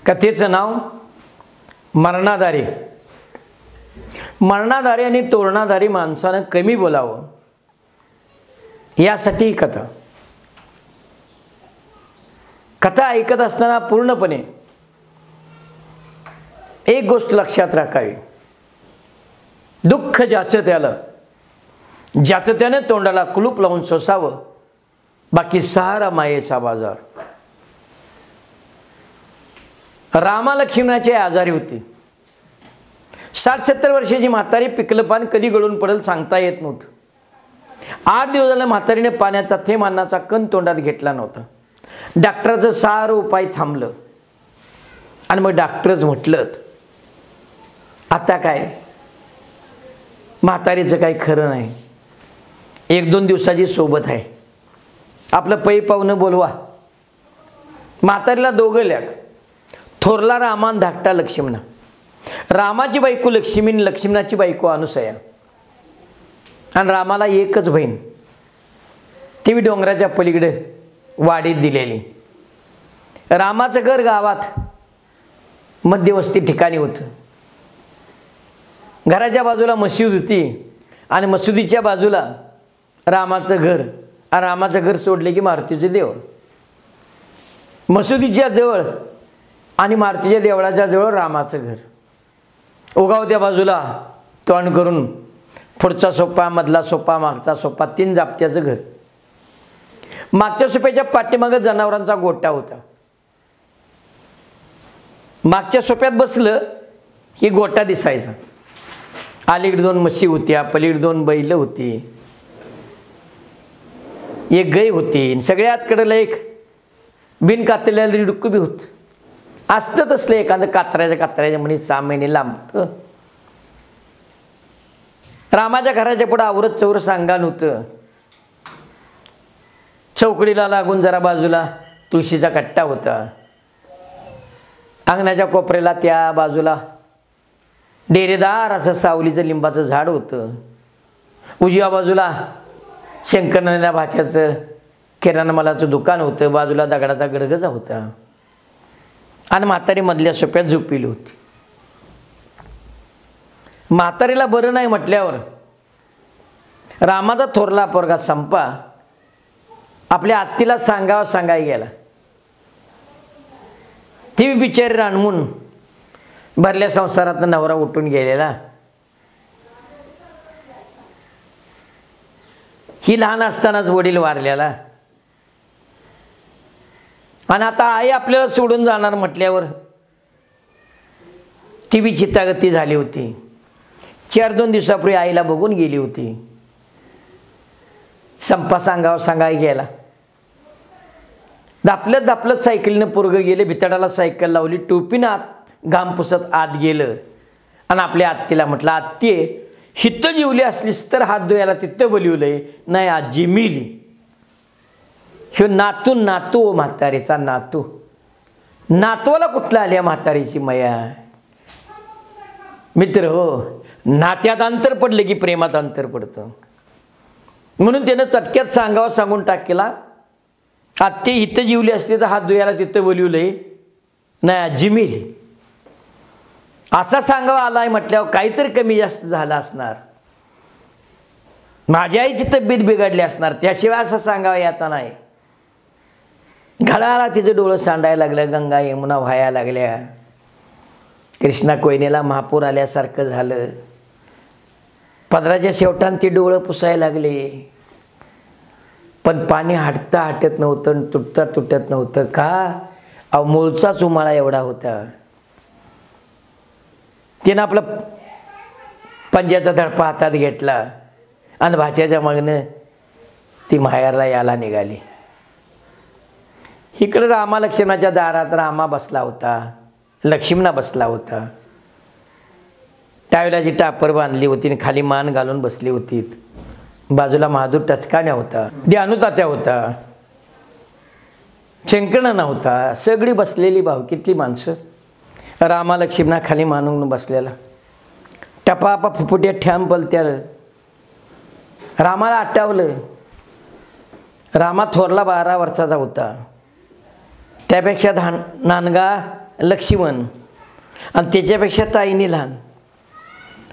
कथेचं नाव मरणाधारी. मरणाधारी आणि तोरणाधारी माणसानं कमी बोलावं यासाठी ही कथा. कथा ऐकत असताना पूर्णपणे एक गोष्ट लक्षात राखावी. दुःख ज्याचं त्यानं तोंडाला कुलूप लावून सोसावं, बाकी सारा मायेचा बाजार. रामा लक्ष्मणाची आजारी होती. 60-70 वर्षाची म्हातारी. पिकलं पान कधी गळून पडेल सांगता येत नव्हतं. 8 दिवस झाले म्हातारीने पाण्याचा थेंब अन्नाचा कण तोंडात घेतला नव्हता. डॉक्टरचं सारं उपाय थांबलं आणि मग डॉक्टरच म्हटलं आता काय म्हातारीचं काही खरं नाही. 1-2 दिवसाची सोबत आहे, आपलं पै पाहुणं बोलवा. म्हातारीला दोघं लेक, थोरला रामा आणि धाकटा लक्ष्मण. रामाची बायको लक्ष्मी, लक्ष्मणाची बायको अनुसया. आणि रामाला एकच बहीण, ती बी डोंगराच्या पलीकडे वाडीत दिलेली. रामाचं घर गावात मध्यवस्ती ठिकाणी होतं. घराच्या बाजूला मशीद होती आणि मशिदीच्या बाजूला रामाचं घर. आणि रामाचं घर सोडले की मारुतीचे देऊळ. मशिदीच्या जवळ आणि मारुतीच्या देवळाच्या जवळ रामाचं घर. उगावत्या बाजूला तोंड करून पुढचा सोपा, मधला सोपा, मागचा सोपा, 3 जापत्याचं घर. मागच्या सोप्याच्या पाठीमागे जनावरांचा गोठा होता. मागच्या सोप्यात बसलं की गोठा दिसायचा. अलीकडे 2 म्हशी होत्या, पलीकडे 2 बैल होती, एक गाय होती. सगळ्यात कडेला एक बिन कातलेलं रिडुक्कू बी होत. असतं तसलं एखादं कातराच्या म्हणे 6 महिने लांब. रामाच्या घराच्या पुढं आवरत चौरस अंगण होतं. चौकडीला लागून जरा बाजूला तुळशीचा कट्टा होता. अंगणाच्या कोपऱ्याला त्या बाजूला डेरेदार असं सावलीचं लिंबाचं झाड होतं. उजव्या बाजूला शंकरनारायणा भाच्याचं किराणा मालाचं दुकान होतं. बाजूला दगडाचा गडगजा होता. आणि म्हातारी मधल्या सोप्यात झोपली होती. म्हातारीला बरं नाही म्हटल्यावर रामाचा थोरला पोरगा संपा आपल्या आत्तीला सांगाय गेला. ती बिचारी रानमून भरल्या संसारात नवरा उठून गेलेला. ही लहान असतानाच वडील वारलेला. आणि आता आई आपल्याला सोडून जाणार म्हटल्यावर ती बी चित्तागती झाली होती. 4-2 दिवसापूर्वी आईला बघून गेली होती. संपा सांगाय गेला. दापलत सायकलीनं पोरगं गेले. भितडाला सायकल लावली, टोपीनं आत घाम पुसत आत गेलं आणि आपल्या आत्तीला म्हटलं, आत्ती हितं जीवली असलीस तर हात धुयाला तिथं बोलवलंय. नाही आजी मिली. ह्यो नातू म्हातारीचा नातू. नातवाला कुठला आल्या म्हातारीची मया. मित्र हो, नात्यात अंतर पडले की प्रेमात अंतर पडतं. म्हणून त्यानं चटक्यात सांगून टाकला, आत्ते हितं जीवली असते तर हात धुयाला तिथं बोलवलंय. नाही आजी मिली. असा सांगावा आलाय म्हटल्यावर काहीतरी कमी जास्त झालं असणार. माझ्या आईची तब्येत बिघडली असणार, त्याशिवाय असं सांगावा याचा नाही. घडाला तिचं डोळं सांडायला लागलं. गंगा यमुना व्हायला लागल्या. कृष्णा कोयनेला महापूर आल्यासारखं झालं. पदराच्या शेवटान ती डोळं पुसायला लागले. पण पाणी हटत नव्हतं, तुटत नव्हतं. का? मूळचाच उमाळा एवढा होता. तिनं आपलं पंजाचा धडपा हातात घेतला आणि भाच्याच्या मागनं ती माहेरला यायला निघाली. इकडे रामा लक्ष्मणाच्या दारात रामा बसला होता, लक्ष्मणा बसला होता. त्यावेळेला जी टापर बांधली होती आणि खाली मान घालून बसली होती. बाजूला महादूर टचकाण्या होता, ध्यानुतात्या होता, शंकरनाना होता. सगळी बसलेली भावकीतली माणसं. रामा लक्ष्मणा खाली मानून बसलेला. टपापा फुफुट्या ठ्याम पलत्या. रामाला आठवलं रामा थोरला 12 वर्षाचा होता, त्यापेक्षा नानगा लक्ष्मण आणि त्याच्यापेक्षा ताईने लहान.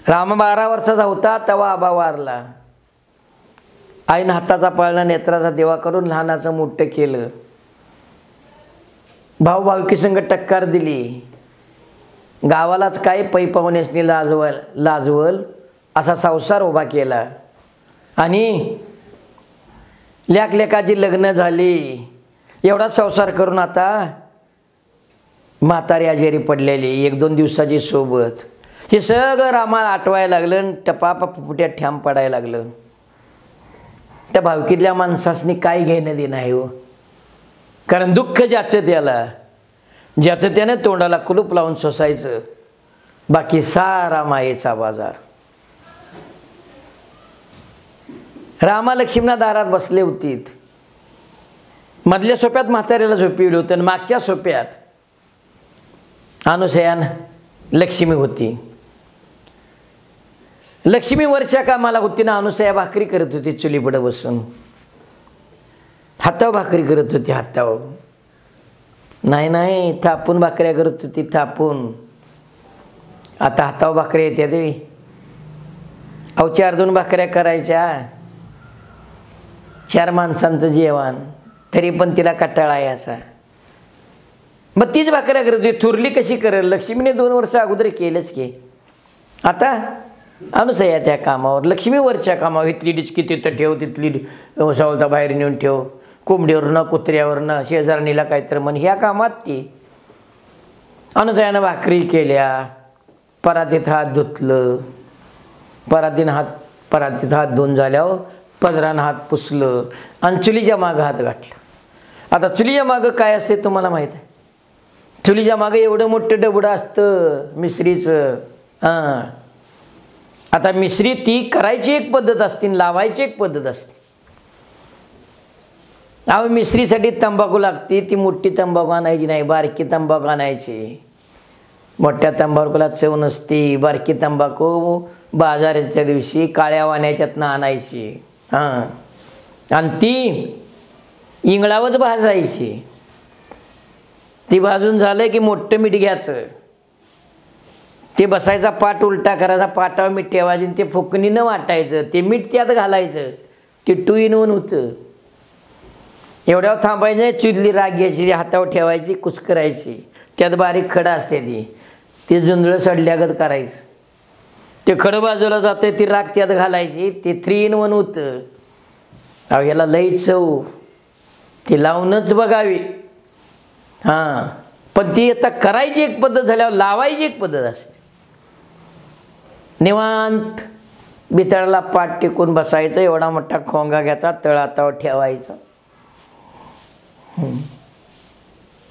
राम 12 वर्षाचा होता तेव्हा आबा वारला. आईनं हाताचा पाळणा नेत्राचा देवा करून लहानाचं मोठं केलं. भाऊ भावकी संग टक्कर दिली. गावालाच काय पै पाहुण्यासनी लाजवल असा संसार उभा केला. आणि लेकाची लग्न झाली. एवढाच संसार करून आता म्हातारी आजारी पडलेली, 1-2 दिवसाची सोबत. हे सगळं रामाला आठवायला लागलं. टपापा फुफुट्यात ठ्याम पडायला लागलं. त्या भावकीतल्या माणसासनी काय घेणं देणं आहे हो. कारण दुःख ज्याचं त्यानं तोंडाला कुलूप लावून सोसायचं, बाकी सारा मायेचा बाजार. रामा लक्ष्मणा दारात बसले होते. मधल्या सोप्यात म्हाताऱ्याला झोपिवलं होतं आणि मागच्या सोप्यात अनुसयान लक्ष्मी होती. लक्ष्मी वरच्या कामाला होती ना, अनुसया भाकरी करत होती चुलीपुढं बसून. हातावर भाकरी करत होती, हातावर नाही थापून भाकऱ्या करत होती, थापून. आता हातावर भाकऱ्या येत्या देवी. 4-2 भाकऱ्या करायच्या, 4 माणसांचं जेवण, तरी पण तिला कंटाळा यायचा. मग तीच भाकऱ्या करत होती. थुरली कशी करेल? लक्ष्मीने 2 वर्ष अगोदर केलंच की. आता अनुसया त्या कामावर, लक्ष्मी वरच्या कामावर. इथली डिचकी तिथं ठेव, तिथली सावलता बाहेर नेऊन ठेव, कोंबडीवरनं कुत्र्यावरनं शेजारणीला काहीतरी म्हण, ह्या कामात ती. अनुसयानं भाकरी केल्या, परातीत हात धुतलं. परातीत हात धुवून झाल्यावर पदरानं हात पुसलं आणि चुलीच्या मागं हात गाठला. आता चुलीच्या मागं काय असते तुम्हाला माहीत आहे? चुलीच्या मागं एवढं मोठं डबडं असतं मिसरीचं. आता मिसरी ती करायची एक पद्धत असते, लावायची एक पद्धत असते. अहो मिसरीसाठी तंबाखू लागते. ती मोठी तंबाखू आणायची नाही, बारकी तंबाखू आणायची. मोठ्या तंबाखूला चव नसते. बारकी तंबाखू बाजाराच्या दिवशी काळ्या वाण्याच्यातनं आणायची. आणि ती इंगळावच भाजायची. ती भाजून झालं की मोठं मीठ घ्यायचं. ते बसायचा पाट उलटा करायचा, पाटावर मीठ ठेवायचं, ते फुकणीनं वाटायचं, ते मीठ त्यात घालायचं. ते 2 in 1 होतं. एवढ्यावर थांबायचं. चुली राग घ्यायची, हातावर ठेवायची, कुस्करायची. त्यात बारीक खडं असते, ती जुंजळं सडल्यागत करायचं. ते खडं बाजूला जातं, ती राग त्यात घालायची. ते 3 in 1 होतं. अहो ह्याला लई चव. ती लावूनच बघावी. पण ती आता करायची एक पद्धत झाल्यावर लावायची एक पद्धत असते. निवांत बितळाला पाठ टेकून बसायचं. एवढा मोठा खोंगा घ्यायचा, तळहातावर ठेवायचा.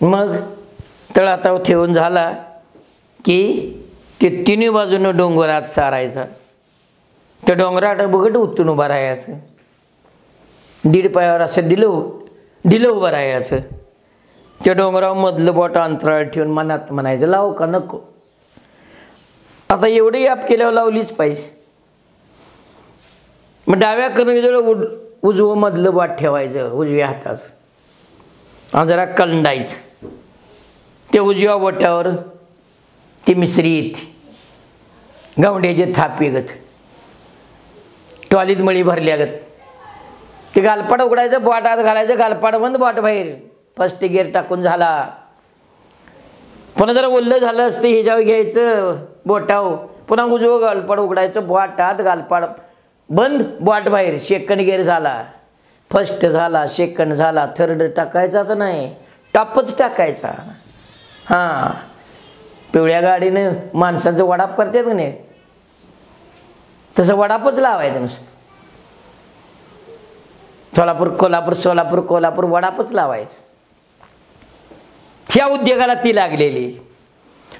मग तळहातावर ठेवून झाला की ते 3 बाजूनं डोंगरात सारायचा. त्या डोंगरात बघट उतरून उभं राहायचं. 1.5 पायावर असं दिलं उभं राहायचं. त्या डोंगरावर मधलं बोट अंतराळ ठेवून मनात म्हणायचं, लावू का नको. आता एवढी याप केल्यावर लावलीच पाहिजे. मग डाव्या करणीजवळ उजवं मधलं बोट ठेवायचं, उजव्या हाताचं, आणि जरा कलंडायचं. ते उजव्या बोटावर ती मिसरी येते, गवंड्याचे थापीगत, टॉलीत मळी भरल्यागत. ते गालपाड उघडायचं, बोट आत घालायचं, गालपाड बंद, बोट बाहेर. फर्स्ट गिअर टाकून झाला. पुन्हा जरा ओल्लं झालं असतं, ह्याच्यावर घ्यायचं बोटावर, पुन्हा उजवं गालपाड उघडायचं, बोट आत, गालपाड बंद, बोट बाहेर. सेकंड गिअर झाला, फर्स्ट झाला, सेकंड झाला, थर्ड टाकायचाच नाही, टॉपच टाकायचा. पिवळ्या गाडीनं माणसाचं वडाप करतात का नाही, तसं वडापच लावायचं नुसतं. सोलापूर कोल्हापूर, सोलापूर कोल्हापूर, वडापच लावायचं. ह्या उद्योगाला ती लागलेली.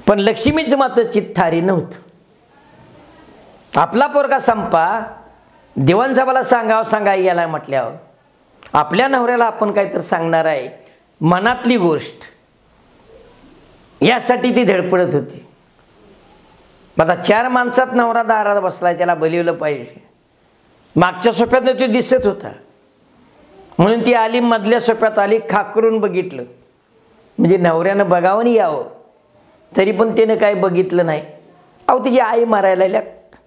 पण लक्ष्मीचं मात्र चित्तारी नव्हतं. आपला पोरगा संपा दिवाणसाहेबाला सांगायला गेला म्हटल्यावर आपल्या नवऱ्याला आपण काहीतरी सांगणार आहे, मनातली गोष्ट, यासाठी ती धडपडत होती. आता 4 माणसात नवरा दारात बसलाय, त्याला बोलवलं पाहिजे. मागच्या सोप्यातनं तो दिसत होता. म्हणून ती आली, मधल्या सोप्यात आली, खाकरून बघितलं, म्हणजे नवऱ्यानं बघावं नाही यावं, तरी पण त्यानं काय बघितलं नाही. अहो तिची आई मारायला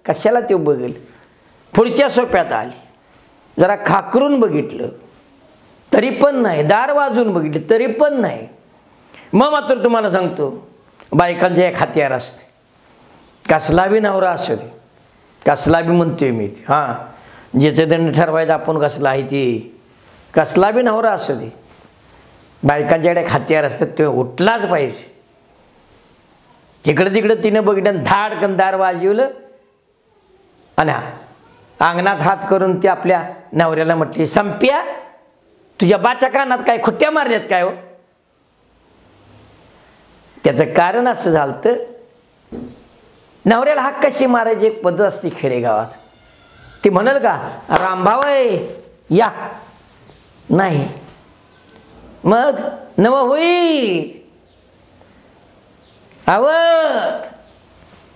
कशाला ते बघेल. पुढच्या सोप्यात आली, जरा खाकरून बघितलं तरी पण नाही, दार वाजून बघितलं तरी पण नाही. मग मात्र तुम्हाला सांगतो, बायकांचे एक हत्यार असते, कसला बी नवरा असू दे, कसला बी म्हणतोय मी, हां ज्याचं दंड ठरवायचं आपण कसला आहे ती, कसला बी नवरा असू दे, बायकांच्याकडे एक हत्यार असतात, ते उठलाच पाहिजे. इकडं तिकडं तिनं बघितलं, धाडकन दार वाजवलं आणि अंगणात हात करून ती आपल्या नवऱ्याला म्हटली, संप्या तुझ्या बाच्या कानात काय खुट्ट्या मारल्यात काय हो. त्याचं कारण असं झालं, नवऱ्याला हाक कशी मारायची एक पद्धत असते खेडेगावात. ती म्हणाल का रामभाव आहे या, नाही मग नव होई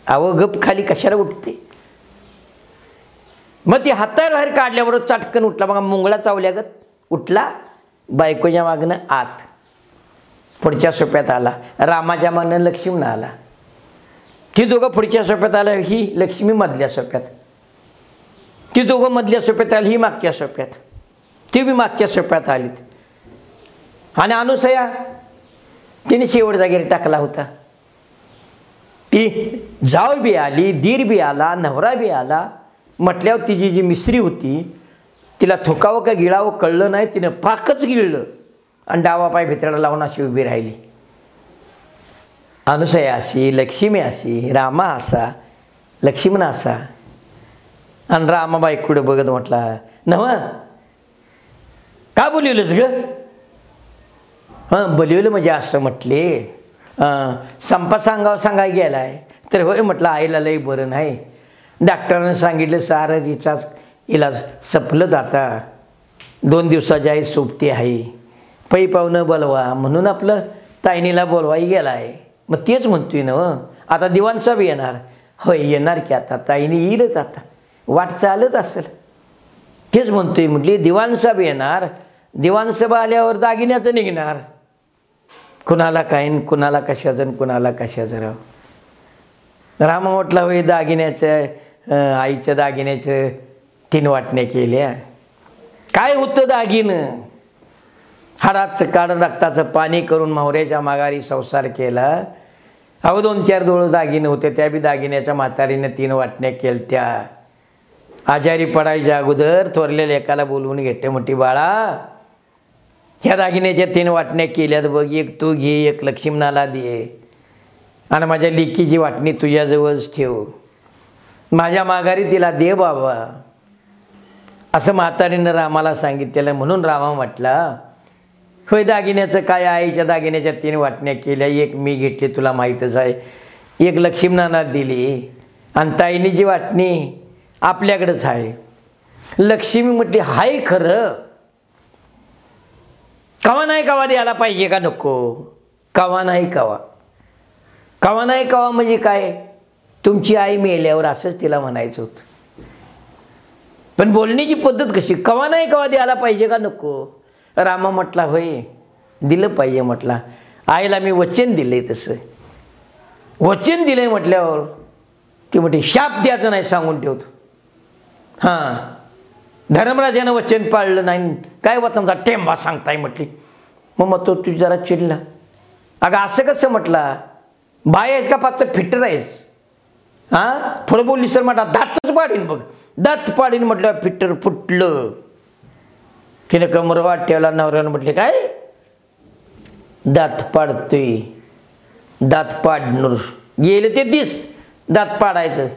अव गप खाली कशाला उठते. मग ती हाताळ बाहेर काढल्याबरोबर चाटकन उठला, बघा मुंगळा चावल्यागत उठला, बायकोच्या मागनं आत, पुढच्या सोप्यात आला, रामाच्या मागनं लक्ष्मण आला. ती दोघं पुढच्या सोप्यात आला, ही लक्ष्मी मधल्या सोप्यात, ती दोघं मधल्या सोप्यात आली, ही मागच्या सोप्यात, ती बी मागच्या सोप्यात आलीत. आणि अनुसया तिने शेवटचा गेर टाकला होता. ती जाव बी आली, दीर बी आला, नवरा बी आला, म्हटल्यावर तिची जी मिसरी होती तिला थुकावं का गिळावं कळलं नाही, तिनं पाकच गिळलं आणि डावा पाय भितराला लावून अशी उभी राहिली. अनुसया अशी, लक्ष्मी अशी, रामा असा, लक्ष्मण असा. आणि रामा बाईकडे बघत म्हटला, नव का बोलवलंस ग. हां बोलवलं म्हणजे असं म्हटले, संपा सांगाय गेलाय तर होय म्हटलं, आईला लई बरं नाही, डॉक्टरानं सांगितलं सारं हिचाच इलाज सपलंच, आता 2 दिवसाची आई सोबती आहे, पै पाहुणं बोलवा म्हणून आपलं ताईनीला बोलवाई गेला आहे. मग तेच म्हणतोय ना, आता दिवाणसाहेब येणार. होय येणार की, आता ताईनी येईलच, आता वाट चालत असेल. तेच म्हणतोय म्हटली, दिवाणसाहेब येणार, दिवाणसाहेब आल्यावर दागिन्याचं निघणार, कुणाला काय कुणाला कशाचं कुणाला कशाचं राव. रामा म्हटला होय दागिन्याचं, आईच्या दागिन्याचं 3 वाटण्या केल्या. काय होतं दागिनं, हाडाचं काढून रक्ताचं पाणी करून मावऱ्याच्या माघारी संसार केला. अहो 2-4 डोळं दागिने होते, त्या बी दागिन्याच्या म्हातारीने 3 वाटण्या केलत्या. आजारी पडायच्या अगोदर थोरल्या लेकाला बोलवून घेते, मोठी बाळा ह्या दागिन्याच्या 3 वाटण्या केल्यात बघ, एक तू घे, एक लक्ष्मणाला दे, आणि माझ्या लेकीची वाटणी तुझ्याजवळच ठेव, माझ्या माघारी तिला दे बाबा, असं म्हातारीनं रामाला सांगितलेलं. म्हणून रामा म्हटला, होय दागिन्याचं काय, आईच्या दागिन्याच्या 3 वाटण्या केल्या, एक मी घेतली तुला माहीतच आहे, एक लक्ष्मणाला दिली, आणि ताईनीची वाटणी आपल्याकडेच आहे. लक्ष्मी म्हटली, हाय खरं, कवा नाही कवा द्यायला पाहिजे का नको, कवा नाही कवा, कवा नाही कवा म्हणजे काय, तुमची आई मेल्यावर असंच तिला म्हणायचं होतं. पण बोलण्याची पद्धत कशी, कवा नाही कवा द्यायला पाहिजे का नको. रामा म्हटला, होय दिलं पाहिजे म्हटला, आईला मी वचन दिलंय, तसं वचन दिलंय म्हटल्यावर ती म्हटली शाप द्यायचं नाही सांगून ठेवतो. हां धर्मराजानं वचन पाळलं नाही, काय वचनचा टेंबा सांगताय म्हटली. मग तो तुझी जरा चिडला, अगं असं कसं म्हटला, बाय आहेस का पाचचं फिटर आहेस, हां थोडं बोललीस तर म्हटला दातच पाडीन बघ, दात पाडीन म्हटलं, फिटर फुटलं. तिने कमर वाट ठेवला, नवऱ्यानं म्हटले काय दात पाडतोय, दात पाडणूर गेलं ते दिस दात पाडायचं,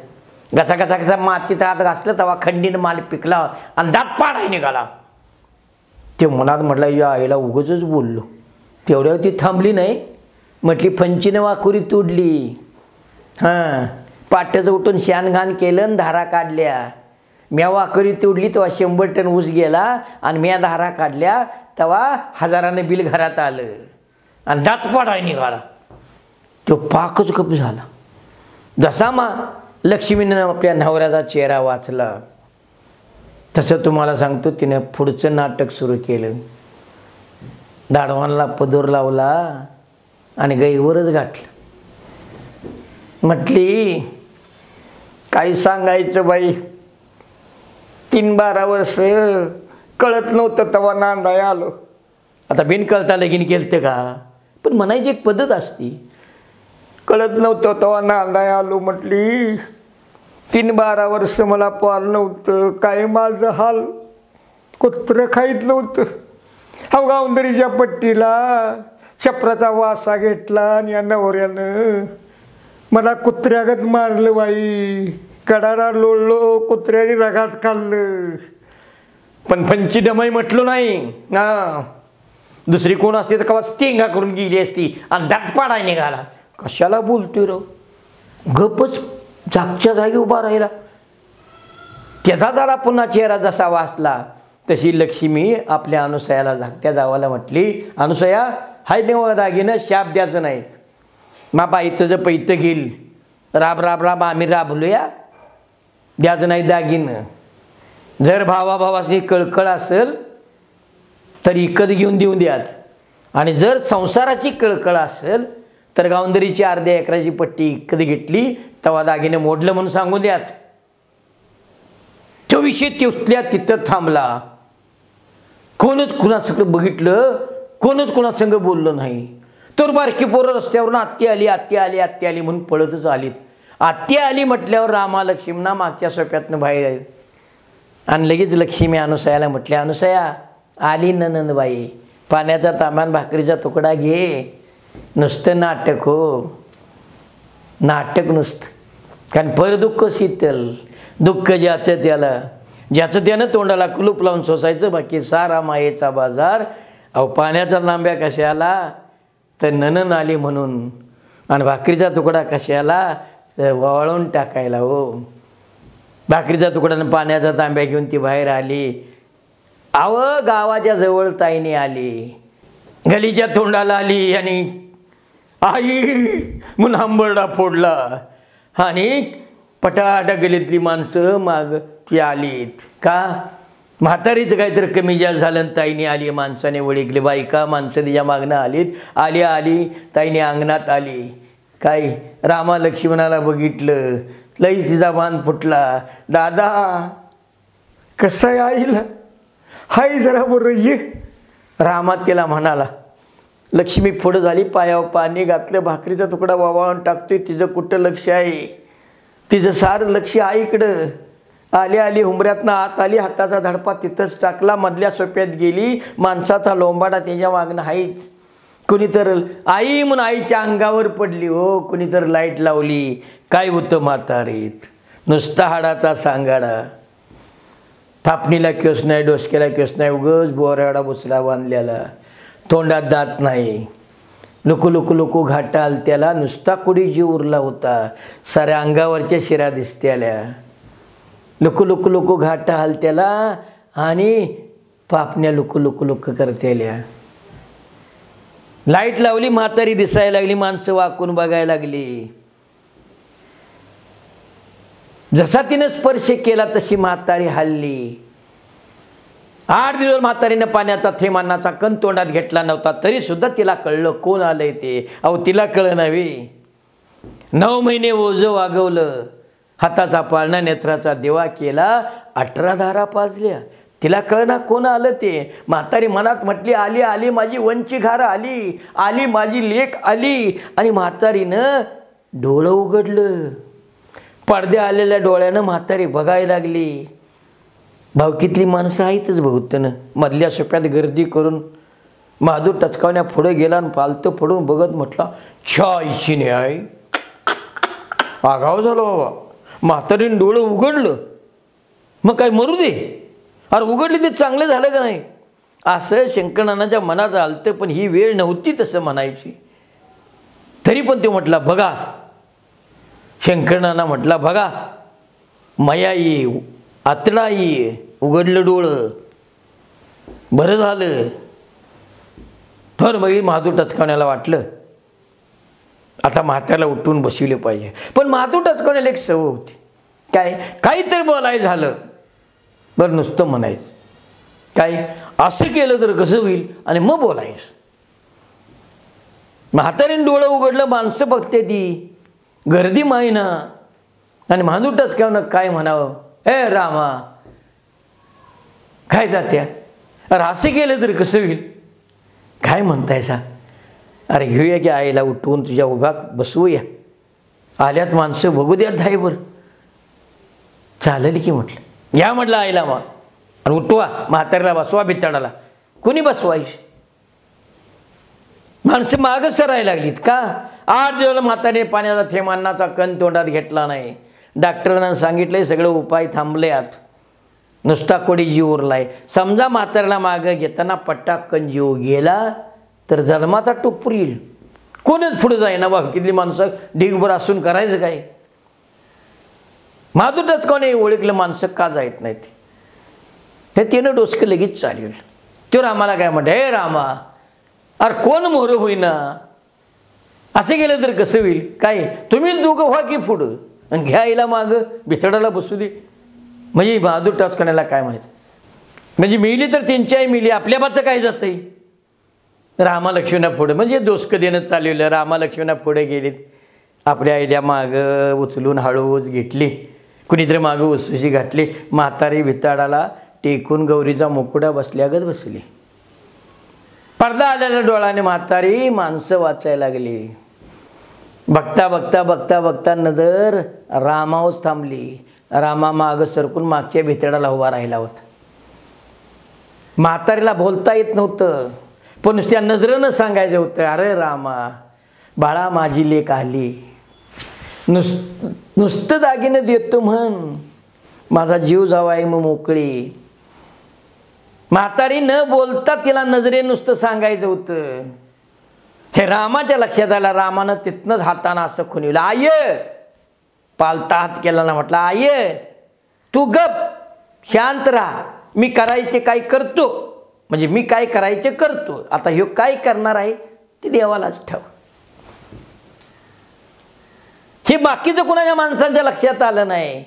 घसा घसा घसा मातीत हात घासलं तेव्हा खंडीनं माल पिकला आणि दात पाडाय निघाला. ते मनात म्हटलं, या आईला उगाचच बोललो. तेवढ्यावर ती थांबली नाही, म्हटली फंचीनं वाकुरी तुडली. हां पाट्याचं उठून शानघाण केलं आणि धारा काढल्या. म्या वाकरी तोडली तेव्हा 100 टन ऊस गेला, आणि म्या धारा काढल्या तेव्हा 1000 बिल घरात आलं, आणि दात पाडाय निघाला. तो पाकच गप झाला. जसा लक्ष्मीनं आपल्या नवऱ्याचा चेहरा वाचला, तसं तुम्हाला सांगतो, तिने पुढचं नाटक सुरू केलं. दाढवांना पदर लावला आणि गईवरच गाठलं. म्हटली काही सांगायचं बाई, 3-12 वर्ष कळत नव्हतं तेव्हा नांदाय आलो. आता बिन कळता लगीन केलं का? पण म्हणायची एक पद्धत असती. कळत नव्हतं तेव्हा नांदाय आलो. म्हटली 3-12 वर्ष मला पार नव्हतं. काय माझं हाल, कुत्रं खाईत नव्हतं. गावंदरीच्या पट्टीला छपराचा वासा घेतला आणि या नवऱ्यानं मला कुत्र्यागत मारलं बाई. कडाडा लोळलो, कुत्र्याने रगात खाल्लं. पण पंची डमाई म्हटलो नाही. दुसरी कोण असते तर कवा स्टेंगा करून गेली असती आणि दाट पाडाय निघाला. कशाला बोलतोय राव? गपच जागच्या जागी उभा राहिला. त्याचा जरा पुन्हा चेहरा जसा वाचला तशी लक्ष्मी आपल्या अनुसयाला धाकट्या जावाला म्हटली, अनुसया हाय देवा दागिनं शाप द्यायचं नाहीत. मा बाईचं जर पैतं घेईल, राब राब राब आम्ही राबलूया, द्यायचं नाही दागिनं. जर भावाभावासनी कळकळ असेल तर इकत घेऊन देऊन द्यात, आणि जर संसाराची कळकळ असेल तर गावंदरीची अर्ध्या एकराची पट्टी इकत घेतली तेव्हा दागिने मोडलं म्हणून सांगून द्यात. तो विषय तिथल्या तिथं थांबला. कोणच कुणासंग बघितलं, कोणच कुणासंग बोललं नाही. तर बारकी पोरं रस्त्यावरून आत्या आली आत्या आली आत्या आली म्हणून पळतच आलीत. आत्या आली म्हटल्यावर रामा लक्ष्मींना मागच्या सोप्यातनं बाहेर आणि लगेच लक्ष्मी अनुसयाला म्हटल्या, अनुसया आली ननंदबाई, पाण्याचा तांब्या भाकरीचा तुकडा घे. नुसतं नाटक हो, नाटक नुसतं. कारण परदुःख शीतल, दुःख ज्याचं त्याला, ज्याचं त्यानं तोंडाला कुलूप लावून सोसायचं, बाकी सारा मायेचा बाजार. अहो पाण्याचा तांब्या कशाला तर ननन आली म्हणून, आणि भाकरीचा तुकडा कशाला तर वाळून टाकायला. हो, भाकरीचा तुकड्यानं पाण्याचा तांब्या घेऊन ती बाहेर आली. अव गावाच्या जवळ ताईने आली, गलीच्या तोंडाला आली आणि आई म्हणून आंबरडा फोडला. आणि पटाटा गलीतली माणसं माग ती आलीत. का? म्हातारीचं काहीतरी कमी जास्त झालं, ताईने आली, माणसाने वळिकले. बायका माणसं तिच्या मागणं आलीत. आली आली ताईने अंगणात आली. काय रामा लक्ष्मणाला बघितलं, लईच तिचा मान फुटला. दादा कसं आहे आईला? हाय जरा बरं ये. रामा तिला म्हणाला. लक्ष्मी पुढं झाली, पायावर पाणी घातलं, भाकरीचा तुकडा वावाळून टाकतोय. तिचं कुठं लक्ष आहे? तिचं सारं लक्ष आईकडं. आली आली हुंबऱ्यातनं आत आली, हाताचा धडपा तिथंच टाकला, मधल्या सोप्यात गेली. माणसाचा लोंबाडा त्याच्या मागणं हाईच. कुणी तर आई म्हणून आईच्या अंगावर पडली. हो, कुणी तर लाईट लावली. काय होतं म्हातारीत? नुसता हाडाचा सांगाडा, थापणीला केस नाही, डोसक्याला केस नाही, उगच बोराडा बुसला बांधलेला, तोंडात दात नाही. लुकू लुकू लुकू घाटाल त्याला, नुसता कुडी जीव उरला होता. साऱ्या अंगावरच्या शिरा दिसत्याल्या. लुकू लुकू लुकू घाटा हाल त्याला आणि पापण्या लुकू लुकू लुकू करतेल्या. लाईट लावली, म्हातारी दिसायला लागली, माणसं वाकून बघायला लागली. जसा तिने स्पर्श केला तशी म्हातारी हल्ली. 8 दिवस म्हातारीनं पाण्याचा थेंबांनाचा कण तोंडात घेतला नव्हता, तरी सुद्धा तिला कळलं कोण आलंय ते. अहो तिला कळलं नव्हे. 9 महिने ओझं वागवलं, हाताचा पाळणा नेत्राचा देवा केला, 18 धारा पाजल्या. तिला कळना कोण आलं ते. म्हातारी मनात म्हटली, आली आली माझी वंची घार आली, आली माझी लेक आली. आणि म्हातारीनं डोळं उघडलं. पडद्या आलेल्या डोळ्यानं म्हातारी बघायला लागली. भावकीतली माणसं आहेतच बहुतनं. मधल्या सोप्यात गर्दी करून महादूर टचकावण्या पुढे गेला आणि पालतं पडून बघत म्हटला, छायची नाही आहे. आगाव झालं बाबा. म्हातारीनं डोळं उघडलं. मग काय मरू दे, अरे उघडली ते चांगलं झालं का नाही असं शंकरनानाच्या मनात आलतं. पण ही वेळ नव्हती तसं म्हणायची. तरी पण तो म्हटला बघा. शंकरनाना म्हटला बघा, मयाई आतडाई उघडलं डोळं, बरं झालं. तर मग महादूर टचकावण्याला वाटलं आता म्हात्याला उठून बसविले पाहिजे. पण महादूर टचकावण्याला एक सवय होती, काय काहीतरी बोलाय झालं बरं नुसतं म्हणायचं काय असं केलं तर कसं होईल आणि मग बोलायचं. म्हातारीने डोळं उघडलं, माणसं बघते ती, गर्दी मायना आणि मांजूटच केव्हा काय म्हणावं, ए रामा काय जात्या, अरे असं केलं तर कसं होईल, काय म्हणतायसा, अरे घेऊया की आईला उठवून तुझ्या उभा बसवूया, आल्यात माणसं बघू द्या धायवर, चालेल की म्हटलं. या म्हटलं आईला मग आणि उठवा, म्हातारीला बसवा बिचाडाला. कोणी बसवायची, माणसं मागं सरायला लागलीत का. 8 दिवस म्हातारीने पाण्याचा थेंब अन्नाचा कण तोंडात घेतला नाही. डॉक्टरांना सांगितलंय सगळे उपाय थांबले आत, नुसता कोडी जीव उरलाय. समजा म्हातारीला मागं घेताना पट्टाकन जीव गेला तर जन्माचा टोपूर येईल. कोणच पुढे जाईना बा, किती माणसं ढिगभर असून करायचं काय. माधुरच कोणी ओळखलं माणसं का जायत नाहीत, हे त्यानं डोसकं लगेच चालवलं. तो रामाला काय म्हणतं, हे रामा अरे कोण मोहर होईना, असं गेलं तर कसं होईल, काय तुम्ही दोघं व्हा की पुढं आणि घ्यायला मागं बिथडाला बसू दे. म्हणजे बहादूर टाचकण्याला काय म्हणायचं, म्हणजे मिली तर त्यांच्याही मिली, आपल्या बाचं काय जातंय. रामा लक्ष्मणा पुढे म्हणजे डोसकं देणं चालवलं. रामा लक्ष्मणा पुढे गेलीत, आपल्या आईल्या मागं उचलून हळूच घेतली, कुणीतरी मागं उसुशी घातली. म्हातारी भिताडाला टेकून गौरीचा मुकुटा बसल्यागत बसली. पडदा आलेल्या डोळ्याने म्हातारी माणसं वाचायला लागली. बघता बघता बघता बघता नजर रामावच थांबली. रामा मागं सरकून मागच्या भितडाला उभा राहिला होता. म्हातारीला बोलता येत नव्हतं, पण नुसत्या नजरेनं सांगायचं होतं, अरे रामा बाळा माझी लेक आली, नुसतं दागिनं देतो म्हण, माझा जीव जावाय मग मोकळी. म्हातारी न बोलता तिला नजरे नुसतं सांगायचं होतं. हे रामाच्या लक्षात आलं. रामानं तिथनंच हातानं असं खुणवलं, आय पालता हात केला ना, म्हटलं आय तू गप शांत राहा, मी करायचे काय करतो, म्हणजे मी काय करायचे करतो, आता ह्यो काय करणार आहे ते देवालाच ठेव. हे बाकीचं कुणाच्या माणसांच्या लक्षात आलं नाही,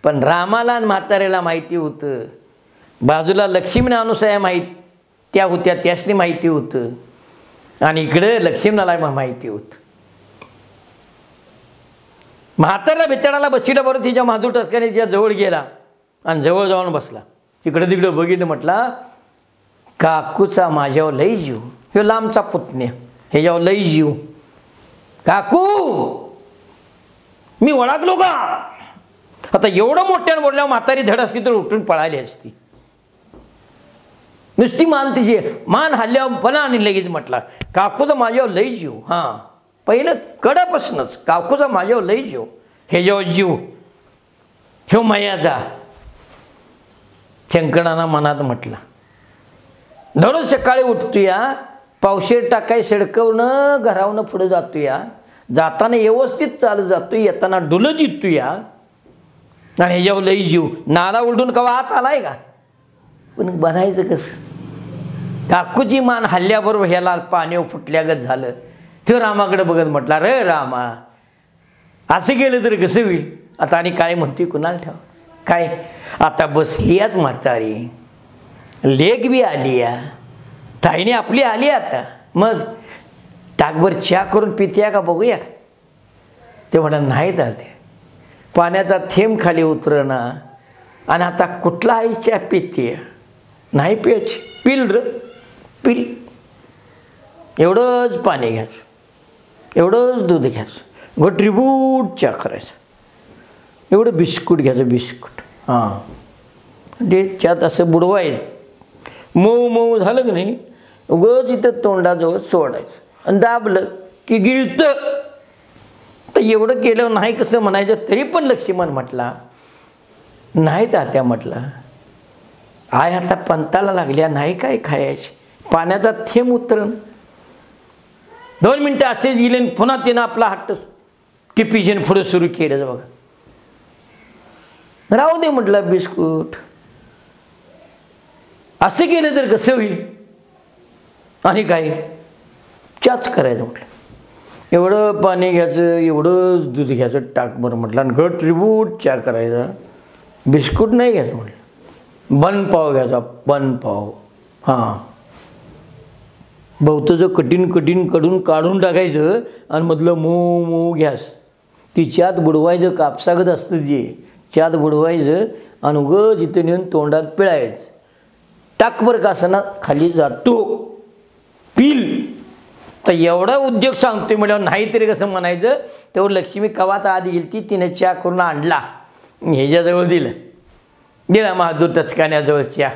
पण रामाला आणि म्हाताऱ्याला माहिती होतं. बाजूला लक्ष्मीने अनुसया माहीत त्या होत्या, त्यासनी माहिती होतं, आणि इकडे लक्ष्मीनाला माहिती होतं. म्हाताऱ्याला भितडाला बसला बरोबर तिच्या माधुर टचक्याने तिच्या जवळ गेला आणि जवळ जाऊन बसला. इकडं तिकडं बघितलं, म्हटला काकूचा माझ्यावर लई जीव, ह्यो लांबचा पुतण्या, ह्याच्यावर लई जीव. काकू मी ओळखलो का. आता एवढं मोठ्यानं बोलल्यावर म्हातारी धड असती तर उठून पळाली असती. नुसती मान तिची मान हल्ल्यावर पणा आणि लगेच म्हटला काकूचा माझ्यावर लई जीव. हां पहिलं कडापासूनच काकूचा माझ्यावर लई जीव, ह्याच्यावर जीव ह्यो मयाचा. शंकराना मनात म्हटला. दररोज सकाळी उठतोया, पावशेर टाकाय सडकवणं घरावनं पुढे जातोया, जाताना व्यवस्थित चालत जातो, येताना डुलत येतोया, आणि ह्याच्यावर लई जीव. नाला उलटून कवा आत आलाय का, पण बनायचं कसं. काकूची मान हल्ल्याबरोबर ह्याला पाण्यावर फुटल्यागत झालं. तो रामाकडे बघत म्हटला, रे रामा असं गेलं तर कसं होईल. आता आणि काय म्हणते कुणाला ठेव. काय आता बसलीयाच म्हातारी, लेक बी आली या, ताईने आपली आली आता, मग ताकभर चहा करून पित्या का बघूया का. ते म्हणा नाही जाते, पाण्याचा थेंब खाली उतरणा, आणि आता कुठला आई चहा पिते, नाही प्यायची, पिल र पिल. एवढंच पाणी घ्यायचं, एवढंच दूध घ्यायचं, घोटरीबूट चहा करायचं, एवढं बिस्कुट घ्यायचं, बिस्कुट हां ते त्यात असं बुडवायचं, मऊ मऊ झालं की नाही, उगंच इथं तोंडाजवळ सोडायचं आणि दाबलं की गिळतं. तर एवढं केलं नाही कसं म्हणायचं. तरी पण लक्ष्मण म्हटला नाही तात्या, म्हटलं आय आता पंताला लागल्या, नाही काय खायची, पाण्याचा थेंब उतरण. 2 मिनटं असेच गेले, पुन्हा तिनं आपला हट्ट टिपीजीनं पुढं सुरू केलं. बघा राहू दे म्हटलं बिस्कुट, असं केलं तर कसं होईल, आणि काय चाच करायचं म्हटलं. एवढं पाणी घ्यायचं, एवढंच दूध घ्यायचं टाक बरं म्हटलं, आणि घट रिबूट चहा करायचा, बिस्कुट नाही घ्यायचं म्हटलं. बन पाव घ्यायचा, बन पाव. हां, बहुतचं कठीण कठीण काढून टाकायचं आणि मधलं मऊ मऊ गॅस तिच्यात बुडवायचं. कापसागत असतं जे, त्यात बुडवायचं आणि उगं जिथं नेऊन तोंडात पिळायचं. टाकभर का असताना खाली जातो, पिल. तर एवढा उद्योग सांगतोय म्हटल्यावर नाही तरी कसं म्हणायचं. तेव्हा लक्ष्मी कवाच आत गेली ती, तिने चहा करून आणला, ह्याच्याजवळ दिला महादूर टचकाण्याजवळ चहा.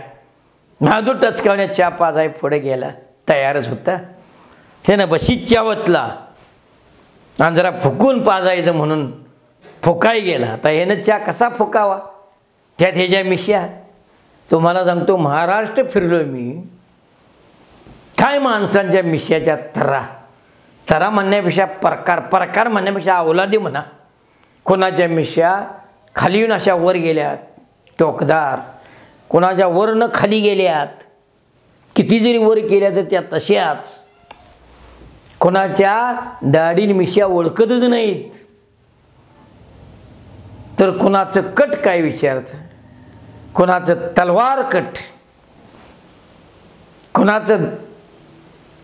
महादूर टचकावण्या चहा पाजाय पुढे गेला, तयारच होता. त्यानं बशीत चहा वतला आणि जरा फुकून पाजायचं म्हणून फुकाय गेला. आता ह्यानं चहा कसा फुकावा, त्यात ह्याच्या मिश्या. तुम्हाला सांगतो, महाराष्ट्र फिरलो मी, काय माणसांच्या मिश्याच्या तरा म्हणण्यापेक्षा प्रकार म्हणण्यापेक्षा अवलादी म्हणा. कोणाच्या मिश्या खाली येऊन अशा वर गेल्यात टोकदार, कोणाच्या वरनं खाली गेल्यात, किती जरी वर केल्या तर त्या तशाच. कोणाच्या दाढीन मिश्या ओळखतच नाहीत, तर कोणाचं कट काय विचारतं, कोणाचं तलवार कट, कोणाचं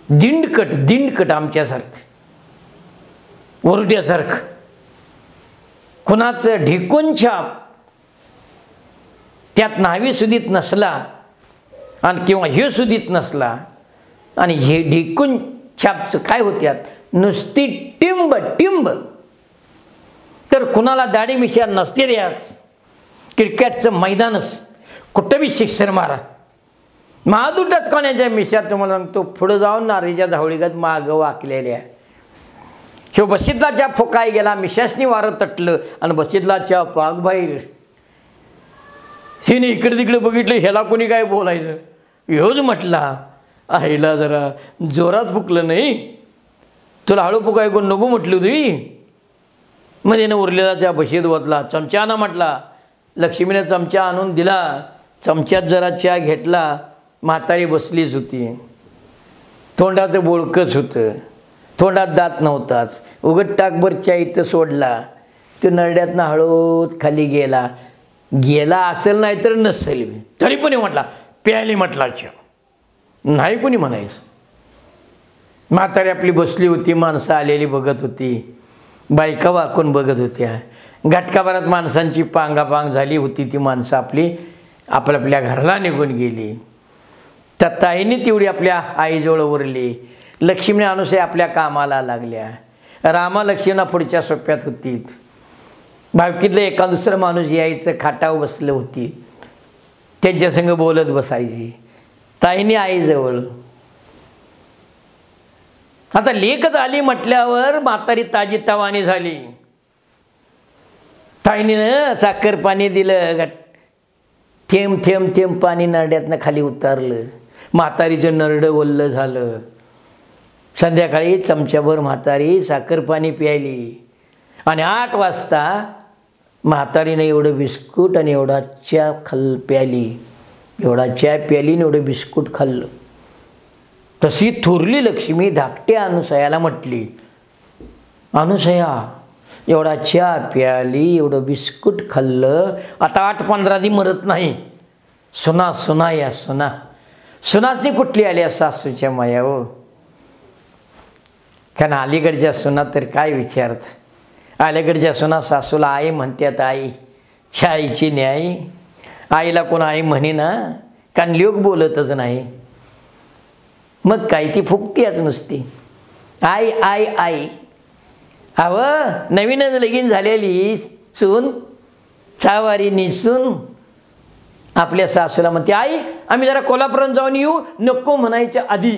दिंडकट आमच्यासारखं ओरड्यासारखं, कोणाचं ढिकून छाप, त्यात न्हावी सुधीत नसला आणि किंवा हे सुधीत नसला आणि हे ढिकून छापचं काय होत्यात, नुसती टिंब. तर कुणाला दाढी मिश्या नसते द्याच, क्रिकेटचं मैदानच, कुठं बी शिक्षण मारा. महादूर टचकावण्याच्या मिश्या तुम्हाला सांगतो पुढं जाऊन नारीच्या झावळीगत मागं वाकलेल्या. ह्यो बशीतला फुकाय गेला, मिशासनी वारं तटलं आणि बशीतला पाक बाहेर. हिने इकडे तिकडे बघितलं, ह्याला कोणी काय बोलायचं. ह्योच म्हटला, आईला जरा जोरात फुकलं नाही, तुला हळू फुकाय कोण नको म्हटली होती. मग त्यानं उरलेला त्या बशीत वतला, चमच्यानं म्हटला. लक्ष्मीने चमचा आणून दिला, चमच्यात जरा चहा घेतला. म्हातारी बसलीच होती, तोंडाचं बोळकंच होतं, तोंडात दात नव्हताच. उगत टाकभर चहा इथं सोडला, तो नरड्यातनं हळूच खाली गेला असेल नाही तर नसेल. तरी पण म्हटला प्यायली, म्हटला चहा नाही कोणी म्हणायचं. म्हातारी आपली बसली होती, माणसं आलेली बघत होती, बायका वाकून बघत होत्या. घटकाभरात माणसांची पांगापांग झाली होती. ती माणसं आपल्या घराला निघून गेली. त्या ताईने तेवढी आपल्या आईजवळ उरली. लक्ष्मीने अनुसया आपल्या कामाला लागल्या. रामा लक्ष्मीना पुढच्या सोप्यात होती. भावकीतलं एका दुसरं माणूस यायचं, खाटावर बसलं होती, त्यांच्या संग बोलत बसायची. ताईने आईजवळ. आता लेकच आली म्हटल्यावर म्हातारी ताजी तवानी झाली. ताईनीनं साखर पाणी दिलं, थेंब थेंब थेंब पाणी नरड्यातनं खाली उतारलं. म्हातारीचं नरडं वल्लं झालं. संध्याकाळी चमच्याभर म्हातारी साखर पाणी प्यायली आणि 8 वाजता म्हातारीनं एवढं बिस्कुट आणि एवढा चहा प्यायली. एवढा चहा प्यायली आणि एवढं बिस्कुट खाल्लं. तशी थोरली लक्ष्मी धाकट्या अनुसयाला म्हटली, अनुसया एवढा चहा प्याली, एवढं बिस्कुट खाल्लं, आता 8-15 दिवस मरत नाही. सुना या सुनासनी कुठली आल्या सासूच्या माया हो. कारण अलीकडच्या सुना तर काय विचारत. अलीकडच्या सुना सासूला आई म्हणतात. आई छाईची न्याय. आईला कोण आई म्हणे ना, कारण लोक बोलतच नाही. मग काय ती फुकतीच नुसती आई आई आई. नवीनच लगीन झालेली सून चावारी निसून आपल्या सासूला म्हणते, आई आम्ही जरा कोल्हापुरात जाऊन येऊ. नको म्हणायच्या आधी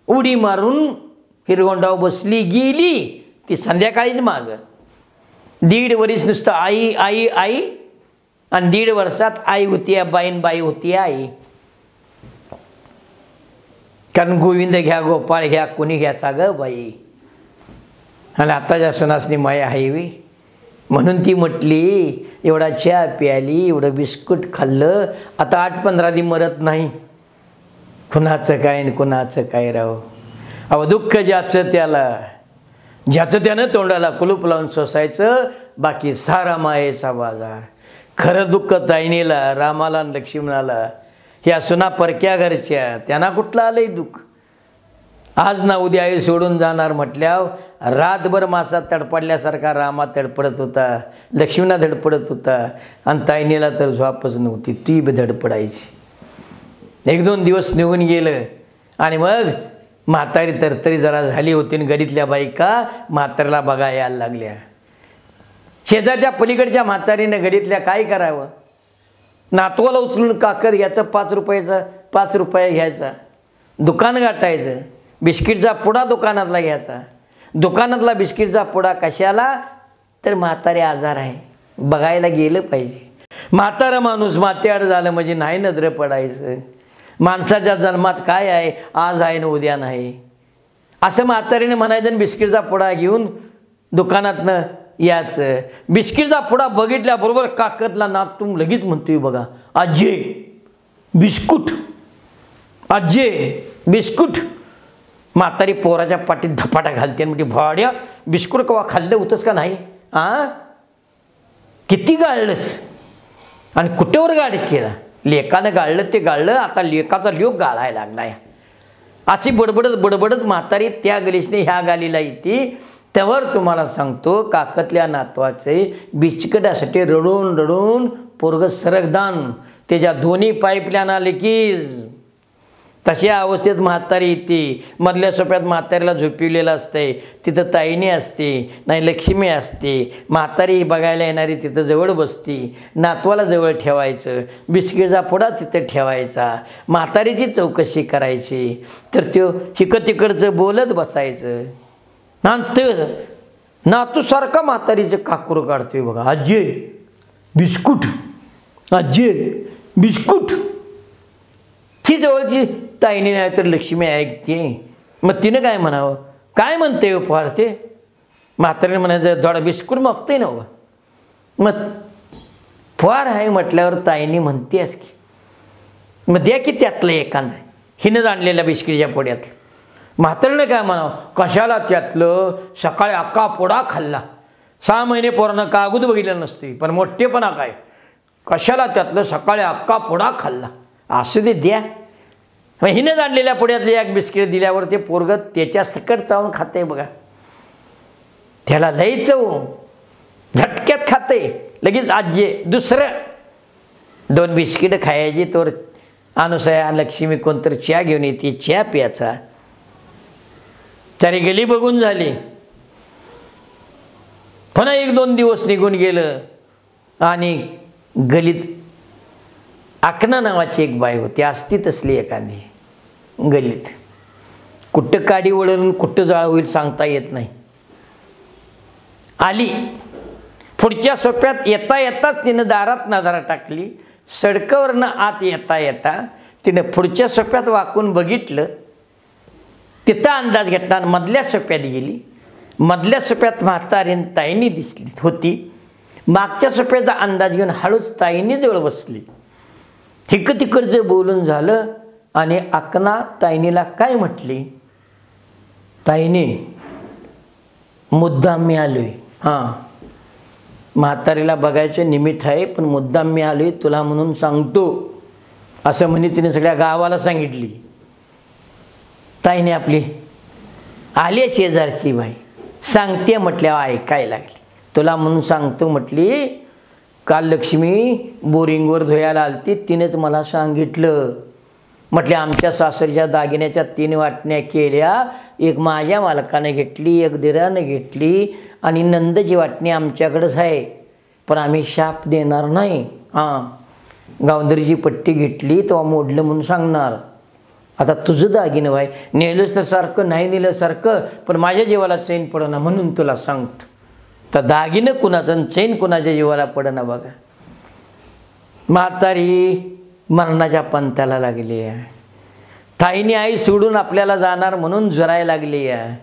उडी मारून हिरगोंडावर बसली गेली. ती संध्याकाळीच माग 1.5 वर्ष नुसतं आई आई आई आणि 1.5 वर्षात आई होती बाई होती आई. कारण गोविंद घ्या, गोपाळ घ्या, कोणी घ्यायचा ग बाई. आणि आताच्या सुनासनी माया हायवी म्हणून ती म्हटली, एवढा चहा प्याली, एवढं बिस्कुट खाल्लं, आता 8-15 दिवस मरत नाही. कुणाचं काय आणि कुणाचं काय राव. दुःख ज्याचं त्याला, ज्याचं त्यानं तोंडाला कुलूप लावून सोसायचं, बाकी सारा मायेचा बाजार. खरं दुःख ताईनीला, रामाला आणि लक्ष्मणाला. ह्या सुना परक्या घरच्या, त्यांना कुठलं आलंय दुःख. आज ना उद्या आई सोडून जाणार म्हटल्यावर रातभर मासात तडपडल्यासारखा रामा तडपडत होता, लक्ष्मणा धडपडत होता, आणि ताईनीला तर झोपच नव्हती, ती बी धडपडायची. 1-2 दिवस निघून गेलं आणि मग म्हातारी तरतरी जरा झाली होती आणि गडीतल्या बायका म्हातारीला बघा यायला लागल्या. शेजारच्या पलीकडच्या म्हातारीनं गडीतल्या काय करावं, नातवाला उचलून काकर घ्यायचं, 5 रुपये घ्यायचा, दुकान गाठायचं, बिस्किटचा पुडा दुकानातला घ्यायचा. दुकानातला बिस्किटचा पुडा कशाला, तर म्हातारे आजार आहे, बघायला गेलं पाहिजे. म्हातारा माणूस माथ्याआड झालं म्हणजे नाही नजर पडायचं. माणसाच्या जन्मात काय आहे, आज आहे ना उद्या नाही, असं म्हातारीने म्हणायचं आणि बिस्किटचा पुडा घेऊन दुकानातनं याचं. बिस्किटचा पुडा बघितल्याबरोबर काकतला नातू लगेच म्हणतोय, बघा आजे बिस्कुट, आजे बिस्कुट. म्हातारी पोराच्या पाठीत धपाटा घालते म्हणजे भाड्या बिस्कुट कवा खाल्लं होतंस का नाही, किती गाळलंस आणि कुठेवर गाडी केला. लेकानं गाळलं ते गाळलं, आता लेकाचा लोक गाळायला लागलाय. अशी बडबडत म्हातारी त्या गलीसने ह्या गालीला येते. त्यावर तुम्हाला सांगतो, काकतल्या नातवाचे बिस्किटासाठी रडून पोरग सरगदान, त्याच्या दोन्ही पाईपलाईन आले की तशा अवस्थेत म्हातारी येते. मधल्या सोप्यात म्हातारीला झोपिवलेलं असतंय, तिथं ताईनी असते, नाही लक्ष्मी असते. म्हातारी बघायला येणारी तिथं जवळ बसती, नातवाला जवळ ठेवायचं, बिस्किटचा पुडा तिथं ठेवायचा, म्हातारीची चौकशी करायची. तर तो तिकडचं बोलत बसायचं. नातू सारखा म्हातारीचं काकूर काढतोय, बघा आजे बिस्कुट, आजे बिस्कुट. ती जवळची ताईने नाही तर लक्ष्मी ऐकते. मग तिनं काय म्हणावं, काय म्हणते फार ते. म्हातारीने म्हणायचं धडा बिस्कुट मागते ना. मग फार आहे म्हटल्यावर ताईने म्हणतेस की मग द्या की त्यातलं एखादं, हिनं जाणलेल्या बिस्किटच्या पोड्यातलं. म्हातारीने काय म्हणावं, कशाला त्यातलं, सकाळी अख्खा पोडा खाल्ला. 6 महिने पोरानं कागद बघितलं नसते, पण मोठेपणा काय, कशाला त्यातलं, सकाळी अख्खा पोडा खाल्ला. असू दे द्या. मग हिनं जाणलेल्या पुढ्यातले एक बिस्किट दिल्यावर ते पोरगत त्याच्या सकट चावून खाते बघा. त्याला लई चव, झटक्यात खाते लगेच. आजे दुसरं 2 बिस्किट खायची, तर अनुसया लक्ष्मी कोणतर चहा घेऊन येते, चहा प्यायचा. तरी गली बघून झाली. पुन्हा 1-2 दिवस निघून गेलं आणि गलीत आकना नावाची एक बाई होती, असती तसली एखादी गलीत. कुठं काडी वळून कुठं जाळ होईल सांगता येत नाही. आली पुढच्या सोप्यात येताच तिनं दारात नजर टाकली. सडकावरनं आत येता तिनं पुढच्या सोप्यात वाकून बघितलं, तिथं अंदाज घेतला. मधल्या सोप्यात गेली. मधल्या सोप्यात म्हातारीन ताईनी दिसली होती. मागच्या सोप्याचा अंदाज घेऊन हळूच ताईनी जवळ बसली. तिकडचं बोलून झालं आणि आकना ताईनीला काय म्हटली, ताईनी मुद्दाम मी आलोय. म्हातारीला बघायचं निमित्त आहे, पण मुद्दाम मी आलोय तुला म्हणून सांगतो, असं म्हणे तिने सगळ्या गावाला सांगितली. ताईने आपली आली शेजारची बाई सांगते म्हटल्यावर ऐकायला लागली. तुला म्हणून सांगतो म्हटली, काल लक्ष्मी बोरिंगवर धुयाला आलती, तिनेच मला सांगितलं. म्हटले आमच्या सासरच्या दागिन्याच्या 3 वाटण्या केल्या, एक माझ्या मालकाने घेतली, एक दिरानं घेतली आणि नंदची वाटणी आमच्याकडंच आहे, पण आम्ही शाप देणार नाही. गावंदरीची पट्टी घेतली तेव्हा मोडलं म्हणून सांगणार. आता तुझं दागिनं व्हाय, नेलंच तर सारखं, नाही नेलं सारखं, पण माझ्या जीवाला चैन पडना म्हणून तुला सांगतो. तर दागिनं कुणाचं चैन कुणाच्या जीवाला पडना बघा. म्हातारी मरणाच्या पंथाला लागली आहे. ताईने आई सोडून आपल्याला जाणार म्हणून जरायला लागली आहे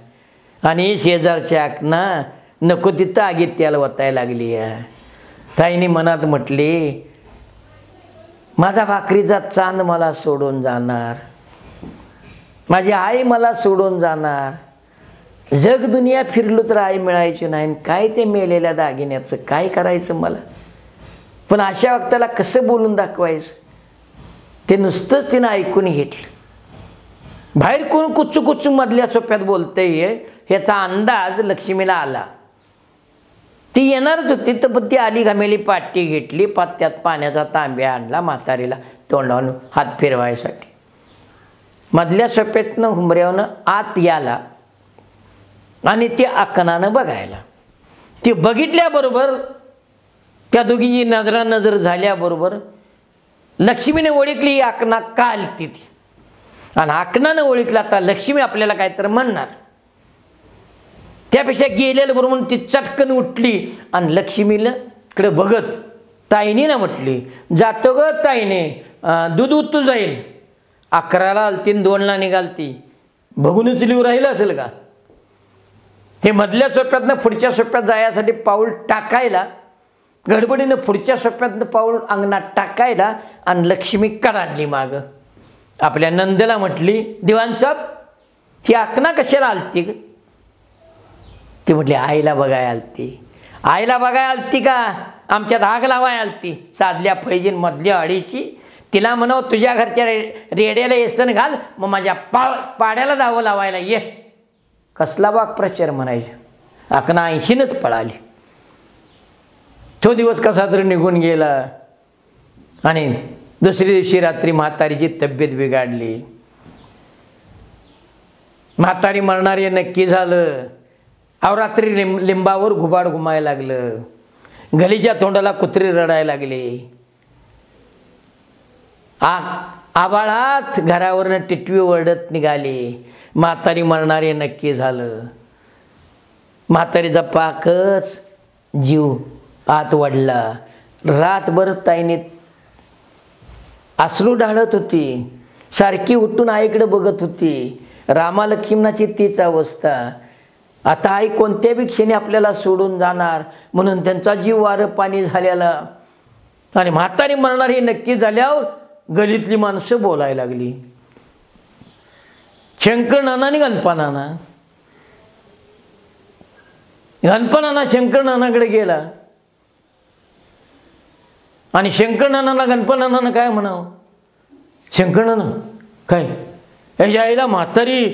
आणि शेजारच्या आकना नको तिथं आगीत त्याला वतायला लागली आहे. ताईने मनात म्हटली, माझा भाकरीचा चांद मला सोडून जाणार, माझी आई मला सोडून जाणार. जग दुनिया फिरलो तर आई मिळायची नाही. काय ते मेलेल्या दागिन्याचं काय करायचं मला. पण अशा वक्ताला कसं बोलून दाखवायचं ते नुसतंच तिनं ऐकून घेतलं. बाहेर कोण कुच्चू कुच्चू मधल्या सोप्यात बोलतंय ह्याचा अंदाज लक्ष्मीला आला. ती येणारच होती तर पण ती आली, घमेली पाटी घेतली, पात्यात पाण्याचा तांब्या आणला, म्हातारीला तोंडावरून हात फिरवायसाठी. मधल्या सोप्यातनं हुंबऱ्यावनं आत याला आणि ते आकनानं बघायला. ती बघितल्याबरोबर त्या दोघींची नजरानजर झाल्याबरोबर लक्ष्मीने ओळखली ही आकना का आलती ती, आणि आकनानं ओळखला आता लक्ष्मी आपल्याला काहीतरी म्हणणार. त्यापेक्षा गेलेलं बरोबर ती चटकन उठली आणि लक्ष्मीला कडे बघत ताईनीला म्हटली, जातो ग ताईने, दूध उतू जाईल. 11ला आलती 2ला निघालती, बघूनच लिहू राहिलं असेल का. ते मधल्या सोप्यातनं पुढच्या सोप्यात जायसाठी पाऊल टाकायला गडबडीनं पुढच्या सोप्यातनं पाऊल अंगणात टाकायला आणि लक्ष्मी कडाडली मागं. आपल्या नंदला म्हटली, दिवाण साहेब ती आकना कशाला आलती ग. ती म्हटली, आईला बघाय आलती. आईला बघाय आलती का, आमच्यात आग लावाय आलती साधल्या फैजीन मधल्या अडीची. तिला म्हणाव तुझ्या घरच्या रेड्याला येसन घाल, मग माझ्या पाड्याला जावं लावायला ये. कसला बाग प्रचार म्हणायचे. आकना 80नच पळाली. तो दिवस कसा तरी निघून गेला आणि दुसरी दिवशी रात्री म्हातारीची तब्येत बिघडली. म्हातारी मरणारी नक्की झालं. अहो रात्री लिंबावर घुबाड घुमायला लागलं. गलीच्या तोंडाला कुत्री रडायला लागली. आबाळात घरावरनं टिटवी ओरडत निघाली. म्हातारी मरणारी नक्की झालं. म्हातारीचा पाकच जीव आत वाढला. रातभर ताईने अश्रू ढाळत होती. सारखी उठून आईकडे बघत होती. रामालक्ष्मणाची तीच अवस्था. आता आई कोणत्या बी क्षणी आपल्याला सोडून जाणार म्हणून त्यांचा जीव वारं पाणी झालेला. आणि म्हातारी मरणार हे नक्की झाल्यावर गलीतली माणसं बोलायला लागली, शंकर नाना आणि गणपा नाना. गणपा नाना शंकर नानाकडे गेला आणि शंकर नानाला गणपा नानानं काय म्हणावं. शंकर नाना काय यायला म्हातारी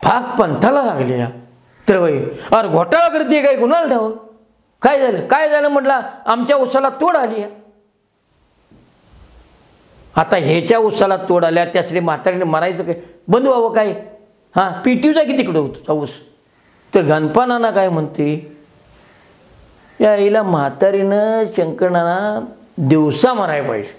फाक पंथाला लागली या तर बाई, अरे घोटाळा करते काय, कुणाला ठाव काय झालं. काय झालं म्हटलं, आमच्या उसाला तोड आली. आता ह्याच्या उसाला तोड आल्या त्यासाठी म्हातारीने मरायचं काय, बंद व्हावं काय. हां पिटीचा की तिकडं होतो ऊस. तर गणपा नाना काय म्हणते, या आईला म्हातारीनं शंकरनाना दिवसा मारायला पाहिजे.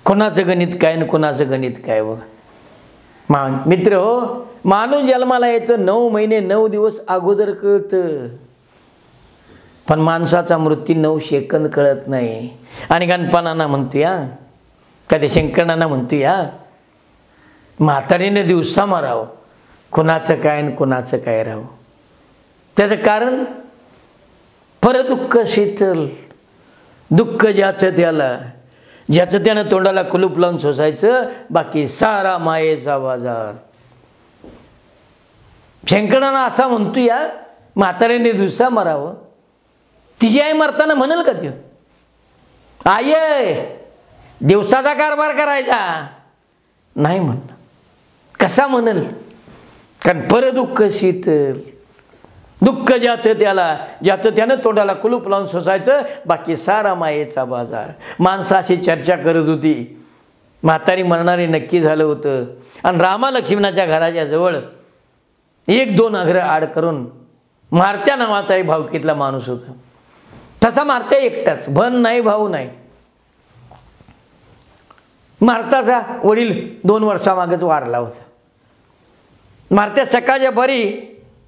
कोणाचं गणित काय न कोणाचं गणित काय बघा. मित्र हो, माणूस जन्माला येतं 9 महिने 9 दिवस अगोदर कळतं, पण माणसाचा मृत्यू 9 सेकंद कळत नाही. आणि गणपा नाना म्हणतो या कधी शंकरनाना म्हणतो या म्हातारीने दिवसा मारावं, कुणाचं काय न कुणाचं काय राहावं. त्याचं कारण परदुःख शीतल. दुःख ज्याचं त्याला, ज्याचं त्यानं तोंडाला कुलूप लावून सोसायचं, बाकी सारा मायेचा बाजार. शंकरनाना असा म्हणतो या म्हातारीने दिवसा मारावं. तिची आई मरताना म्हणेल का त्यो, आई दिवसाचा कारभार करायचा नाही म्हणणं. कसा म्हणेल, कारण परदुःख शीतल. दुःख ज्याचं त्याला, ज्याचं त्यानं तोंडाला कुलूप लावून सोसायचं, बाकी सारा मायेचा बाजार. माणसाशी चर्चा करत होती. म्हातारी मरणारी नक्की झालं होतं आणि रामालक्ष्मणाच्या घराच्या जवळ 1-2 अघरं आड करून मारत्या नावाचा एक भावकीतला माणूस होता. तसा मारत्या एकटाच, भन नाही भाऊ नाही. मारताचा वडील 2 वर्षामागच वारला होता. मारत्या सकाळच्या बरी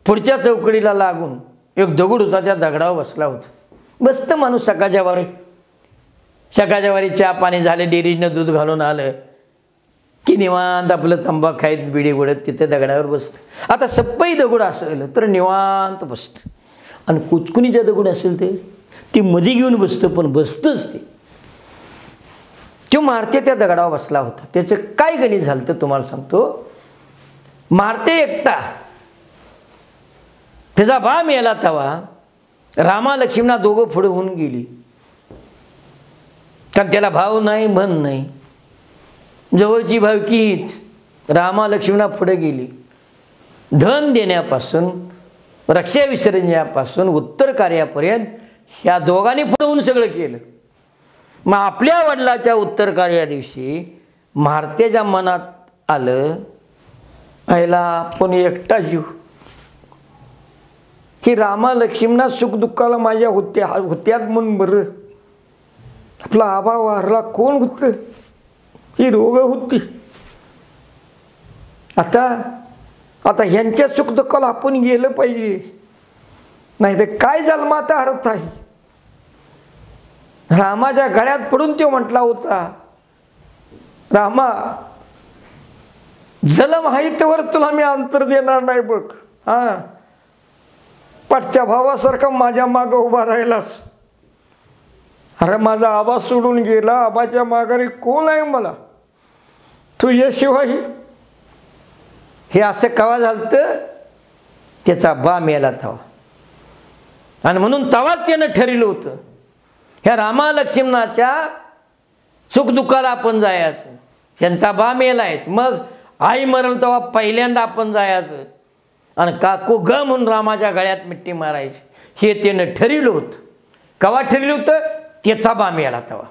पुढच्या चौकडीला लागून एक दगड होता, त्या दगडावर बसला होता. बसतं माणूस सकाळच्या वारी चहा पाणी झाले, डेअरीनं दूध घालून आलं की निवांत आपलं तंबाखू खाईत बिडी उडत तिथे दगडावर बसतं. आता सप्पई दगड असेल तर निवांत बसतं, आणि कुचकुनीच्या दगड असेल ते ती मध्ये घेऊन बसतं, पण बसतंच ते. तो मारते त्या दगडावर बसला होता. त्याचं काय गणित झालं तर तुम्हाला सांगतो. मारते एकटा, त्याचा बा मेला तवा रामालक्ष्मणा दोघं पुढे होऊन गेली. कारण त्याला भाव नाही, मन नाही. जवळची भावकीच रामा लक्ष्मणा पुढे गेली. धन देण्यापासून, रक्षा विसर्जण्यापासून उत्तर कार्यापर्यंत ह्या दोघांनी पुढे होऊन सगळं केलं. मग आपल्या वडिलाच्या उत्तर कार्या दिवशी महारत्याच्या मनात आलं, आईला आपण एकटा जीव, ही रामा लक्ष्मणा सुखदुःखाला माझ्या होत्यात म्हणून बरं, आपला आबा वारला कोण होतं, ही रोग होती. आता ह्यांच्या सुखदुःखाला आपण गेलं पाहिजे, नाही तर काय जन्माचा अर्थ आहे. रामाच्या गळ्यात पडून तो म्हटला होता, रामा जलम हाईतवर तुला मी अंतर देणार नाही बघ. हा, पाठच्या भावासारखा माझ्या मागं उभा राहिलास. अरे माझा आबा सोडून गेला, आबाच्या माघारी कोण आहे मला, तुझ्याशिवाय. हे असं कवा झालतं, त्याचा बा मेला तवा. आणि म्हणून तवाच त्यानं ठरलं होतं, ह्या रामा लक्ष्मणाच्या सुखदुःखाला आपण जायचं. त्यांचा बा मेलायच, मग आई मरल तेव्हा पहिल्यांदा आपण जायचं आणि काकू ग म्हणून रामाच्या गळ्यात मिट्टी मारायची. हे त्यानं ठरलं होतं. कवा ठरलं होतं, त्याचा बा मेला तेव्हा.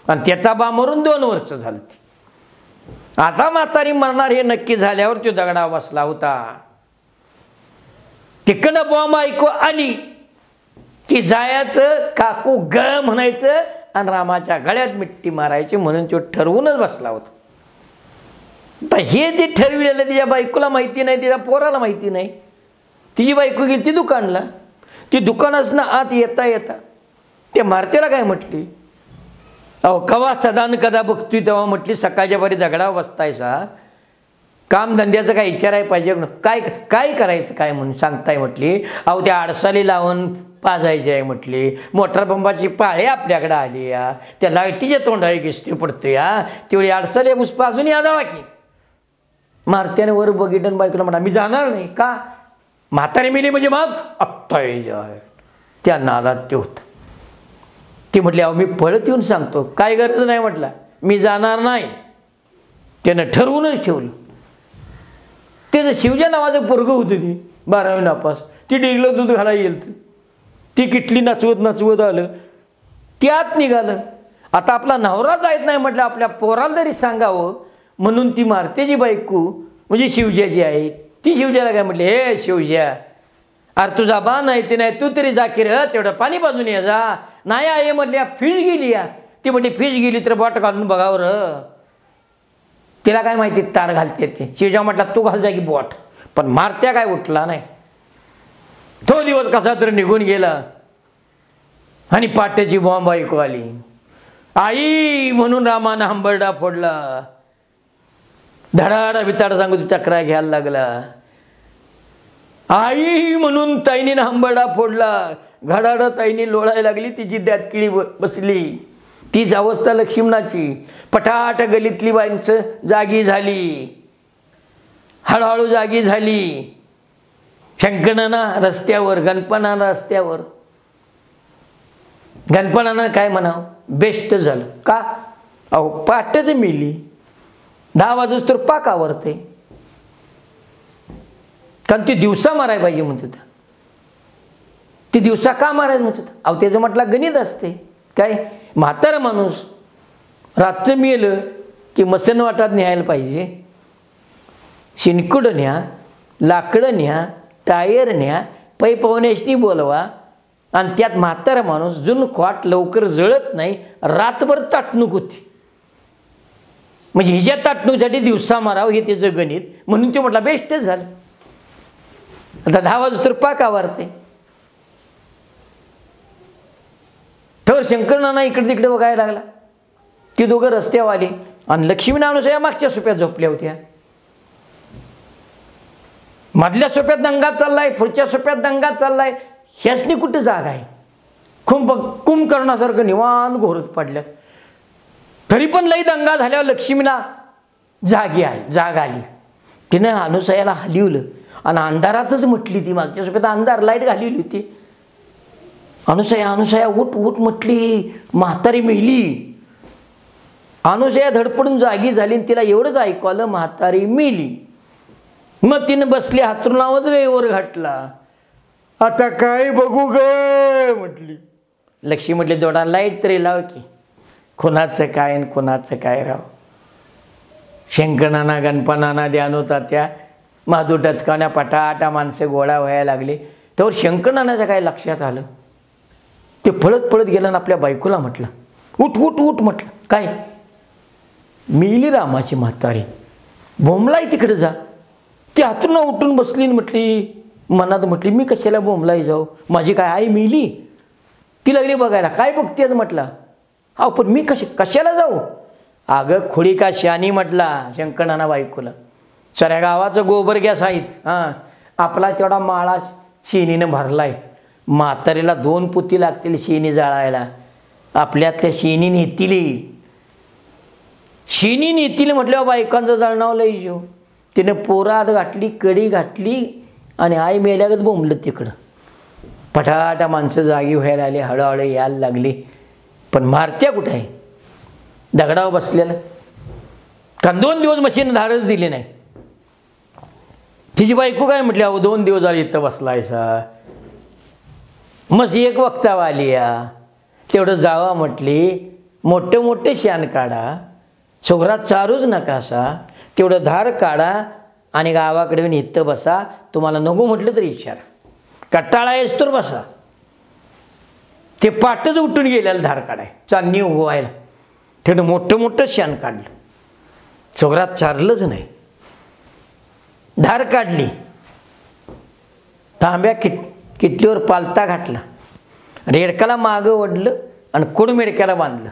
आणि त्याचा बा मरून 2 वर्ष झाली. आता म्हातारी मरणार हे नक्की झाल्यावर तो दगडा बसला होता. तिकडं बॉम्ब ऐकू आली की जायचं, काकू ग म्हणायचं आणि रामाच्या गळ्यात मिट्टी मारायची, म्हणून तो ठरवूनच बसला होता. तर हे जे ठरविलेलं तिच्या बायकोला माहिती नाही, तिच्या पोराला माहिती नाही. तिची बायको गेली ती दुकानला. ती दुकानाच ना आत येता येता त्या मारत्याला काय म्हटली, अहो कवा सदान कदा बघतोय तेव्हा म्हटली, सकाळच्या बारी दगडा बसतायसा, कामधंद्याचं काय विचाराय पाहिजे, काय काय करायचं काय म्हणून सांगताय म्हटली. अहो त्या आडसाली लावून पाजायची आहे म्हटली, मोटर पंपाची पाळी आपल्याकडे आली या, त्या लाईटीच्या तोंडाई किस्ती पडतो या, तेवढी आडसाली पुष्पा अजून या जावा की. मारत्याने वर बघितलं, बायकोला म्हणा मी जाणार नाही. का, म्हातारी मिली म्हणजे मग अत्ताय जाय. त्या नादात ते होतं. ती म्हटली अहो मी पळत येऊन सांगतो, काय गरज नाही म्हटलं, मी जाणार नाही. त्यानं ठरवूनच ठेवलं. त्याचं शिवजा नावाचं पोरगं होतं, ती 12वी नापास, ती डेरीला दूध घालायला गेलं. ती किटली नचवत आलं, त्यात निघालं. आता आपला नवरा जायत नाही म्हटलं, आपल्या पोराला तरी सांगावं म्हणून ती मारत्याची बायको म्हणजे शिवजाची आहे, ती शिवजाला काय म्हटली, हे शिवजा अरे तुझा बा नाही ते नाही, तू तरी जा की रे, तेवढं पाणी बाजून ये जा. नाही आहे म्हटली, फिश गेली या. ती म्हटली फिश गेली तर बॉट घालून बघावं र. तिला काय माहिती तार घालते ते. शिवजा म्हटला तू घाल जा की बॉट. पण मारत्या काय उठला नाही. तो दिवस कसा तरी निघून गेला आणि पाट्याची बॉम्ब ऐकू आली. आई म्हणून रामानं हंबरडा फोडला. धडाडा बिताड सांगू चक्रा घ्यायला लागला. आई म्हणून ताईनीनं हंबरडा फोडला. घडाडा ताईनी लोळायला लागली. तिची द्यात किळी बसली. तीच अवस्था लक्ष्मणाची. पटाट गलीतली बाईंचं जागी झाली. हळूहळू जागी झाली. शंकरनाना रस्त्यावर, गणपणाना रस्त्यावर. गणपणानं काय म्हणावं, बेस्ट झालं. का, अहो पाटच मिली. 10 वाजूस तर पाक आवरते. कारण ती दिवसा मारायला पाहिजे म्हणत होता. ती दिवसा का मारायचं म्हणत होता. अहो त्याचं म्हटलं गणित असते. काय, म्हातारा माणूस रातचं मेलं की मसन वाटात न्यायला पाहिजे. शिनकुडं न्या, लाकडं न्या, टायर न्या, पै पाहुण्याशी बोलवा. आणि त्यात म्हातारा माणूस जुन खोट लवकर जळत नाही. रातभर ताटणूक होती. म्हणजे हिच्या ताटणूकसाठी दिवसा मारावं हे त्याचं गणित. म्हणून ते म्हटलं बेस्टच झालं. आता 10 वाजता तर पाक आवरते. तर शंकरनाना इकडे तिकडे बघायला लागला. ती दोघं रस्त्यावर आली आणि लक्ष्मीनारायण या मागच्या सोप्यात झोपल्या होत्या. मधल्या सोप्यात दंगा चाललाय, पुढच्या सोप्यात दंगा चाललाय. ह्यासनी कुठे जागा आहे. कुंभकर्णासारखं निवांत घोरत पडल्यात. तरी पण लई दंगा झाल्यावर लक्ष्मीला जाग आली. तिनं अनुसयाला हलवलं आणि अंधारातच म्हटली. ती मागच्या सोप्यात अंधार लाईट घालवली होती. अनुसया उठ उठ म्हटली. म्हातारी मेली. अनुसया धडपडून जागी झाली आणि तिला एवढंच ऐकू आलं, म्हातारी मेली. मग तिनं बसली हातरुणावरच गईवर घातला. आता काय बघू ग म्हटली. लक्ष्मी म्हटली, जोडा लाईट तरी लाव की. कुणाचं काय आणि कुणाचं काय राव. शंकरनाना गणपनाना ध्यानो तात्या माधू टचकावण्या पटाटा माणसं गोळा व्हायला लागली. त्यावर शंकरनानाच्या काय लक्षात आलं. ते पळत पळत गेलं आणि आपल्या बायकोला म्हटलं, उठ उठ उठ म्हटलं. काय? मिली रामाची म्हातारी, बोंबलाई तिकडे जा. ती हातून उठून बसली आणि म्हटली, मनात म्हटली, मी कशाला बोंबलाई जाऊ, माझी काय आई मिली. ती लागली बघायला, काय बघतेच म्हटलं. हा पण मी कशाला जाऊ. अगं खुडी का शानी म्हटला शंकरनाना बायकोला. सऱ्या गावाचं गोबर गॅस आहेत. हां, आपला तेवढा माळा शेणीनं भरलाय. म्हातारीला 2 पुती लागतील शेणी जाळायला. आपल्यातल्या शेणी नेतील. शेणी नेतील म्हटल्यावर बायकांचं जळणाव लई जीव. तिनं पोरात घातली, कडी घातली आणि आई मेल्यागत बोंबलं तिकडं. पटाटा माणसं जागी व्हायला आली, हळूहळू यायला लागली. पण मारत्या कुठं आहे? दगडावर बसलेलं. कारण 2 दिवस मशीन धारच दिली नाही. तिची बायको काय म्हटली, अहो 2 दिवस झाले इथं बसलायसा. मग एक वक्तावा आली या, तेवढं जावा म्हटली, मोठं मोठे शान काढा, सोगरात चारूच नका असा, तेवढं धार काढा आणि गावाकडे येऊन इथं बसा. तुम्हाला नको म्हटलं तरी इशारा, कट्टाळा येस तर बसा. ते पाटच उठून गेल्याला धार काढाय, चांदणी उगवायला. तेवढं मोठं मोठं शान काढलं, सोगरात चारलंच नाही. धार काढली, तांब्या किटलीवर पालता घातला, रेडकाला मागं ओढलं आणि कुडमेडक्याला बांधलं.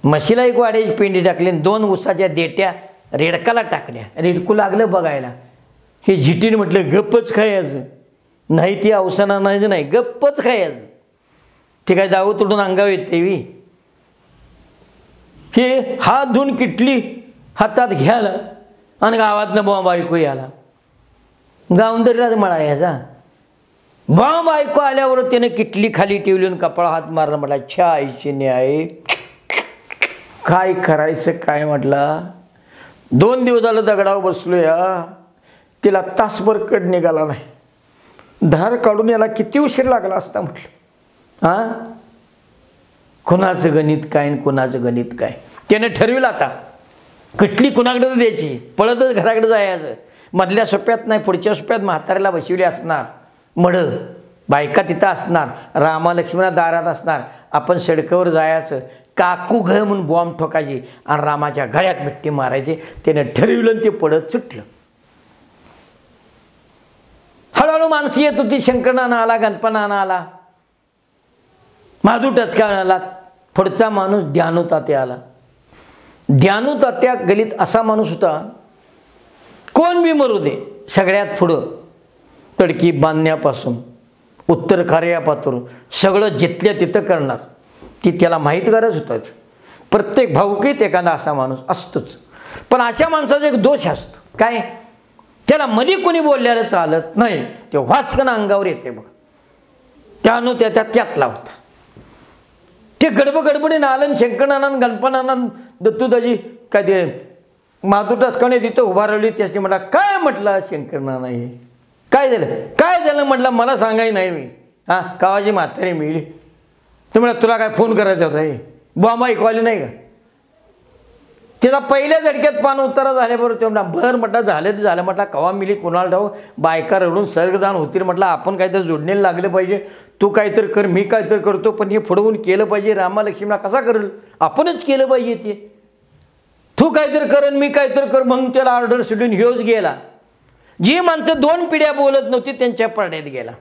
म्हशीला एक वाड्याची पेंडी टाकली, 2 उसाच्या देट्या रेडकाला टाकल्या. रेडकू लागलं बघायला. हे झिटीने म्हटलं, गप्पच खायचं नाही, ती अवसाना नाही, गप्पच खायचं. ते काय जाऊ तुडून अंगावर येते वी. हे हात धुवून किटली हातात घ्यायला आणि गावातनं बॉम्ब ऐकू याला. गावंदरीलाच म्हणा याचा. बॉम्ब ऐकू आल्यावर त्याने किटली खाली ठेवली आणि कपाळा हात मारला. म्हटला, छा आईची न्याय, काय करायचं काय म्हटला. 2 दिवस झालं दगडावर बसलो या, तिला तासभर कड निघाला नाही. धार काढून याला किती उशीर लागला असता म्हटलं. हां, कुणाचं गणित काय आणि कुणाचं गणित काय. त्याने ठरविलं आता कटली कुणाकडे द्यायची, पळतच घराकडे जायचं. मधल्या सोप्यात नाही, पुढच्या सोप्यात म्हाताऱ्याला बसवली असणार. मढं बायका तिथं असणार, रामा लक्ष्मणा दारात असणार. आपण सडकावर जायचं, काकू घ म्हणून बॉम्ब ठोकायची आणि रामाच्या गळ्यात मिट्टी मारायची. त्याने ठरविलं आणि ते पडत सुटलं. हळूहळू माणसं येत होती. शंकरनाना आला, गणपनाना आला, माधू टचकावण्या आला. पुढचा माणूस ध्यानू तात्या आला. ध्यानू तात्या गलीत असा माणूस होता, कोण बी मरू दे, सगळ्यात पुढं तडकी बांधण्यापासून उत्तर कार्यापासून सगळं जिथल्या तिथं करणार. ती त्याला माहीत गरज होतं. प्रत्येक भाऊकीत एखादा असा माणूस असतोच. पण अशा माणसाचा एक दोष असतो, काय, त्याला मध्ये कोणी बोलल्याला चालत नाही. ते वासकन अंगावर येते बघ. त्यानं त्यातला होता. ते गडबडीनं आलं. शंकरनाना गणपनाना दत्तूदाजी काय ते माधू टचकावणे तिथं उभा राहिली. त्याची म्हटला, काय म्हटलं शंकरनाना, हे काय झालं म्हटलं, मला सांगाय नाही मी. हां, कावाची म्हातारी मिळली. ते म्हणा, तुला काय फोन करायचा होता, हे बॉम्ब ऐकवाली नाही का. त्याचा पहिल्या झटक्यात पान उतारा झाल्याबरोबर ते म्हणा, भर म्हटलं झालं ते झालं म्हटलं, कवा मिली कोणाला ठाऊ, बायका रडून सर्गदान होतील म्हटलं. आपण काहीतरी जोडणीला लागलं पाहिजे. तू काहीतरी कर, मी काहीतरी करतो, पण हे फडवून केलं पाहिजे. रामा लक्ष्मीला कसा करेल, आपणच केलं पाहिजे. ते तू काहीतरी कर आणि मी काहीतरी कर म्हणून त्याला ऑर्डर सोडून ह्योच गेला. जी माणसं 2 पिढ्या बोलत नव्हती त्यांच्या पड्यात गेला.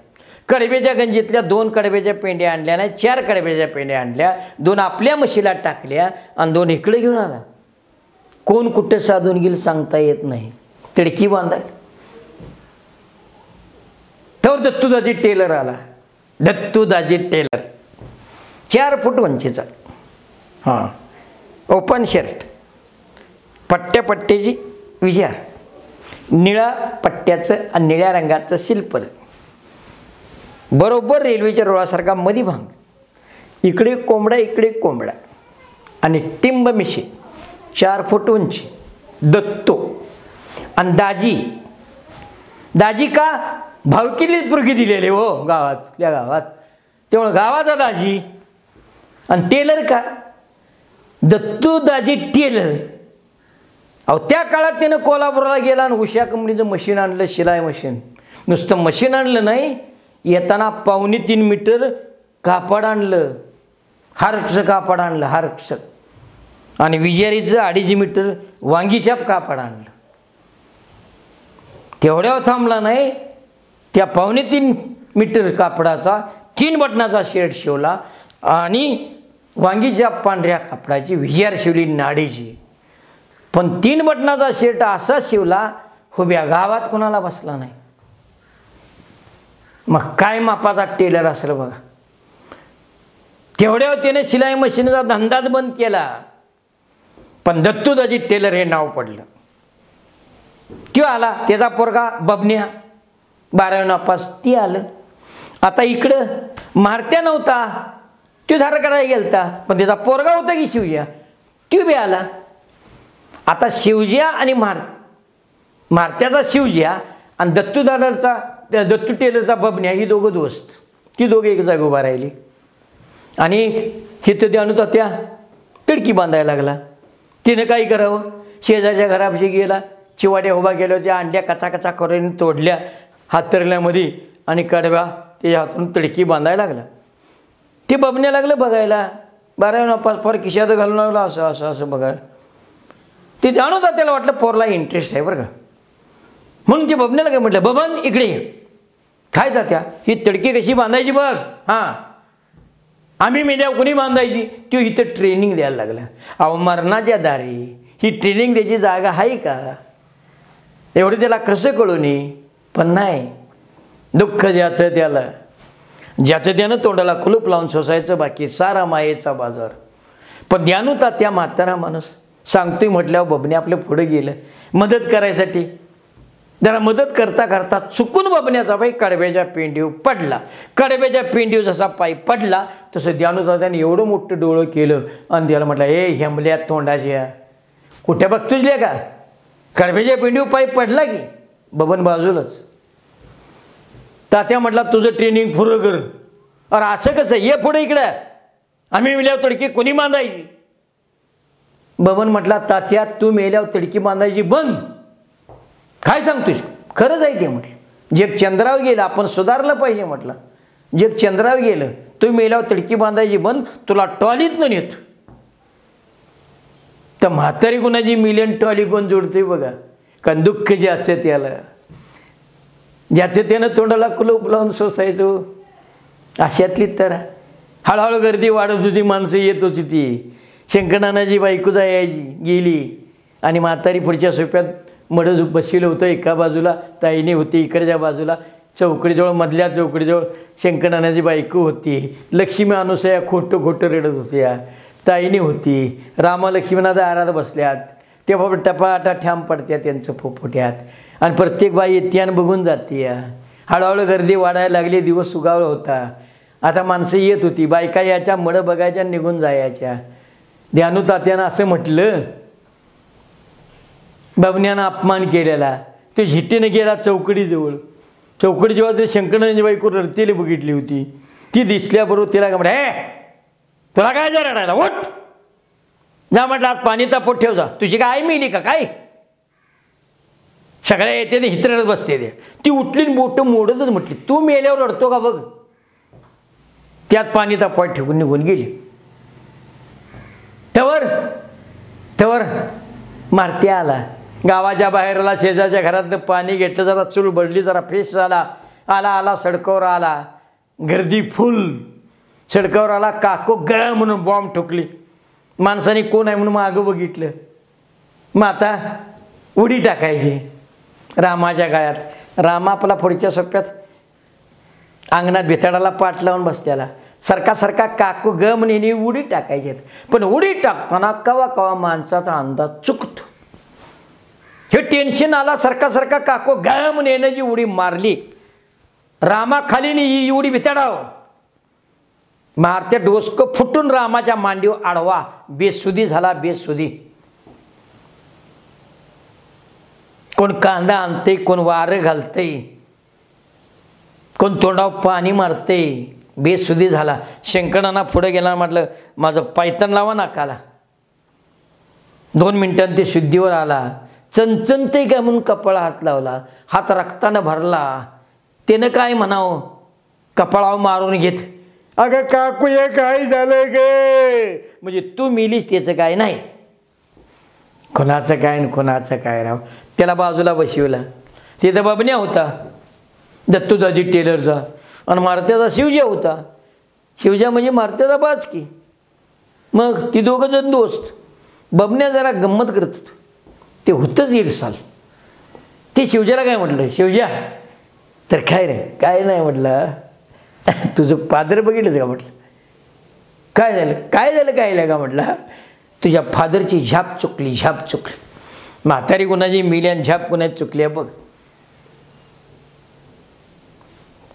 कडब्याच्या गंजीतल्या 2 कडब्याच्या पेंड्या आणल्या नाही, 4 कडब्याच्या पेंड्या आणल्या. 2 आपल्या म्हशीला टाकल्या आणि 2 इकडे घेऊन आला. कोण कुठे साधून गेल सांगता येत नाही. तिडकी बांधाय. तर दत्तूदाजी टेलर आला. दत्तूदाजी टेलर 4 फूट उंचीचा, हां, ओपन शर्ट, पट्ट्याची विचार, निळ्या पट्ट्याचं आणि निळ्या रंगाचं शिल्पर, बरोबर रेल्वेच्या रुळासारखा मधी भांग, इकडे कोंबडा इकडे कोंबडा आणि टिंब मिशी 4 फूट उंची दत्तो. आणि दाजी का भावकीली पुरगी दिलेली हो गावात, त्या गावात, त्यामुळं गावाचा दाजी. आणि टेलर का दत्तू दाजी टेलर. अहो त्या काळात त्यानं कोल्हापूरला गेला आणि उषा कंपनीचं मशीन आणलं, शिलाई मशीन. नुसतं मशीन आणलं नाही, येताना 2.25 मीटर कापड आणलं, हार्कचं कापड आणलं, हार्कचं. आणि विजारीचं 2.5 मीटर वांगीछाप कापड आणलं. तेवढ्यावर थांबला नाही, त्या 2.25 मीटर कापडाचा 3 बटनाचा शर्ट शिवला आणि वांगीच्या पांढऱ्या कापडाची विजार शिवली नाडीची. पण 3 बटनाचा शर्ट असा शिवला उभ्या गावात कोणाला बसला नाही. मग काय मापाचा टेलर असेल बघा. तेवढ्यावर त्याने शिलाई मशीनचा धंदाच बंद केला. पण दत्तूदाजी टेलर हे नाव पडलं. तो आला, त्याचा पोरगा बबन्या 12वी नापास, ती आलं. आता इकडं मारत्या नव्हता, तो धार करायला गेलता, पण त्याचा पोरगा होता की शिवज्या, तो बी आला. आता शिवज्या आणि मारत्याचा शिवज्या आणि दत्तू टेलरचा बबन्या ही दोघं दोस्त, ती दोघे एक जागी उभा राहिली. आणि हिथं ते अनुतात्या तिडकी बांधायला लागला. तिनं काही करावं, शेजारच्या घरापाशी गेला, चिवाट्या उभा केल्या होत्या, अंड्या कचा करून तोडल्या हातरल्यामध्ये आणि कडव्या त्याच्या हातून तिडकी बांधायला लागला. ते बबन्या लागलं बघायला, 12वी नापास, फार खिशात घालून लागला, असं बघायला. ते जाणवता त्याला वाटलं पोरला इंटरेस्ट आहे बरं का, म्हणून ते बबन्याला काय म्हटलं, बबन इकडे ये, काय जात्या ही तिडकी कशी बांधायची बघ. हां, आम्ही मेल्यावर कोणी बांधायची. तो इथं ट्रेनिंग द्यायला लागला. अहो मरणाच्या दारी ही ट्रेनिंग द्यायची जागा आहे का, एवढं त्याला कसं कळू नये. पण नाही, दुःख ज्याचं त्याला, ज्याचं त्यानं तोंडाला कुलूप लावून सोसायचं, बाकी सारा मायेचा बाजार. पण ध्यानुता त्या म्हातारा माणूस सांगतोय म्हटल्यावर बबने आपल्या पुढे गेलं मदत करायसाठी. जरा मदत करता करता चुकून बबण्याचा पाय कडब्याच्या पेंडीवर पडला. कडब्याच्या पेंडीवर जसा पाय पडला तसं ध्यानुता त्याने एवढं मोठं डोळं केलं आणि त्याला म्हटलं, ए हेंबल्या तोंडाच्या, कुठे बघ तुझल्या का, कडब्याच्या पेंडीवर पाय पडला की. बबन बाजूलाच. तात्या म्हटला, तुझं ट्रेनिंग पुरं कर. अरे असं कसं, ये पुढे इकडं, आम्ही मेल्यावर तडकी कोणी बांधायची. बबन म्हटला, तात्या तू मेल्यावर तडकी बांधायची बंद. काय सांगतोस, खरंच आहे ते. म्हटलं जग चंद्रावर गेलं, आपण सुधारलं पाहिजे. म्हटलं जग चंद्रावर गेलं, तू मेल्यावर तडकी बांधायची बंद, तुला टॉलीतनं नेतो. तर म्हातारी कुणाची मिलियन टॉली कोण जोडते बघा. कारण दुःख ज्याचं त्याला, ज्याचं त्यानं तोंडाला कुलूप लावून सोसायचो. अशातली तर हळूहळू गर्दी वाढत होती, माणसं येत होती. ती शंकरनानाची बायको जायची गेली आणि म्हातारी पुढच्या सोप्यात मडच बसलेलं होतं. एका बाजूला ताईने होती, इकडच्या बाजूला चौकडीजवळ, मधल्या चौकडीजवळ शंकरनानाची बायको होती. लक्ष्मी अनुसया खोटं रडत होत्या. ताईने होती. रामा लक्ष्मीना दारात बसल्यात. ते बाबा टपाटा ठ्याम पडत्या त्यांचं फोफोट्यात आणि प्रत्येक बाई येते आणि बघून जाते. हळूहळू गर्दी वाढायला लागली. दिवस सुगावला होता. आता माणसं येत होती. बायका याच्या मडं बघायच्या, निघून जायच्या. ध्यानू तात्यानं असं म्हटलं, बबन्यानं अपमान केलेला. ते झिट्टीनं गेला चौकडीजवळ. चौकडीजवळ ते शंकरनारायणची बायको रडतेली बघितली होती. ती दिसल्याबरोबर तिला काय म्हटलं, हे तुला काय जा रडायला, उठ जा. म्हटलं आज पाणी तापत ठेव जा. तुझी काय आई मिली का काय. सगळ्या येते ते हितरडत बसते. ते ती उठली बोटं मोडतच म्हटली, तू मेल्यावर रडतो का बघ. त्यात पाणी तापत ठेवून निघून गेली. तवर मारती आला. गावाच्या बाहेर आला. शेजारच्या घरातनं पाणी घेतलं. जरा चूल बडली, जरा फ्रेश झाला. आला सडकावर आला. गर्दी फुल. सडकावर आला. काको गळ म्हणून बॉम्ब ठोकली. माणसाने कोण आहे म्हणून मागं बघितलं. मग आता उडी टाकायची रामाच्या गळ्यात. राम आपला पुढच्या सोप्यात अंगणात भिताडाला पाठ लावून बसल्याला. सरका काकू ग म्हणे उडी टाकायची. पण उडी टाकताना कवा माणसाचा अंदाज चुकतो. हे टेन्शन आला. सरका काकू ग म्हणे जी उडी मारली रामा खाली ही उडी भिताडाव. मारत्या डोसकं फुटून रामाच्या मांडीवर आडवा बेसुधी झाला बेसुधी. कोण कांदा आणते, कोण वारं घालते, कोण तोंडावर पाणी मारते, बेसुधी झाला. शंकरांना पुढे गेला, म्हटलं माझं पायतन लावा नाकाला. 2 मिनिटांनी ते शुद्धीवर आला. चणचणते काय म्हणून कपाळा हात लावला, हात रक्तानं भरला. त्यानं काय म्हणावं, कपाळावर मारून घेत, अगं काकू हे काय झालं गे, म्हणजे तू मिलीस त्याचं काय नाही, कोणाचं काय आणि कोणाचं काय राव. त्याला बाजूला बसवला. तिथं बबन्या होता, दत्तूदाजी टेलरचा, आणि मारत्याचा शिवजा होता. शिवजा म्हणजे मारत्याचा बाचकी. मग ती दोघं जण दोस्त. बबन्या जरा गंमत करत होतं, ते होतंच इरसाल. ते शिवजाला काय म्हटलं, शिवजा तर काय रे, काय नाही म्हटलं, तुझं फादर बघितलं का म्हटलं. काय झालं, काय झालं, काय का म्हटलं, तुझ्या फादरची झाप चुकली, झाप चुकली. म्हातारी कुणाची मिली आणि झाप कुणाची चुकली आहे बघ.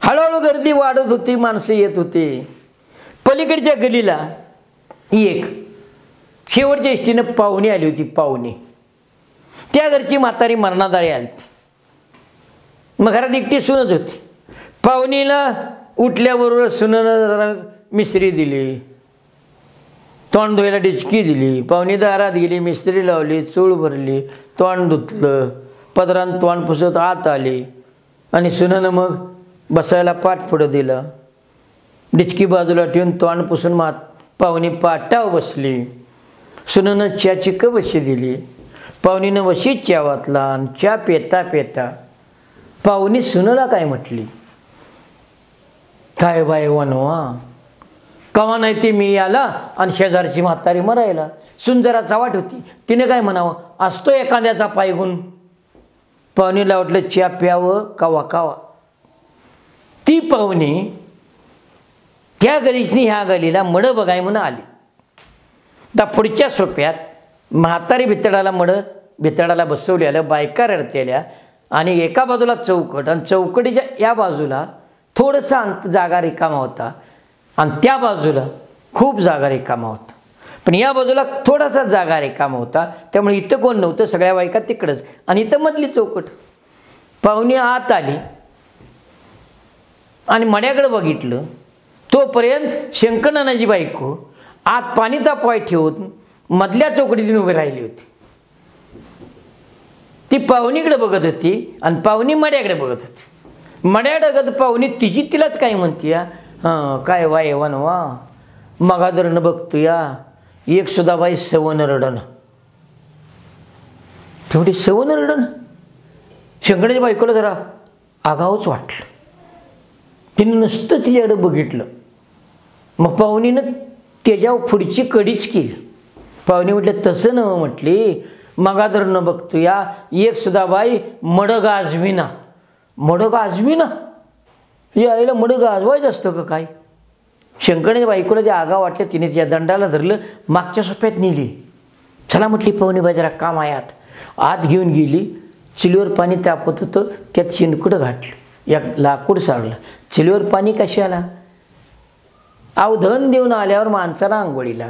हळूहळू गर्दी वाढत होती, माणसं येत होती. पलीकडच्या गलीला एक शेवटच्या एसटीनं पाहुणी आली होती. पाहुणी, त्या घरची म्हातारी मरणादारी आली. मग घरात एकटी सुनच होती. पाहुणीला उठल्याबरोबर सुनेनं जरा मिसरी दिली, तोंड धुवायला डिचकी दिली. पाहुणी दारात गेली, मिस्त्री लावली, चूळ भरली, तोंड धुतलं, पदरानं तोंड पुसत आत आली. आणि सुनेनं मग बसायला पाठ पुढं दिलं, डिचकी बाजूला ठेवून तोंड पुसून पाहुणी पाटावर बसली. सुनेनं चहाची कप अशी दिली. पाहुणीनं वशीत चहा वातला. आणि चहा पेता पेता पाहुणी सुनेला काय म्हटली, काय बाय वनवा, कवा नाही ते मी आला आणि शेजारची म्हातारी मरायला. सून जरा चवाट होती, तिने काय म्हणावं, असतो एखाद्याचा पायगुण. पाहुणीला वाटलं चहा प्यावं कावा कावा. ती पाहुणी त्या गलीची ह्या गलीला मडं बघाय म्हणून आली. त्या पुढच्या सोप्यात म्हातारी भितडाला मडं भितडाला बसवलेलं, बायका रडतेल्या, आणि एका बाजूला चौकट, आणि चौकटीच्या या बाजूला थोडंसं जागा रिकामा होता, आणि त्या बाजूला खूप जागा रिकामा होता. पण या बाजूला थोडासा जागा रिकामा होता, त्यामुळे इथं कोण नव्हतं, सगळ्या बायका तिकडंच, आणि इथं मधली चौकट. पाहुणी आत आली आणि मड्याकडे बघितलं. तोपर्यंत शंकरनानाची बायको आत पाणीचा पॉय ठेवून मधल्या चौकटीतून उभी राहिली होती. ती पाहुणीकडे बघत होती आणि पाहुणी मड्याकडे बघत होती. मड्याकडे पाहुणी तिलाच काय म्हणते, हां काय वाय वनवा, मगादरनं बघतो या एक सुद्धा बाई सवन रडणं. तेवढी सवन रडणं. शंकराच्या बायकोला जरा आगाऊच वाटलं. तिनं नुसतं तिच्याकडे बघितलं. मग पाहुणीनं त्याच्यावर पुढची कडीच केली. पाहुणी म्हटलं तसं न म्हटली, मगादरनं बघतो या एक सुद्धा बाई मडं गाजविना. मडं गाजविना, यायला मडं गाजवायचं असतं का काय. शंकराच्या बायकोला ते आगा वाटलं. तिने त्या दंडाला धरलं, मागच्या सोप्यात नेली. चला म्हटली पाहुणी बाई, जरा काम आहे आत. आत घेऊन गेली. चुलीवर पाणी तापत होतं, त्यात शिंदकुटं घातलं, एक लाकूड सारलं. चुलीवर पाणी कशाला, अवधन देऊन आल्यावर माणसाला आंघोळीला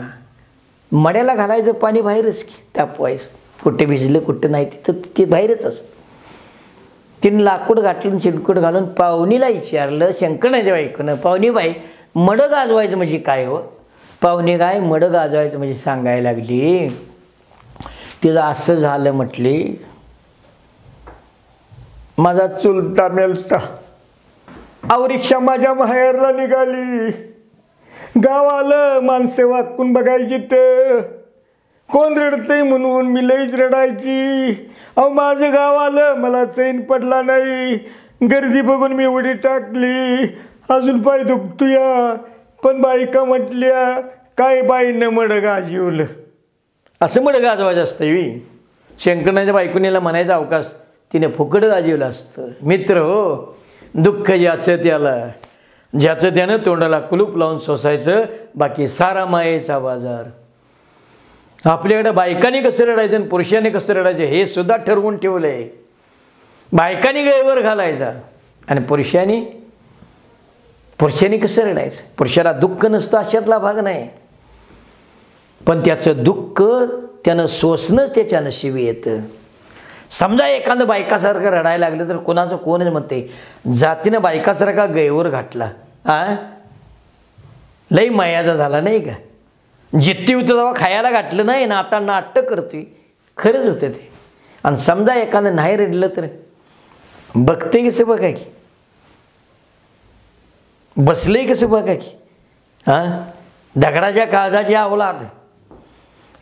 मड्याला घालायचं पाणी बाहेरच की तापवायचं. कुठे भिजलं कुठं नाही तिथं ते बाहेरच असतं. तिने लाकूड घातलं, चिंटकूट घालून पाहुणीला विचारलं शंकराच्या बायकोनं, पाहुणी बाई मडं गाजवायचं म्हणजे काय हो. पाहुणे काय मडं गाजवायचं म्हणजे सांगायला लागली. तिचं असं झालं म्हटली, माझा चुलता मेलता रिक्षा माझ्या माहेरला निघाली. गाव आलं, माणसे वाकून बघायची, तर कोण रडतंय म्हणून मी लईच रडायची. अहो माझं गाव आलं, मला चैन पडला नाही. गर्दी बघून मी उडी टाकली, अजून पाय दुखतोया. पण बायका म्हटल्या काय बाईनं मडं गाजवलं. असं मडं गाजवायचं असतं वी. शंकराच्या बायकोनीला म्हणायचा अवकाश, तिने फुकट गाजवलं असतं. मित्र हो, दुःख ज्याचं त्याला, ज्याचं त्यानं तोंडाला कुलूप लावून सोसायचं, बाकी सारा मायेचा बाजार. आपल्याकडे बायकांनी कसं रडायचं आणि पुरुषांनी कसं रडायचं हे सुद्धा ठरवून ठेवलं आहे. बायकांनी गैवर घालायचा आणि पुरुषांनी पुरुषाने कसं रडायचं? पुरुषाला दुःख नसतं अशातला भाग नाही, पण त्याचं दुःख त्यानं सोसणंच त्याच्या नशिबी येतं. समजा एखादं बायकासारखं रडायला लागलं तर कोणाचं कोणच म्हणते जातीनं बायकासारखा गैवर घातला, लई मायाचा झाला नाही का? जित्ती होतं तेव्हा खायला घातलं नाही ना, आता नाटक करतोय. खरंच होतं ते. आणि समजा एखादं नाही रडलं तर बघते कसं बघा की, बसले कसं बघा की. दगडाच्या काळजाची अवलाद.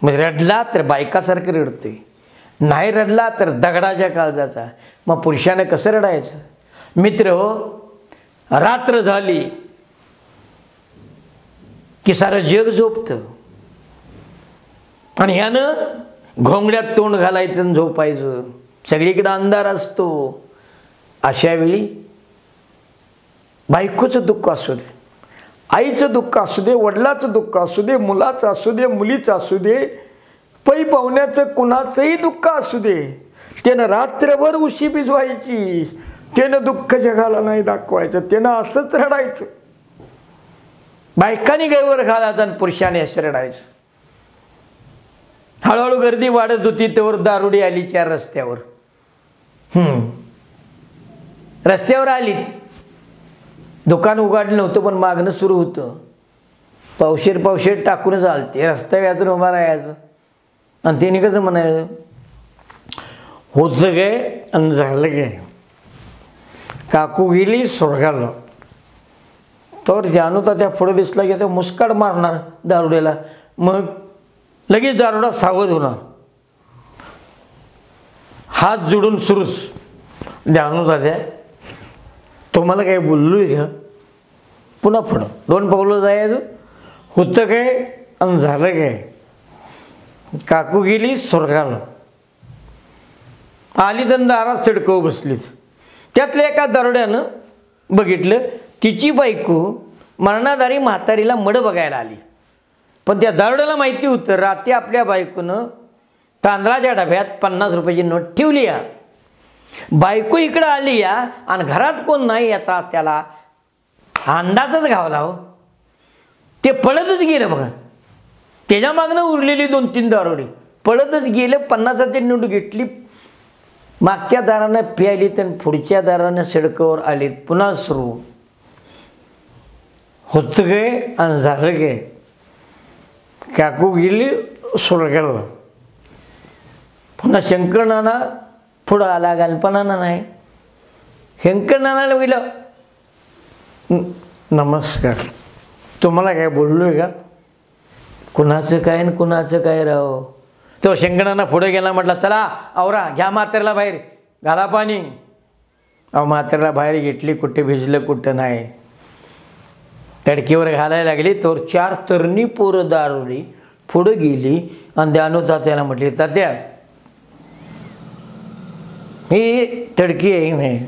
मग रडला तर बायकासारखं रडतोय, नाही रडला तर दगडाच्या काळजाचा. मग पुरुषानं कसं रडायचं? मित्र हो, रात्र झाली की सारं जग झोपतं आणि ह्यानं घोंगड्यात तोंड घालायचं आणि झोपायचं. सगळीकडे अंधार असतो. अशा वेळी बायकोचं दुःख असू दे, आईचं दुःख असू दे, वडिलाचं दुःख असू दे, मुलाचं असू दे, मुलीचं असू दे, पै पाहुण्याचं कुणाचंही दुःख असू दे, त्यानं रात्रभर उशी भिजवायची. त्यानं दुःख जगाला नाही दाखवायचं, त्यानं असंच रडायचं. बायकांनी गैवर घालायचं आणि पुरुषाने असं रडायचं. हळूहळू गर्दी वाढत होती तेव्हा दारुडी आली 4 रस्त्यावर. रस्त्यावर आली, दुकान उघडलं नव्हतं पण मागणं सुरू होतं. पावशेर पावशेर टाकूनच आलते. रस्त्यावर यातून उभा राहायचं आणि त्याने कसं म्हणायचं, होतं काय आणि झालं काय, काकू गेली स्वर्गाला. तर जानूता त्या पुढे दिसला की आता मुस्काड मारणार दारुड्याला. मग लगेच दारुडा सावध होणार, हात जोडून सुरूच. जानूता त्या तुम्हाला काय बोललोय का? पुन्हा पुढं 2 पावलं जायचं. होतं काय आणि झालं काय, काकू गेली स्वर्गाला. आली तर दारात सिडकव बसलीच. त्यातल्या एका दारुड्यानं बघितलं तिची बायको मरणादारी म्हातारीला मड बघायला आली. पण त्या दारुड्याला माहिती होतं रात्री आपल्या बायकोनं तांदळाच्या डब्यात 50 रुपयाची नोट ठेवली या. बायको इकडं आली या आणि घरात कोण नाही याचा त्याला अंदाजच घावला हो. ते पळतच गेलं बघा. त्याच्या मागणं उरलेली 2-3 दारुडी पळतच गेले. 50ची नोट घेतली, मागच्या दारानं प्यायली तर पुढच्या दारानं सडकावर आली. पुन्हा सुरू. होतं काय आणि झालं काय, काकू गेली स्वर्गाला. पुन्हा शंकरनाना पुढं आला. गणपणाना नाही, शंकरनानाला गेलं, नमस्कार, तुम्हाला काय बोललोय का? कुणाचं काय आणि कुणाचं काय राव. तो शंकरनाना पुढे गेला, म्हटलं चला आवरा, घ्या म्हाताऱ्याला बाहेर, घाला पाणी. अहो म्हाताऱ्याला बाहेर घेतली, कुठे भिजलं कुठं नाही. तडकीवर घालायला लागली. तर 4 तरणी पोरं दारुडी पुढं गेली आणि जानू तात्याला म्हटली, तात्या ही तडकी आहे नाही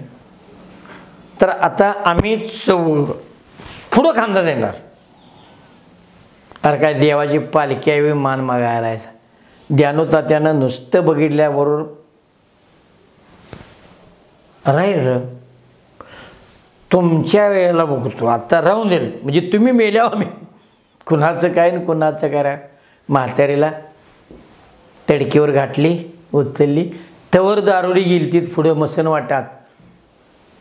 तर आता आम्ही पुढं खांदा देणार. अरे काय देवाची पालखी आहे, मान मागायला. जानू तात्यानं नुसतं बघितल्याबरोबर राहील, तुमच्या वेळेला बघतो, आता राहून देईल, म्हणजे तुम्ही मेल्यावर आम्ही कुणाचं काय आणि कुणाचं काय. म्हातारीला तडकीवर घातली, उचलली. तवर दारुडी गेली ती पुढं मसन वाटात.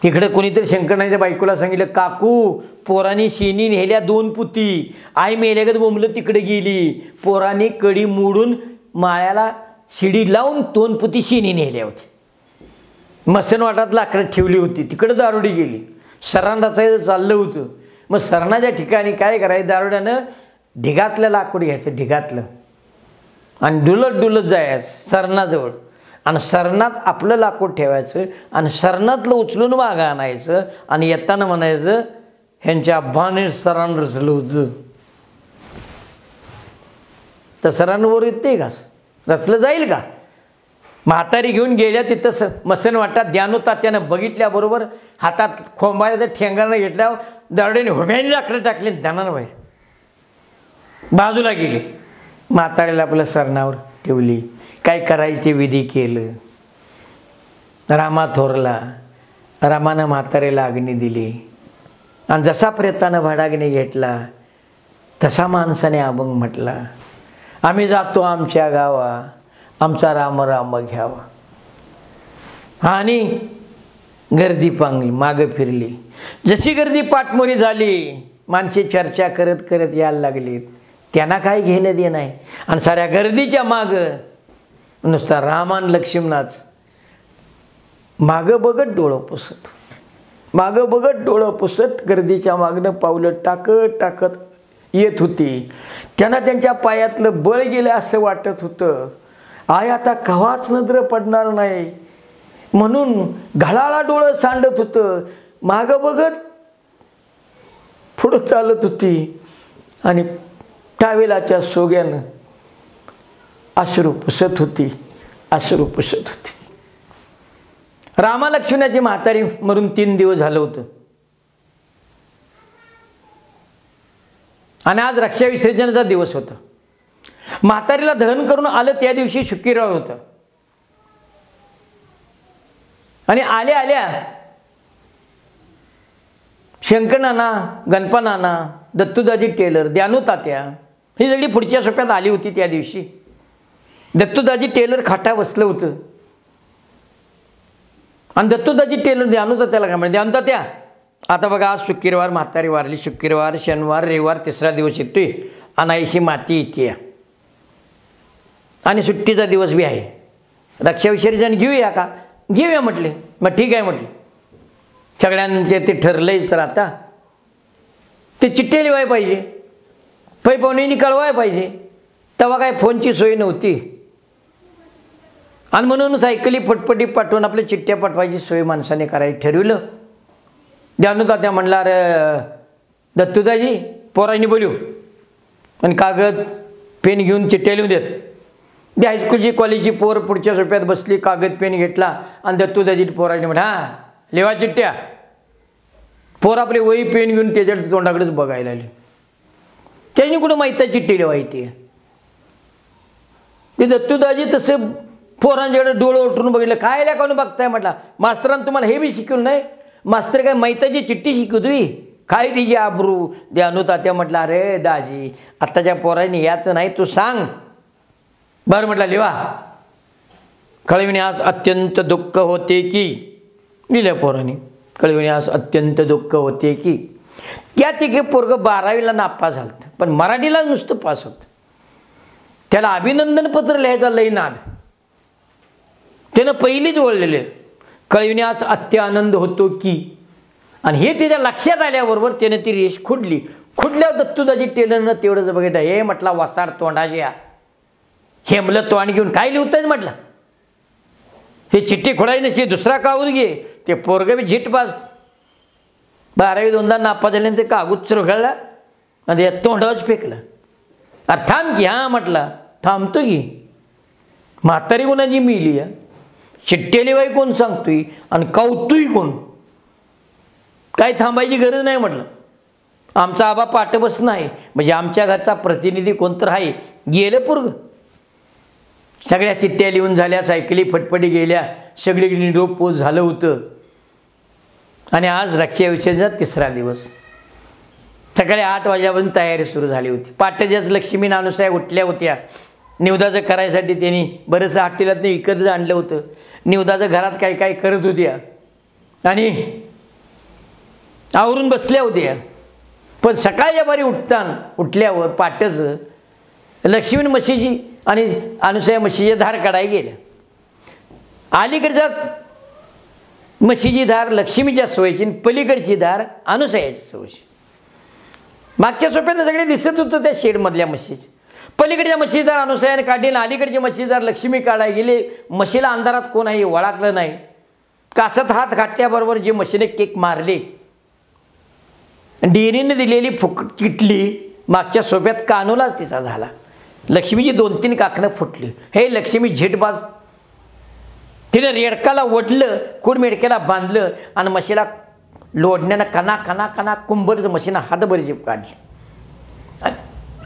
तिकडं कोणीतरी शंकरनाईच्या बायकोला सांगितलं, काकू पोरानी शिनी नेल्या 2 पुती, आई मेल्यागत बोंबलं तिकडे गेली. पोरानी कडी मोडून माळ्याला शिडी लावून 2 पुती शिनी नेल्या होती. मसन वाटात लाकडं ठेवली होती, तिकडं दारुडी गेली. सरांडाचं चाललं होतं. मग सरणाच्या ठिकाणी काय करायचं, दारुड्यानं ढिगातलं लाकूड घ्यायचं, ढिगातलं, आणि डुलत डुलत जायचं सरणाजवळ. आणि सरणात आपलं लाकूड ठेवायचं आणि सरणातलं उचलून मागं आणायचं आणि येताना म्हणायचं, ह्यांच्या अब्बाने सरान रचलं होतं. तर सरांवर येते का, रचलं जाईल का? म्हातारी घेऊन गेल्या तिथं मसन वाटात. जानू तात्यानं बघितल्याबरोबर हातात खोंबायचं ठेंगानं घेतल्यावर दारुड्याने हुब्याने लाकडं टाकली, धनानं बाहेर बाजूला गेली. म्हातारीला आपल्या सरणावर ठेवली. काय करायचं ते विधी केलं. रामा थोरला. रामानं म्हातारीला अग्नी दिली. आणि जसा प्रेतानं भडागणे घेतला तसा माणसाने अभंग म्हटला, आम्ही जातो आमच्या गावा, आमचा राम राम घ्यावा. आणि गर्दी पांगली, मागं फिरली. जशी गर्दी पाठमोरी झाली, माणसे चर्चा करत करत यायला लागलीत. त्यांना काय घेणं देणं आहे. आणि साऱ्या गर्दीच्या मागं नुसता रामान लक्ष्मणाच मागं बघत डोळं पुसत, मागं बघत डोळं पुसत गर्दीच्या मागनं पावलं टाकत टाकत येत होती. त्यांना त्यांच्या पायातलं बळ गेलं असं वाटत होतं. आय आता कव्हाच नजर पडणार नाही म्हणून घालाला डोळं सांडत होतं. मागं बघत पुढं चालत होती आणि टावेलाच्या सोग्यानं अश्रू पुसत होती, अश्रू पुसत होती. रामा लक्ष्मणाची म्हातारी मरून 3 दिवस झालं होतं. आणि आज रक्षाविसर्जनाचा दिवस होता. म्हातारीला दहन करून आलं त्या दिवशी शुक्रवार होतं. आणि आल्या आल्या शंकरनाना, गणपनाना, दत्तूदाजी टेलर, द्यानू तात्या ही सगळी पुढच्या सोप्यात आली होती. त्या दिवशी दत्तूदाजी टेलर खाटा बसलं होतं. आणि दत्तूदाजी टेलर द्यानू तात्याला काय म्हणजे, द्यानू तात्या आता बघा आज शुक्रवार म्हातारी वारली, शुक्रवार शनिवार रविवार 3रा दिवस येतोय, अनाईशी माती येते आणि सुट्टीचा दिवस बी आहे, रक्षाविसर्जन घेऊया का? घेऊया म्हटले. मग ठीक आहे म्हटले. सगळ्यांचे ते ठरलंयच. तर आता ते चिठ्ठ्या लिवाय पाहिजे, पै पाहुण्यांनी कळवाय पाहिजे. तेव्हा काय फोनची सोय नव्हती. आणि म्हणून सायकली फटफटी पाठवून आपल्या चिठ्ठ्या पाठवायची सोय माणसाने करायची ठरवलं. द्यानू तात्या म्हणला, अरे दत्तूदाजी पोरांनी बोलू आणि कागद पेन घेऊन चिठ्ठ्या लिहून देत. ती हायस्कूलची कॉलेजची पोर पुढच्या सोप्यात बसली, कागद पेन घेतला आणि दत्तूदाजी पोरांनी म्हणा, हां लिवा चिठ्ठ्या. पोर आपली वही पेन घेऊन त्याच्या तोंडाकडेच बघायला आले. त्यांनी कुठं माहीत आहे चिठ्ठी लिवायची. ते दत्तूदाजी तसं पोरांच्याकडे डोळं उठून बघितलं. काय कोणी बघताय म्हटला, मास्तरांनी तुम्हाला हे बी शिकवलं नाही? मास्तर काय मैताची चिठ्ठी शिकवतोय काय? तिची आबरू. द्यानू तात्या म्हटलं, अरे दाजी आत्ताच्या पोरांनी याचं नाही, तू सांग. बरं म्हटलं लिवा. कळविण्यास अत्यंत दुःख होते की, लिहिल्या पोरांनी. कळविण्यास अत्यंत दुःख होते की. त्या तिघे पोरगं 12वीला नापास झालं, पण मराठीला नुसतं पास होतं. त्याला अभिनंदन पत्र लिहायचा लई नाद. त्यानं पहिलीच ओळलेले. कळविण्यास अत्यानंद होतो की. आणि हे त्याच्या लक्षात आल्याबरोबर त्याने ती रेष खुडली. खुडल्यावर दत्तूदाजी टेलरनं तेवढंच बघितलं. हे म्हटला वसाड तोंडाच्या हेमलं तोंड घेऊन काय लिहतायच म्हटलं. हे चिठ्ठी खोडाई नसते, दुसरा कागद घे. ते पोरगं बी झिटपास 12वी 2दा नापास झाले. ते कागद चुरघळला आणि ते तोंडावरच फेकलं. अरे थांब की. हां म्हटला थांबतो की. म्हातारी कोणाची मिली या चिठ्ठ्या लिवाय कोण सांगतोय आणि कौतुय कोण? काय थांबायची गरज नाही म्हटलं. आमचा आबा पाठबस नाही म्हणजे आमच्या घरचा प्रतिनिधी कोणतर आहे. गेलं पोरग. सगळ्या चिठ्ठ्या लिहून झाल्या, सायकली फटफटी गेल्या, सगळी निरोप पोच झालं होतं. आणि आज रक्षाविसर्जनाचा 3रा दिवस. सकाळी 8 वाजल्यापासून तयारी सुरू झाली होती. पाट्याच्याच लक्ष्मी नानुसाहेब उठल्या होत्या. निवदाचं करायसाठी त्यांनी बरंचसं हॉटेलात विकत आणलं होतं. निवदाचं घरात काय काय करत होत्या आणि आवरून बसल्या होत्या. पण सकाळच्या बारी उठल्यावर पाट्याचं लक्ष्मी म्हशीची आणि अनुसया म्हशीची धार काढायला गेल्या. अलीकडच्या म्हशीची धार लक्ष्मीच्या सोयीची आणि पलीकडची धार अनुसयाची सोयीची. मागच्या सोप्यानं सगळे दिसत होतं त्या शेडमधल्या म्हशीची. पलीकडच्या म्हशीदार अनुसयाने काढली, अलीकडची म्हशीदार लक्ष्मी काढायला गेले. म्हशीला अंधारात कोणाही ओळखलं नाही. कासत हात घातल्याबरोबर जे म्हशीने केक मारले, डेअरीने दिलेली फुकट किटली मागच्या सोप्यात कानूलाच तिचा झाला. लक्ष्मीची 2-3 काकणं फुटली. हे लक्ष्मी झिटबाज. तिने रेडकाला ओढलं, कुड मेडक्याला बांधलं आणि म्हशीला लोढण्यानं कना कना कना कुंभरचं म्हशीनं हातभर जीप काढली.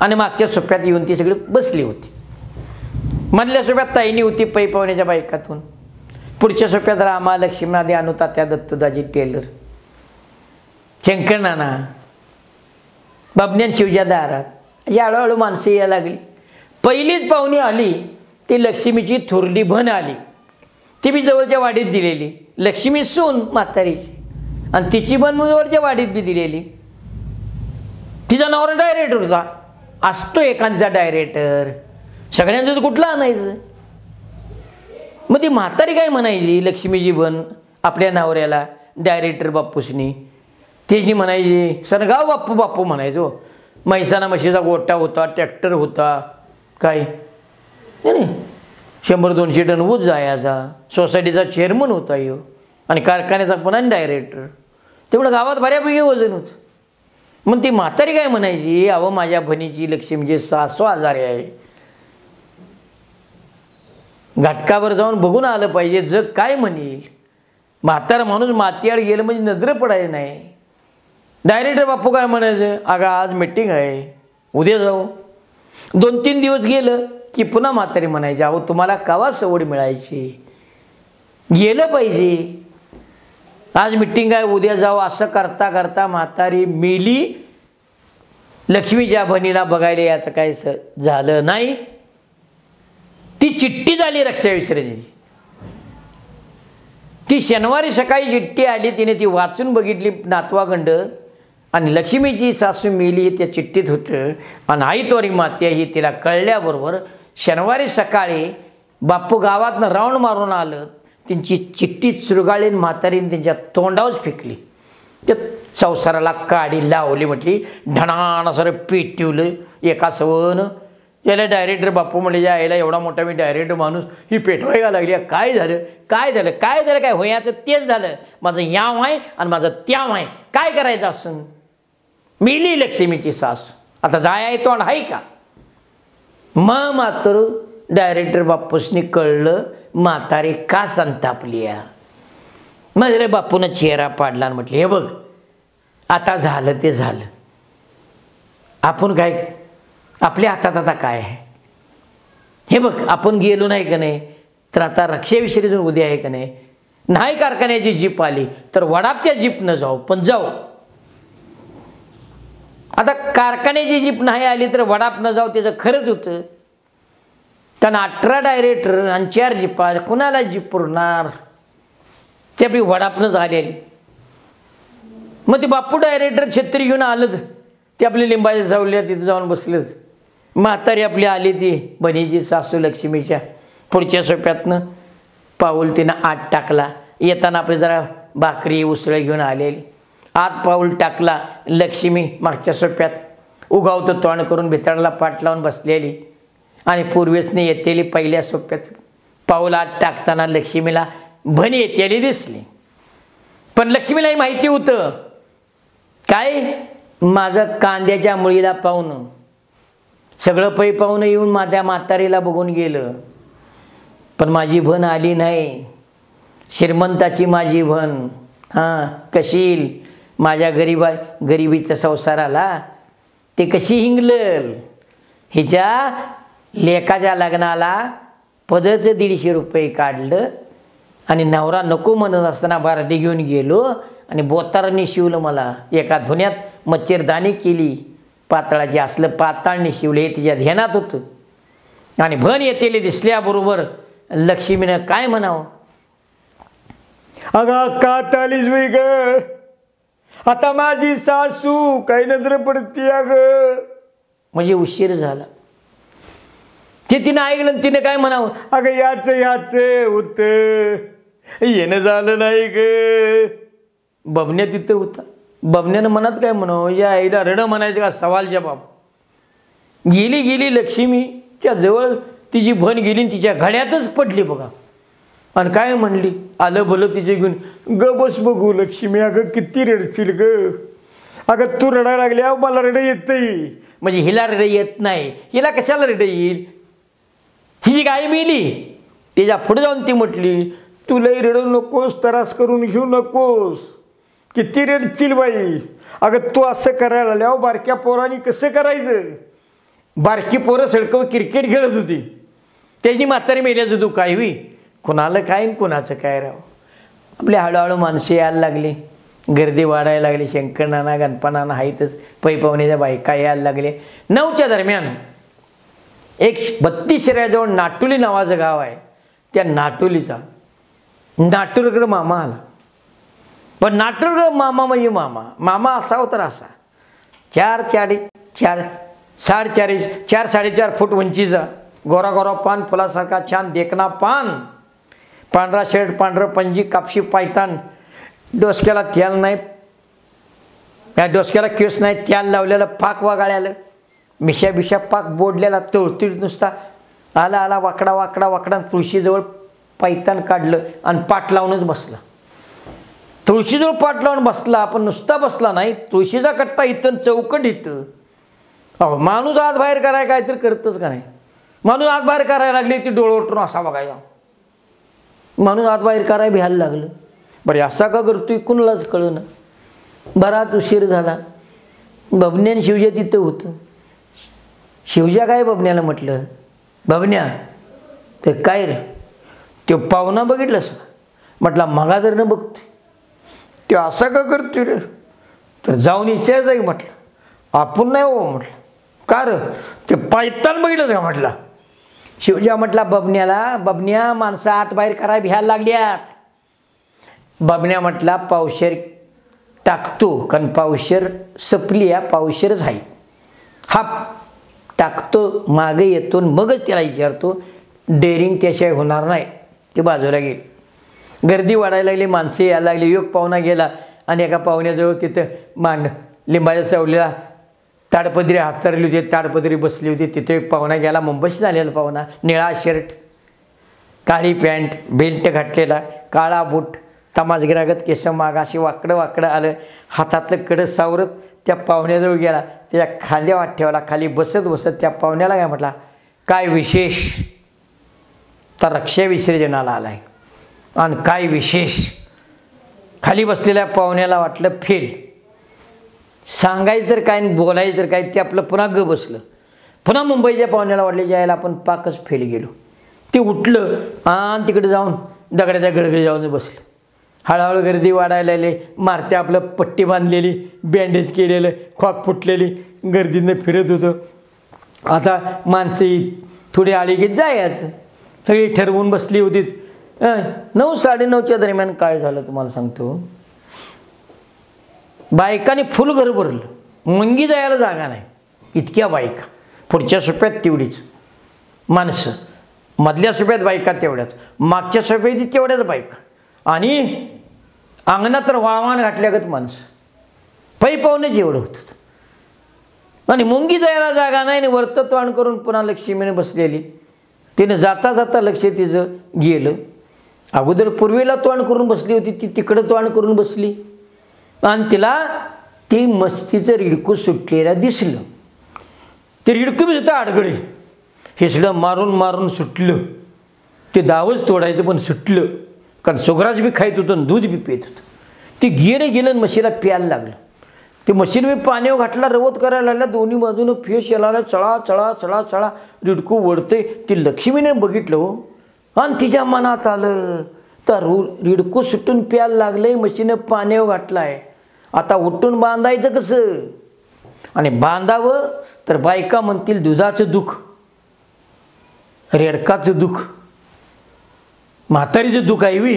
आणि मागच्या सोप्यात येऊन ती सगळी बसली होती. मधल्या सोप्यात ताईनी होती पै पाहुण्याच्या बायकातून. पुढच्या सोप्यात रामा लक्ष्मी आदी अनुतात्या दत्तूदाजी टेलर. शंकर नाना, बाबण्यान शिवच्या दारात अशी हळूहळू माणसं यायला लागली. पहिलीच पाहुणी आली ती लक्ष्मीची थोरली बहीण आली. ती बी जवळच्या वाडीत दिलेली, लक्ष्मी सून म्हातारीची, आणि तिची बहीण जवळच्या वाडीत बी दिलेली. तिचा नवरा डायरेक्टर होता. असतो एखाद्याचा डायरेक्टर, सगळ्यांचं कुठलं आणायचं. मग ती म्हातारी काय म्हणायची लक्ष्मीची बहीण आपल्या नवऱ्याला, डायरेक्टर बाप्पूसनी. तिची म्हणायची सनगाव बाप्पू बाप्पू म्हणायचो. म्हैसाना म्हशीचा गोठा होता, ट्रॅक्टर होता, काय नाही 100-200 टन ऊस जायचा. सोसायटीचा चेअरमन होता यो, आणि कारखान्याचा पण आणि डायरेक्टर. तेवढं गावात बऱ्यापैकी वजन होतं. मग ती म्हातारी काय म्हणायची, अहो माझ्या बहिणीची लक्ष्मीची सासू आजारी आहे, घाटकावर जाऊन बघून आलं पाहिजे, जग काय म्हणेल. म्हातारा माणूस मातीआड गेलं म्हणजे नजर पडायचं नाही. डायरेक्टर बाप्पू काय म्हणायचं, अगं आज मीटिंग आहे, उद्या जाऊ. 2-3 दिवस गेलं की पुन्हा म्हातारी म्हणायची, अहो तुम्हाला कावा सवड मिळायची, गेलं पाहिजे, आज मीटिंग आहे उद्या जाऊ. असं करता करता म्हातारी मेली. लक्ष्मीच्या बहिणीला बघायला याचं काय झालं नाही. ती चिठ्ठी झाली रक्षा विसर्जनाची. ती शनिवारी सकाळी चिठ्ठी आली, तिने ती वाचून बघितली नातवागंड, आणि लक्ष्मीची सासू मेली त्या चिठ्ठीत होतं. आणि आईतवारी मात्या ही तिला कळल्याबरोबर शनिवारी सकाळी बाप्पू गावातनं राऊंड मारून आलं. त्यांची चिठ्ठी चुरगाळीन म्हातारीने त्यांच्या तोंडावच फेकली. त्या संसाराला काडी लावली, म्हटली ढणाण असं पेटवलं एका सवनं. याला डायरेक्टर बाप्पू म्हणजे यायला एवढा मोठा मी डायरेक्टर माणूस ही पेटवायला लागली. काय झालं काय झालं काय झालं, काय होयाचं तेच झालं. माझं याव आहे आणि माझं त्याव आहे, काय करायचं असून. मिली लक्ष्मीची सासू, आता जाय आहे तोंड आहे का. मग मात्र डायरेक्टर बाप्पूसनी कळलं म्हातारी का संतापली. मग रे बापूनं चेहरा पाडला आणि म्हटलं, हे बघ आता झालं ते झालं, आपण काय आपल्या हातात आता काय आहे. हे बघ आपण गेलो नाही का नाही, तर आता रक्षा विसर्जन उद्या आहे का नाही. नाही कारखान्याची जीप आली तर वडापच्या जीपनं जाऊ, पण जाऊ. आता कारखान्याची जीप नाही आली तर वडापनं जाऊ, त्याचं खरंच होतं. कारण 18 डायरेक्टर आणि 4 जिपा, कुणाला जीप पुरणार. ते आपली वडापनं झालेली. मग ते बाप्पू डायरेक्टर छत्री घेऊन आलंच, ते आपली लिंबाच्या सावलीला तिथं जाऊन बसलंच. म्हातारी आपली आली ती बहिणीची सासू लक्ष्मीच्या. पुढच्या सोप्यातनं पाऊल तिनं आत टाकला. येताना आपली जरा भाकरी उसळं घेऊन आलेली. आत पाऊल टाकला. लक्ष्मी मागच्या सोप्यात उगावतं तोंड करून भिताडाला पाठ लावून बसलेली, आणि पूर्वेसने येतेली पहिल्या सोप्यात. पाऊल आत टाकताना लक्ष्मीला बहीण येतेली दिसली. पण लक्ष्मीलाही माहिती होतं काय, माझं कांद्याच्या मुळीला पाहुणं सगळं पै पाहुणं येऊन माझ्या म्हातारीला बघून गेलं, पण माझी बहीण आली नाही. श्रीमंताची माझी बहीण, हां कशील माझ्या गरिबीच्या संसाराला ते कशी हिंगलल. हिच्या लेकाच्या लग्नाला पदचं 150 रुपये काढलं, आणि नवरा नको म्हणत असताना बारडी घेऊन गेलो, आणि बोतारांनी शिवलं मला. एका धुन्यात मच्छरदाणी केली पातळाची, असलं पाताळने शिवले तिच्या ध्यानात होतं. आणि बहीण येतेली दिसल्याबरोबर लक्ष्मीनं काय म्हणावं, अगं का तालीस बाई ग, आता माझी सासू काही नजर पडती अगं. म्हणजे उशीर झाला. ते तिनं ऐकलं, तिने काय म्हणावं, अगं याच होतं, येणं झालं नाही ग. बबन्या तिथं होता. बबन्यानं मनात काय म्हणावं, या आईला रडं म्हणायचं का सवाल जबाब. गेली लक्ष्मी त्या जवळ तिची बहीण गेली, तिच्या घड्यातच पडली बघा. आणि काय म्हणली, आलं भलं तिचे घेऊन, ग बस बघू लक्ष्मी, अगं किती रडशील ग, अगं तू रडायला लागली, मला रडं येतंय. म्हणजे हिला रडं येत नाही, हिला कशाला रडं येईल. हिची गाय मेली, तिच्या पुढे जाऊन ती म्हटली, तुलाही रडू नकोस, त्रास करून घेऊ नकोस, किती रडशील बाई. अगं तू असं करायला आल्यावर बारक्या पोरांनी कसं करायचं. बारकी पोरं सडकं क्रिकेट खेळत होती, त्याची म्हातारी मेल्याचं तू काय होई. कुणाला काय कुणाचं काय राव. आपले हळूहळू माणसं यायला लागली. गर्दी वाढायला लागली. शंकरनाना गणपनाना हाईतच. पै पाहुण्याच्या बायका यायला लागले. 9च्या दरम्यान एक 32 शिराजवळ नाटुली नावाचं गाव आहे. त्या नाटुलीचा नाटुरकर मामा आला. पण नाटुरकर मामा म्हणजे मामा असावं तर असा 4-4.5 फूट उंचीचा, गोरा गोरा पान, फुलासारखा छान देखना पान, पांढरा शर्ट, पांढरं पंजी, कापशी पायतान, डोसक्याला तेल नाही, या डोसक्याला केस नाही, तेल लावलेलं, पाक वागाळ्यालं, मिशा पाक बोडलेला, तळतीळ नुसता आला वाकडा तुळशीजवळ पायतान काढलं आणि पाठ लावूनच बसला. तुळशीजवळ पाठ लावून बसला, पण नुसता बसला नाही, तुळशीचा कट्टा इथं, चौकट इथं. अहो माणूस आत बाहेर करायला काहीतरी करतच का नाही. माणूस आत बाहेर करायला लागली ती डोळं उठून असा बघायला. माणूस आत बाहेर करायला भ्यायला लागलं. बरे असा का करतोय कुणालाच कळलं ना. बराच उशीर झाला. बबन्यान शिवज्या तिथं होतं. शिवज्या काय बबन्याला म्हटलं, बबन्या तर काय रे, तो पाहुणा बघितलंस? म्हटला मगा जर न बघतोय, तो असा का करतोय रे? तर जाऊन विचार जाई म्हटलं. आपण नाही हो म्हटलं. का रे? ते पायतान बघितलं का म्हटला. शिवज्या म्हटला बबन्याला, बबन्या माणसं आत बाहेर करायला भ्यायला लागल्यात. बबन्या म्हटला पावशेर टाकतो, कारण पावशेर सपली आहे, पावशेरच आहे. हा टाकतो, मागे येतो, मगच त्याला विचारतो. डेअरिंग त्याशिवाय होणार नाही. ते बाजूला गेली. गर्दी वाढायला लागली, माणसे यायला लागली. योग पाहुणा गेला आणि एका पाहुण्याजवळ तिथं लिंबाच्या सावलीला ताडपदरी हातरली होती, ताडपदरी बसली होती. तिथे एक पाहुणा गेला, मुंबईत झालेला पाहुणा, निळा शर्ट, काळी पॅन्ट, बेल्ट घातलेला, काळा बूट, तमासगिरागत केस मागाशी वाकडं आलं. हातातलं कडं सावरत त्या पाहुण्याजवळ गेला, त्याच्या खांद्यावर हात ठेवला. खाली बसत त्या पाहुण्याला काय म्हटला, काय विशेष? तर रक्षा विसर्जनाला आलाय. आणि काय विशेष? खाली बसलेल्या पाहुण्याला वाटलं फेल. सांगायचं तर काय, बोलायचं तर काय, ते आपलं पुन्हा बसलं. पुन्हा मुंबईच्या पाहुण्याला वाटले जायला आपण पाकच फेल गेलो. ते उठलं आणि तिकडे जाऊन दगडाच्या गडगडी जाऊन बसलं. हळूहळू गर्दी वाढायला लागली. मारते आपलं पट्टी बांधलेली, बँडेज केलेलं, खोक फुटलेली, गर्दीनं फिरत होतं. आता माणसं थोडी आली की जायचं. सगळी ठरवून बसली होती. 9-9:30च्या दरम्यान काय झालं तुम्हाला सांगतो. बायकाने फुल घर भरलं. मंगी जायला जागा नाही, इतक्या बायका. पुढच्या सोप्यात तेवढीच माणसं, मधल्या सोप्यात बायका तेवढ्याच, मागच्या सोप्यात तेवढ्याच बायका, आणि अंगणात तर वाळवाण घातल्यागत माणसं. पै पाहुणेच एवढं होतं. आणि मुंगी जायला जागा नाही, आणि वरतं तोंड करून पुन्हा लक्ष्मीने बसलेली. तिने जाता लक्ष तिचं गेलं. अगोदर पूर्वेला तोंड करून बसली होती, ती तिकडं तोंड करून बसली. आणि तिला ती मस्तीचं रिडकू सुटलेलं दिसलं. ते रिडकू बी होतं आडगळे, हिसडं मारून सुटलं. ते दावच तोडायचं पण सुटलं, कारण सुगराज बी खायत होतं आणि दूध बी पित होतं. ते गेलं म्हशीला प्यायला लागलं. ते म्हशीला मी पाण्यावर घातला, रवत करायला लागला. दोन्ही बाजूनं फेस यायला चळा रिडकू ओढतंय. ती लक्ष्मीने बघितलं हो, आणि तिच्या मनात आलं तर रिडकू सुटून प्यायला लागलंय, म्हशीनं पाण्यावर घातलाय. आता उठून बांधायचं कसं? आणि बांधावं तर बायका म्हणतील दुधाचं दुःख, रेडकाचं दुःख, म्हातारीचं दुःख आहे वी.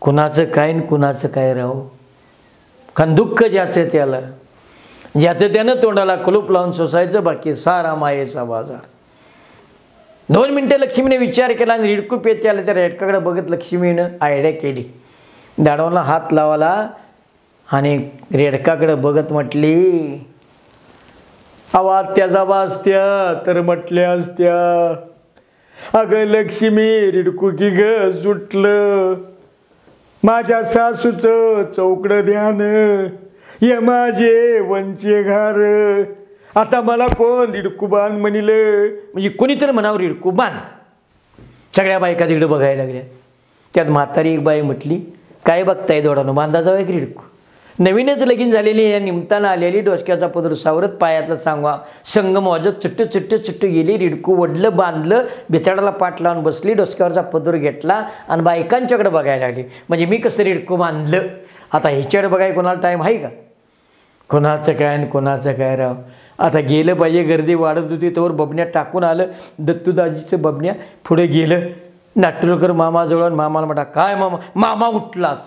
कुणाचं काय न कुणाचं काय राहू. कारण दुःख ज्याचं त्याला, ज्याचं त्यानं तोंडाला कुलूप लावून सोसायचं, बाकी सारा मायेचा बाजार. 2 मिनटं लक्ष्मीने विचार केला आणि रिडकू पेते आलं. त्या रेडकाकडे बघत लक्ष्मीनं आयडिया केली. दाढवाला हात लावला आणि रेडकाकडे बघत म्हटली, आवाज त्याचा वाजत्या तर म्हटल्या असत्या, अगं लक्ष्मी रिडकू की ग सुटलं, माझ्या सासूचं चौकडं ध्यान, ये माझे वंचे घार, आता मला कोण रिडकुबान म्हणिलं. म्हणजे कोणीतरी म्हणावं रिडकुबान. सगळ्या बायका तिकडे बघायला लागल्या. त्यात म्हातारी एक बाई म्हटली, काय बघताय दोडानं, बांधा जाऊ एक रिडकू. नवीनच लगीन झालेली, या निमतानं आलेली, डोसक्याचा पदर सावरत, पायातला संगम वाजत चुट्ट गेली. रिडकू वडलं, बांधलं, बिथाडाला पाठ लावून बसली, डोसक्यावरचा पदर घेतला आणि बायकांच्याकडे बघायला लागली. म्हणजे मी कसं रिडकू बांधलं आता ह्याच्याकडे बघाय कोणाला टाईम आहे का? कोणाचं काय आणि कोणाचं काय राव. आता गेलं पाहिजे, गर्दी वाढत होती तोवर बबन्या टाकून आलं. दत्तूदाजीचं बबन्या पुढे गेलं नाटोरकर मामाजवळ. मामाला म्हणा काय मामा. मामा उठलाच.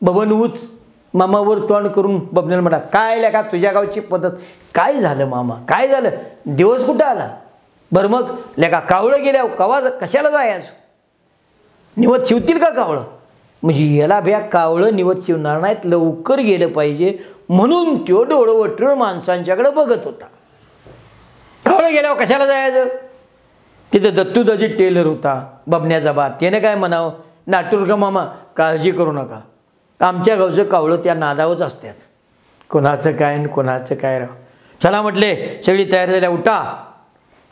बबन उच. मामावर तोंड करून बबन्याला म्हणा काय लेका तुझ्या गावची पद्धत. काय झालं मामा, काय झालं, दिवस कुठं आला. बरं मग लेका कावळं गेल्या कवा कशाला जायचं, निवत शिवतील का कावळं. म्हणजे याला भ्या कावळं निवत शिवणार नाहीत, लवकर गेलं पाहिजे म्हणून तो डोळं वटून माणसांच्याकडे बघत होता. कावळं गेल्यावर कशाला जायचं. तिथं दत्तूदाजी टेलर होता बबन्याचा बात. त्याने काय म्हणावं, नाटूरकर मामा काळजी करू नका, आमच्या गावचं कावळं त्या नादावच असतात. कोणाचं काय आणि कोणाचं काय राव. चला म्हटले सगळी तयार झाल्या, उठा.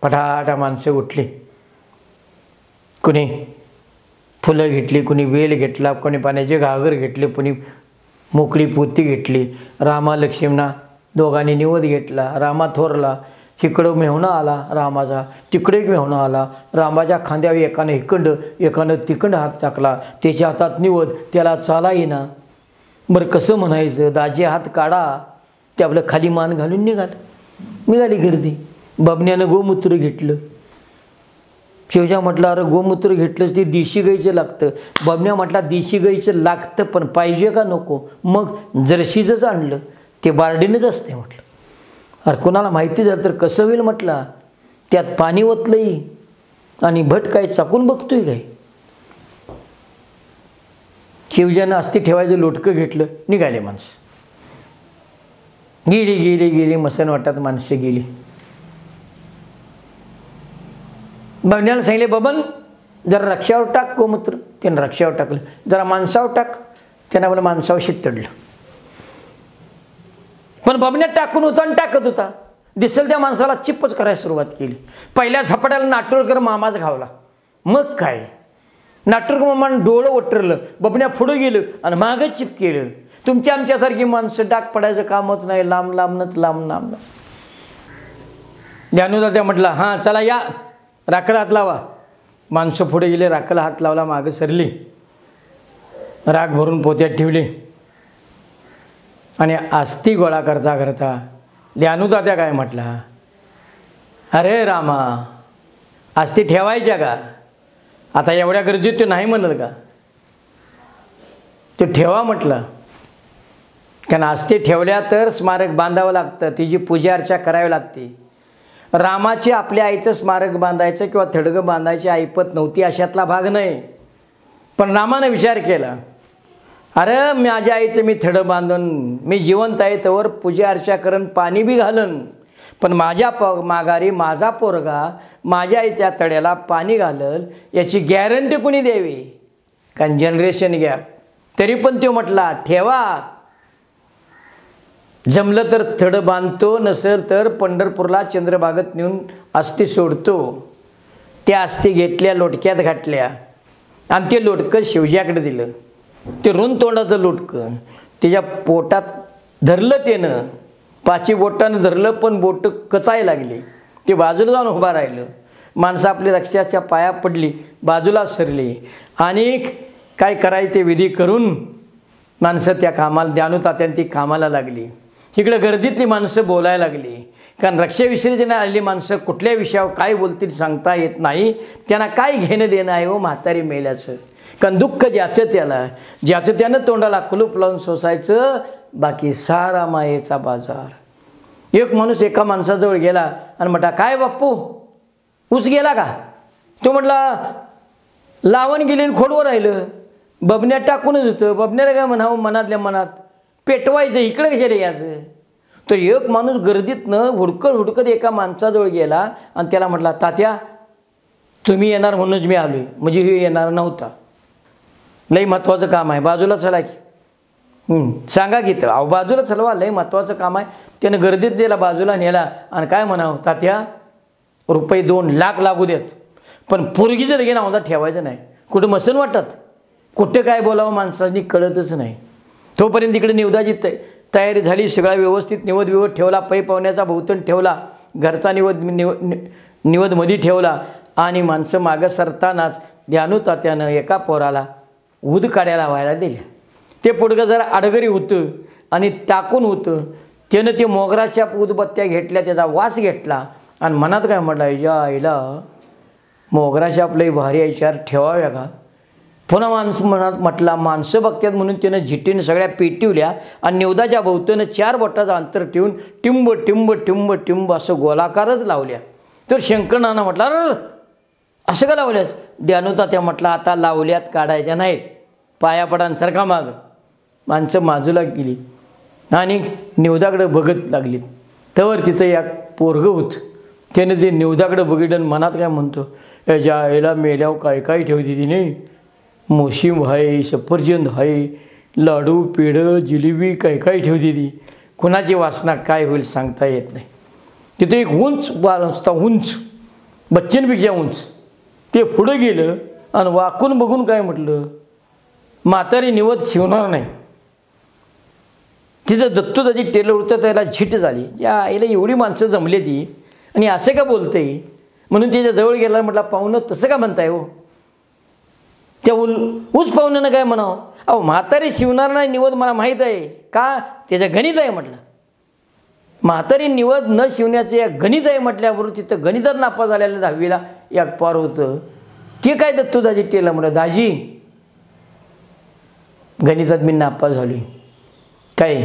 पटाटा माणसं उठली. कुणी फुलं घेतली, कुणी वेल घेतला, कोणी पाण्याचे घागर घेतले, कुणी मोकळी पोती घेतली. रामा लक्ष्मणा दोघांनी निवद घेतला. रामा थोरला. इकडं मेहुणा आला रामाचा, तिकडे एक मेहुणा आला. रामाच्या खांद्यावर एकानं इकडं एकानं तिकडं हात टाकला. त्याच्या हातात निवद, त्याला चाला येईना. बरं कसं म्हणायचं, दाजी हात काढा. ते आपलं खाली मान घालून निघाली गर्दी. बबन्यानं गोमूत्र घेतलं. शिवजा म्हटलं अरे गोमूत्र घेतलंच ते देशी गाईचं लागतं. बबन्या म्हटला देशी गाईचं लागतं पण पाहिजे का नको. मग जर्शीचंच आणलं, ते बारडीनंच असते म्हटलं. अरे कोणाला माहिती झालं तर कसं होईल म्हटलं. त्यात पाणी ओतलंय आणि भट काय चाकून बघतोय काय. शिवजानं अस्ती ठेवायचं लोटकं घेतलं, निघाले माणसं. गेली गेली गेली मसन वाटत माणसं गेली. बबन्याला सांगितले बबन जरा रक्षावर टाक गोमूत्र. त्यानं रक्षावर टाकलं. जरा माणसावर टाक. त्यानं आपलं माणसावर शितडलं. पण बबन्यात टाकून होता आणि टाकत होता. दिसेल त्या माणसाला चिप्पच करायला सुरुवात केली. पहिल्या झपाट्याला नाटोरकर मामाच घावला. मग काय नाटोरकर मामानं डोळं वटरलं. बबन्या पुढं गेलं आणि मागं चिप केलं. तुमच्या आमच्यासारखी माणसं डाग पडायचं कामच नाही. लांब लांबनच लांब लांब. ज्ञानोदा म्हटला हां चला या, राखेला हात लावा. माणसं पुढे गेले, राखेला हात लावला, मागं सरली, राख भरून पोत्यात ठेवली आणि आस्ती गोळा करता करता ज्ञानोदा काय म्हटला, अरे रामा आस्ती ठेवायच्या का. आता एवढ्या गर्दीत तो नाही म्हणलं का. तो ठेवा म्हटलं. कारण आस्ती ठेवल्या तर स्मारक बांधावं लागतं, तिची पूजा अर्चा करावी लागते. रामाची आपल्या आईचं स्मारक बांधायचं किंवा थडगं बांधायची ऐपत नव्हती अशातला भाग नाही. पण रामानं विचार केला, अरे माझ्या आईचं मी थडं बांधून मी जिवंत आहे तोवर पूजा अर्चा करण, पाणी बी घालन. पण माझ्या माघारी माझा पोरगा माझ्या आईच्या तड्याला पाणी घालल याची गॅरंटी कुणी द्यावी. कारण जनरेशन गॅप. तरी पण तो म्हटला ठेवा. जमलं तर थडं बांधतो, नसेल तर पंढरपूरला चंद्रभागेत नेऊन आस्ती सोडतो. त्या आस्ती घेतल्या, लोटक्यात घातल्या आणि ते लोटकं शिवजाकडे दिलं. ते रुंद तोंडाचं लोटकं त्याच्या पोटात धरलं. त्यानं पाची बोटानं धरलं पण बोटं कचायला लागली. ते बाजूला जाऊन उभा राहिलं. माणसं आपल्या रक्षाच्या पाया पडली, बाजूला सरली आणि काय करायचं ते विधी करून माणसं त्या कामाला ज्ञानोतात्यानं ती कामाला लागली. इकडं गर्दीतली माणसं बोलायला लागली. कारण रक्षाविसर्जन आलेली माणसं कुठल्या विषयावर काय बोलतील सांगता येत नाही. त्यांना काय घेणं देणं आहे हो म्हातारी मेल्याचं. कारण दुःख ज्याचं त्याला, ज्याचं त्यानं तोंडाला कुलूप लावून सोसायचं, बाकी सारा मायेचा बाजार. एक माणूस एका माणसाजवळ गेला आणि म्हटला काय बाप्पू ऊस गेला का. तो म्हटला लावण गेली आणि खोडवर राहिलं. बबन्यात टाकूनच होतं. बबन्याला काय म्हणावं मनातल्या मनात पेटवायचं, इकडे कशाला यायचं. तर एक माणूस गर्दीतनं हुडकत एका माणसाजवळ गेला आणि त्याला म्हटला तात्या तुम्ही येणार म्हणूनच मी आलोय. म्हणजे हे येणार नव्हता. लई महत्त्वाचं काम आहे, बाजूला चला की. सांगा की तर. अहो बाजूला चलवा, लई महत्त्वाचं काम आहे. त्यानं गर्दीत दिला, बाजूला नेला आणि काय म्हणावं तात्या रुपये 2 लाख लागू देत पण पोरगी जर गेला होता ठेवायचं नाही. कुठं मसन वाटत, कुठं काय बोलावं माणसांनी कळतच नाही. तोपर्यंत इकडे निवदाची तयारी झाली. सगळा व्यवस्थित निवद ठेवला. पै पाहुण्याचा भोवतण ठेवला. घरचा निवद मध्ये ठेवला आणि माणसं मागं सरतानाच ज्ञानोतात्यानं एका पोराला ऊद काढ्याला व्हायला दिल्या. ते पोडगं जरा अडगरी होतं आणि टाकून होतं. त्यानं ते मोगराच्या उदबत्त्या घेतल्या, त्याचा वास घेतला आणि मनात काय म्हटलं, या आईला मोगराच्या आपले भारी विचार ठेवाव्या का. पुन्हा मनात म्हटला माणसं बघतात म्हणून त्यानं झिटीनं सगळ्या पेटिवल्या आणि निवदाच्या भोवतीनं 4 बोटाचं अंतर ठेवून टिंब टिंब टिंब टिंब असं गोलाकारच लावल्या. तर शंकरनाना म्हटला, अरे असं का लावल्यास. द्यानुता त्या म्हटला, आता लावल्यात काढायच्या नाहीत, पाया पडांसारखा माग. माणसं बाजूला गेली आणि निवदाकडे बघत लागली. त्यावर तिथं एक पोरगं होतं. त्याने ते निवदाकडे बघितलं मनात काय म्हणतो, याच्या आईला मेल्यावर काय काय ठेवते तिने, मोशिम आहे, सफरचंद आहे, लाडू पेढं जिलेबी काय काय ठेवते ती. कुणाची वासना काय होईल सांगता येत नाही. तिथे एक उंच बाळ असता, उंच बच्चनपेक्षा उंच. ते पुढं गेलं आणि वाकून बघून काय म्हटलं, म्हातारी निवद शिवणार नाही. तिथं दत्तूदाची टेलर होतं, त्याला झिट झाली, या आईला एवढी माणसं जमले ती आणि असं का बोलते म्हणून त्याच्या जवळ गेला. म्हटलं, पाहुणं तसं का म्हणताय हो. त्या ऊस पाहुण्यानं काय म्हणावं, अहो म्हातारी शिवणार नाही निवद मला माहीत आहे का, त्याचं गणित आहे म्हटलं. म्हातारी निवद न शिवण्याचं या गणित आहे म्हटल्याबरोबर तिथं गणितात नापास झालेलं 10वीला एक पार होतं. ते काय दत्तूदाची टेलर म्हटलं, दाजी गणितात मी नापास झाली. काय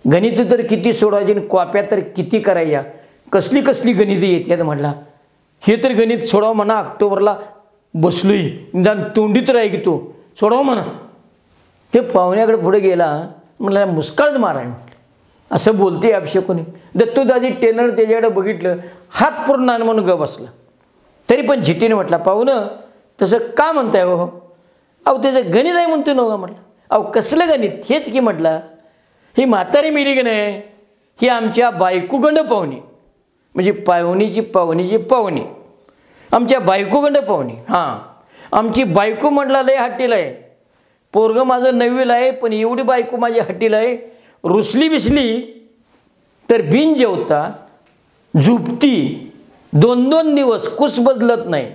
गणित तर किती सोडवायची आणि कॉप्या तर किती करायच्या, कसली कसली गणितं येतात म्हटला. हे तर गणित सोडवा म्हणा, ऑक्टोबरला बसलोय निदान तोंडीत राही की तो सोडवा म्हणा. ते पाहुण्याकडे पुढे गेला, म्हणला मुस्काळच माराय म्हटलं. असं बोलते अभिषेकोनी. दत्तूदाजी टेलर त्याच्याकडे बघितलं, हात पूर्ण म्हणून ग बसला. तरी पण झिटीने म्हटला, पाहुणं तसं का म्हणताय हो. अहो त्याचं गणित आहे म्हणतो नव्हता म्हटलं. अहो कसलं गणित, हेच की म्हटलं, ही म्हातारी मिली की नाही, ही आमच्या बायकोगंड पाहुणी, म्हणजे पाहुणीची पाहुणी आमच्या बायकोगंड पाहुणी. हां, आमची बायको म्हटला लय हट्टीला आहे. पोरगं माझं 9वीला आहे, पण एवढी बायको माझी हट्टीला आहे. रुसली बिसली तर बिन जेवता झुपती 2-2 दिवस, कुस बदलत नाही.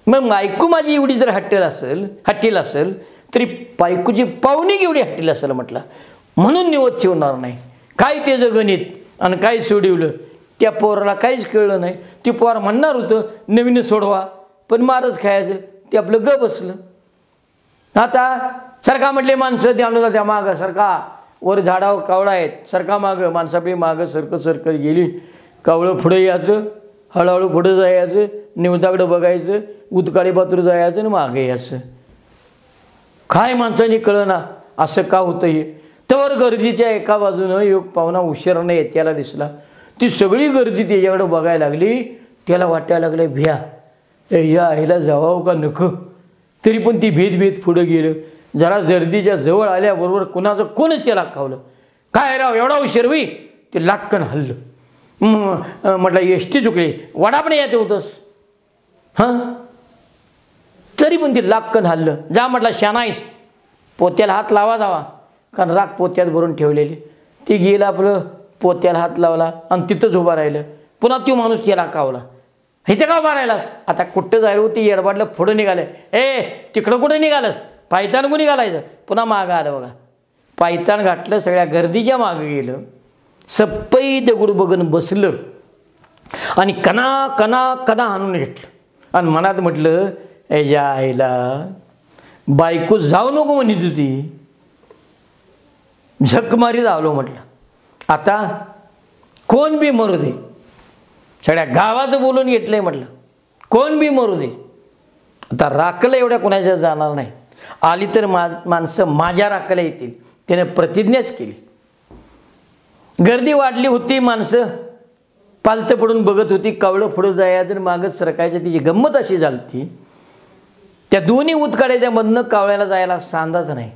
मग बायको माझी एवढी जर हट्टीला असेल तरी बायकोची पाहुणी केवढी हट्टीला असेल म्हटलं. म्हणून निवद शिवणार नाही. काय त्याचं गणित आणि काय सोडवलं त्या पोराला काहीच कळलं नाही. ती पोर म्हणणार होतं नवीन सोडवा, पण मारच खायचं. ते आपलं ग बसलं. आता सरका म्हटले माणसं द्यानुला त्या मागं सरका, वर झाडावर कावळा आहेत, सरका मागं. माणसापे मागं सरकत गेली. कावळं पुढे यायचं, हळूहळू पुढं जायचं, निवदाकडं बघायचं, उदकाळी पात्र जायचं आणि मागे यायचं. काय माणसाने कळना असं का होतं हे. तर गर्दीच्या एका बाजूनं एक पाहुणा उशिरानं येत्याला दिसला. ती सगळी गर्दी त्याच्याकडे बघायला लागली. त्याला वाटायला लागलं भ्या, या आईला जावावं का नको. तरी पण ती भेद पुढं गेलं. जरा गर्दीच्या जवळ आल्याबरोबर कोणच त्याला खावलं. काय राव एवढा उशीर होई. ते लाक्कन हल्लं. म्हटलं एसटी चुकली, वडा पण यायचं होतंस. हां, तरी पण ते लाक्कन हल्लं. जा म्हटलं शानाईस, पोत्याला हात लावा जावा, कारण राख पोत्यात भरून ठेवलेली. ती गेलं आपलं, पोत्याला हात लावला आणि तिथंच उभा राहिलं. पुन्हा तो माणूस त्याला कावला, इथे का उभा राहिलास. आता कुठं जायला होती येडबाडलं, पुढं निघालं. तिकडं कुठं निघालंस, पायतान कुणी घालायचं. पुन्हा मागं आलं बघा, पायतान घातलं, सगळ्या गर्दीच्या मागं गेलं. सप्पई दगड बघून बसलं आणि कना कना कना हाणून घेतलं आणि मनात म्हटलं, या आईला बायको जाऊ नको म्हणत होती, झक मारीत आलो म्हटलं. आता कोण बी मरू दे, सगळ्या गावाचं बोलून घेतलंय म्हटलं, कोण बी मरू दे. आता राखलं एवढ्या कोणाच्या जाणार नाही. आली तर माणसं माझ्या राखल्या येतील. त्याने प्रतिज्ञाच केली. गर्दी वाढली होती, माणसं पालतं पडून बघत होती. कावळं पुढं जायचं आणि मागच सरकायचं. तिची गंमत अशी झाली ती, त्या दोन्ही उदकाड्याच्या मधनं कावळ्याला जायला सांदाच नाही.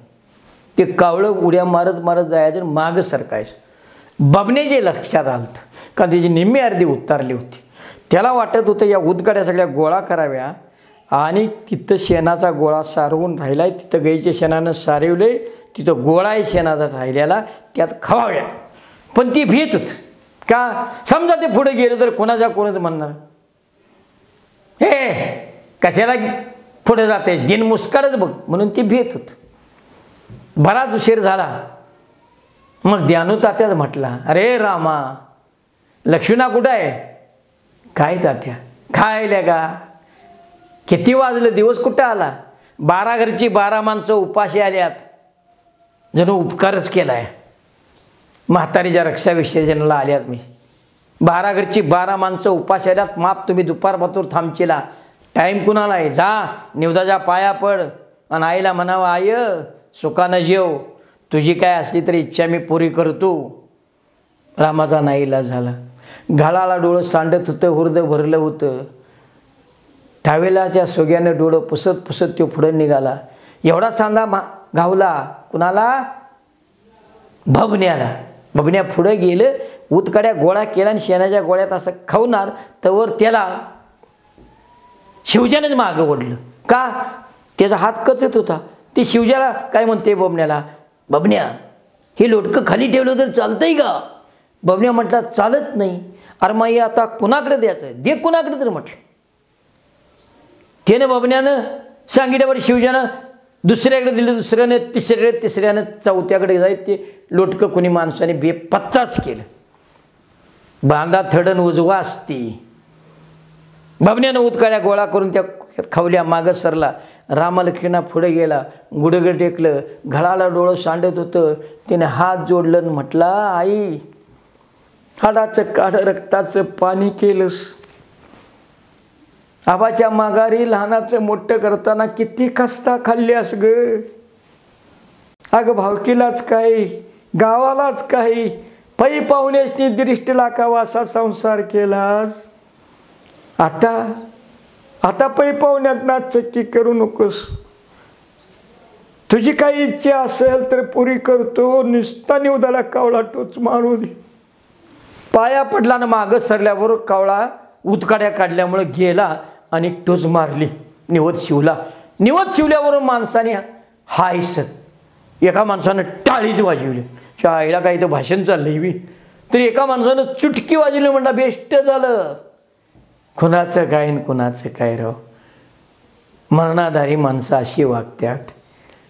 ते कावळं उड्या मारत जायचं आणि मागं सरकायचं. बबने जे लक्षात आलं, कारण त्याची निम्मी अर्धी उतारली होती. त्याला वाटत होतं या उदकाड्या सगळ्या गोळा कराव्या आणि तिथं शेणाचा गोळा सारवून राहिला आहे, तिथं गाईच्या शेणानं सारवले, तिथं गोळा आहे शेणाचा राहिलेला, त्यात खवाव्या. पण ती भीत होत का, समजा ते पुढे गेलं तर कोणाच म्हणणार, हे कशाला पुढे जाते, दिन मुस्काळच बघ, म्हणून ती भीत होत. बराच उशीर झाला. मग ध्यानू तात्याच म्हटला, अरे रामा, लक्ष्मणा कुठं आहे? काय तात्या? खायला का? किती वाजलं? दिवस कुठं आला? 12 घरची 12 माणसं उपाशी आल्यात. जणू उपकारच केलाय. म्हातारीच्या रक्षा विसर्जनाला आल्यात मी. 12 घरची 12 माणसं उपाशी आल्यात. माप तुम्ही दुपारपातूर थांबचिला. टाईम कुणाला आहे? जा निवदाच्या पाया पड आणि आईला म्हणावं, आय सुखानं जेव, तुझी काय असली तरी इच्छा मी पुरी करतो. रामाचा नाईलाज झाला. घालाला डोळं सांडत होतं, हुर्द भरलं होतं. टावेलाच्या सोग्यानं डोळं पुसत पुसत तो पुढं निघाला. एवढा सांदा गावला कुणाला? बबन्याला. बबन्या पुढं गेलं, उतकड्या गोळा केला आणि शेणाच्या गोळ्यात असं खावणार तवर त्याला शिवजानेच मागं ओढलं. का? त्याचा हात कचत होता. ते शिवजाला काय म्हणते बबन्याला, बबन्या हे लोटकं खाली ठेवलं तर चालतंय का? बबन्या म्हटला, चालत नाही. अरे मग आता कुणाकडे द्यायचं आहे? दे कुणाकडे तर म्हटलं. त्यानं बबन्यानं सांगितल्यावर शिवजानं दुसऱ्याकडे दिलं, दुसऱ्याने तिसऱ्याकडे, तिसऱ्यानं चौथ्याकडे जायत ते लोटकं कोणी माणसाने बेपत्ताच केलं. बांधा थडण उजवा असती. बबन्यानं उतकाळ्या गोळा करून त्या खावल्या, मागं सरला. रामलक्ष्मणा पुढे गेला, गुडघं टेकलं, घळाला डोळं सांडत होतं. त्याने हात जोडलं आणि म्हटला, आई हाडाचं काढ रक्ताचं पाणी केलंस. आबाच्या माघारी लहानाचं मोठं करताना किती खस्ता खाल्ल्यास ग. अगं भावकीलाच काही, गावालाच काही, पै पाहुण्याची दृष्ट लाकावा असा संसार केलास. आता पै पाहुण्यात ना चक्की करू नकोस. तुझी काही इच्छा असेल तर पुरी करतो. नुसता निवदाला कावळा टोच मारू दे. पाया पडला ना मागं सरल्यावर कावळा उतकाड्या काढल्यामुळे गेला आणि टोच मारली. निवद शिवला. निवद शिवल्यावर माणसाने हायस एका माणसानं टाळीच वाजवली. आईला काही तर भाषण चाललंय बी, तरी एका माणसानं चुटकी वाजवली. म्हणला बेस्ट झालं. कुणाचं काय आणि कुणाचं काय राव. मरणाधारी माणसं अशी वागत्यात.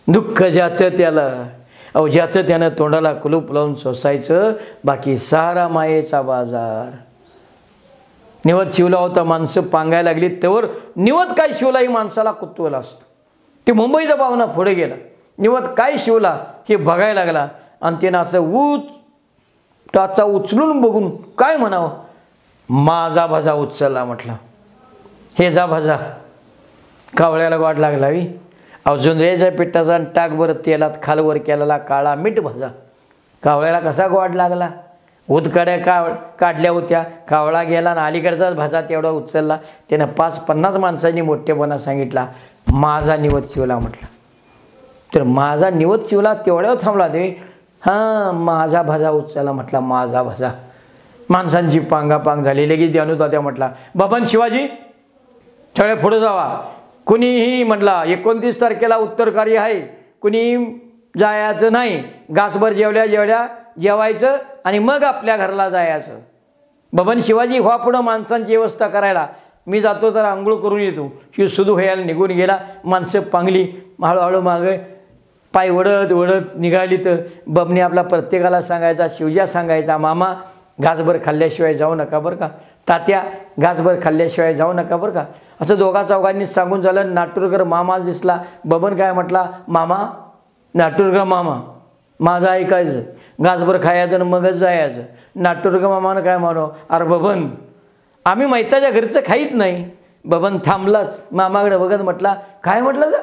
दुःख ज्याचं त्याला, अहो ज्याचं त्यानं तोंडाला कुलूप लावून सोसायचं, बाकी सारा मायेचा बाजार. निवद शिवला होता, माणसं पांगायला लागली, त्यावर निवद काय शिवला ही माणसाला कुतूहल असतं. ते मुंबईचा पाहुणा पुढे गेला, निवद काय शिवला हे बघायला लागला आणि त्यानं असं टाचा उचलून बघून काय म्हणावं, माझा भजा उचलला म्हटलं. हे जा भजा. कावळ्याला वाट लागला वी. अजून रेच्या पिठाचा टाक बरं तेलात खालवर केलेला काळा मीठ भजा. कावळ्याला कसा गोड लागला. उदकड्या काढल्या होत्या, कावळा गेला आणि अलीकडचाच भजा तेवढा उचलला. त्यानं 5-50 माणसांनी मोठेपणा सांगितला, माझा निवद शिवला म्हटलं. तर माझा निवद शिवला तेवढ्यावर थांबला ते. हां माझा भजा उचलला म्हटला, माझा भजा. माणसांची पांगापांग झाली. लगेच ध्यानू तात्या म्हटला, बबन शिवाजी सगळे पुढे जावा. कुणीही म्हटला 29 तारखेला उत्तर कार्य आहे, कुणी जायचं नाही. गासभर जेवल्या जेवायचं आणि मग आपल्या घराला जायचं. बबन शिवाजी व्हा पुढं माणसांची व्यवस्था करायला. मी जातो तर आंघोळ करून येतो. शिव सुधू व्हायला निघून गेला. माणसं पांगली. हळूहळू मागे पाय वडत वडत निघाली. तर बबने आपला प्रत्येकाला सांगायचा, शिवजा सांगायचा, मामा घासभर खाल्ल्याशिवाय जाऊ नका बरं का. तात्या घासभर खाल्ल्याशिवाय जाऊ नका बरं का. असं दोघा चौघांनी सांगून झालं. नाटुरकर मामाच दिसला. बबन काय म्हटला, मामा नाटुरकर मामा माझं ऐकायचं, घासभर खायचं आणि मगच जायचं. नाटुरकर मामानं काय म्हणू, अरे बबन आम्ही मैताच्या घरचं खाईत नाही. बबन थांबलाच. मामाकडे बघत म्हटला, काय म्हटलं का,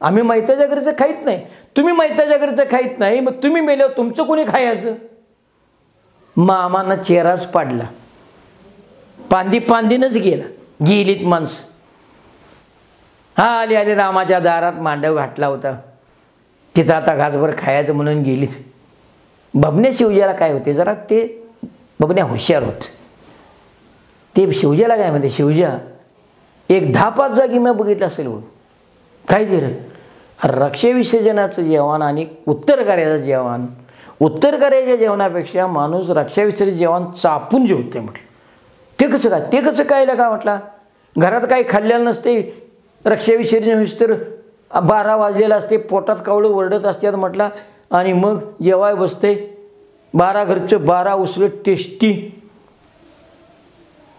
आम्ही मैताच्या घरचं खाईत नाही. तुम्ही मैताच्या घरचं खाईत नाही, मग तुम्ही मेल्यावर तुमचं कोणी खायचं. मामानं चेहराच पाडला. पांदीनच गेलीत माणसं. हा आली रामाच्या दारात मांडव घातला होता. तिथं आता घासभर खायचं म्हणून गेलीच. बबन्या शिवजाला काय होते जरा, ते बबन्या हुशार होत. ते शिवजाला काय म्हणते, शिवजा एक 10-5 जागी मी बघितलं असेल बघ. काय दिलं, रक्षाविसर्जनाचं जेवण आणि उत्तर कार्याचं जेवण. उत्तर कार्याच्या जेवणापेक्षा माणूस रक्षाविसर्जन जेवण चापून जेवते म्हटलं. ते कसं काय लगा म्हटला. घरात काही खाल्लेलं नसते, रक्षाविसर्जन होईस तर 12 वाजलेला असते, पोटात कावळं ओरडत असतात म्हटलं, आणि मग जेवाय बसते 12 घरचं 12 उसळं टेस्टी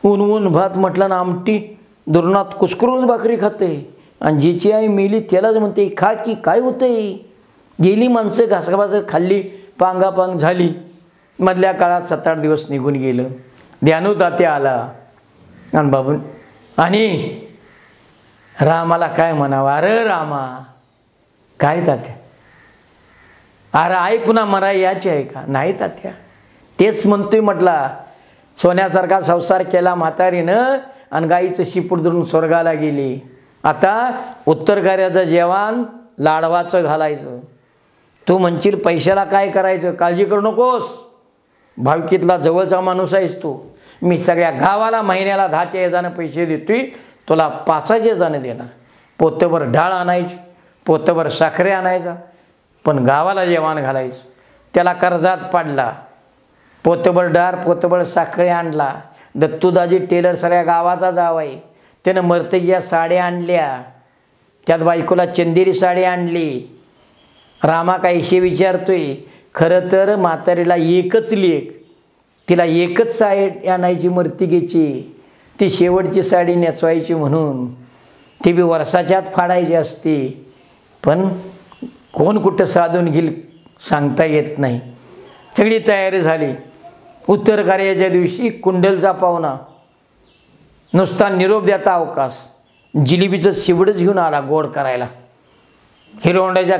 ऊन भात म्हटलं ना, आमटी दुरणात कुस्करून भाकरी खाते. आणि जिची आई मेली त्यालाच म्हणते खा की काय होतंय. गेली माणसं घासाघास खाल्ली, पांगापांग झाली. मधल्या काळात 7-8 दिवस निघून गेलं. ध्यानू तात्या आला आणि बाबू आणि रामाला काय म्हणावं, अरे रामा काय तात्या, अरे आई पुन्हा मरा याची आहे का. नाही तात्या, तेच म्हणतोय म्हटला, सोन्यासारखा संसार केला म्हातारीनं आणि गाईचं शिपूट धरून स्वर्गाला गेली. आता उत्तर कार्याचं जेवण लाडवाचं घालायचं. तू म्हणशील पैशाला काय करायचं, काळजी करू नकोस, भावकीतला जवळचा माणूस आहेस तू. मी सगळ्या गावाला महिन्याला 10च्या येजानं पैसे देतोय, तुला 5च्या येजानं देणार. पोतभर डाळ आणायची, पोतभर साखरे आणायचा, पण गावाला जेवण घालायचं. त्याला कर्जात पाडला. पोतभर डाळ पोतभर साखरे आणला. दत्तूदाजी टेलर सगळ्या गावाचा जावाई, त्यानं मर्तकीया साड्या आणल्या, त्यात बायकोला चंदेरी साडी आणली. रामा काहीशी विचारतोय, खरं तर म्हातारीला एकच लेक, तिला एकच साडी आणायची मर्तिकेची, ती शेवटची साडी नेसवायची म्हणून, ती बी वर्षाच्यात फाडायची असते. पण कोण कुठं साधून घेईल सांगता येत नाही. सगळी तयारी झाली. उत्तर कार्याच्या दिवशी कुंडलचा पाहुणा नुसता निरोप द्यायचा अवकाश, जिलेबीचं शिवडच घेऊन आला गोड करायला. हिरोंडाच्या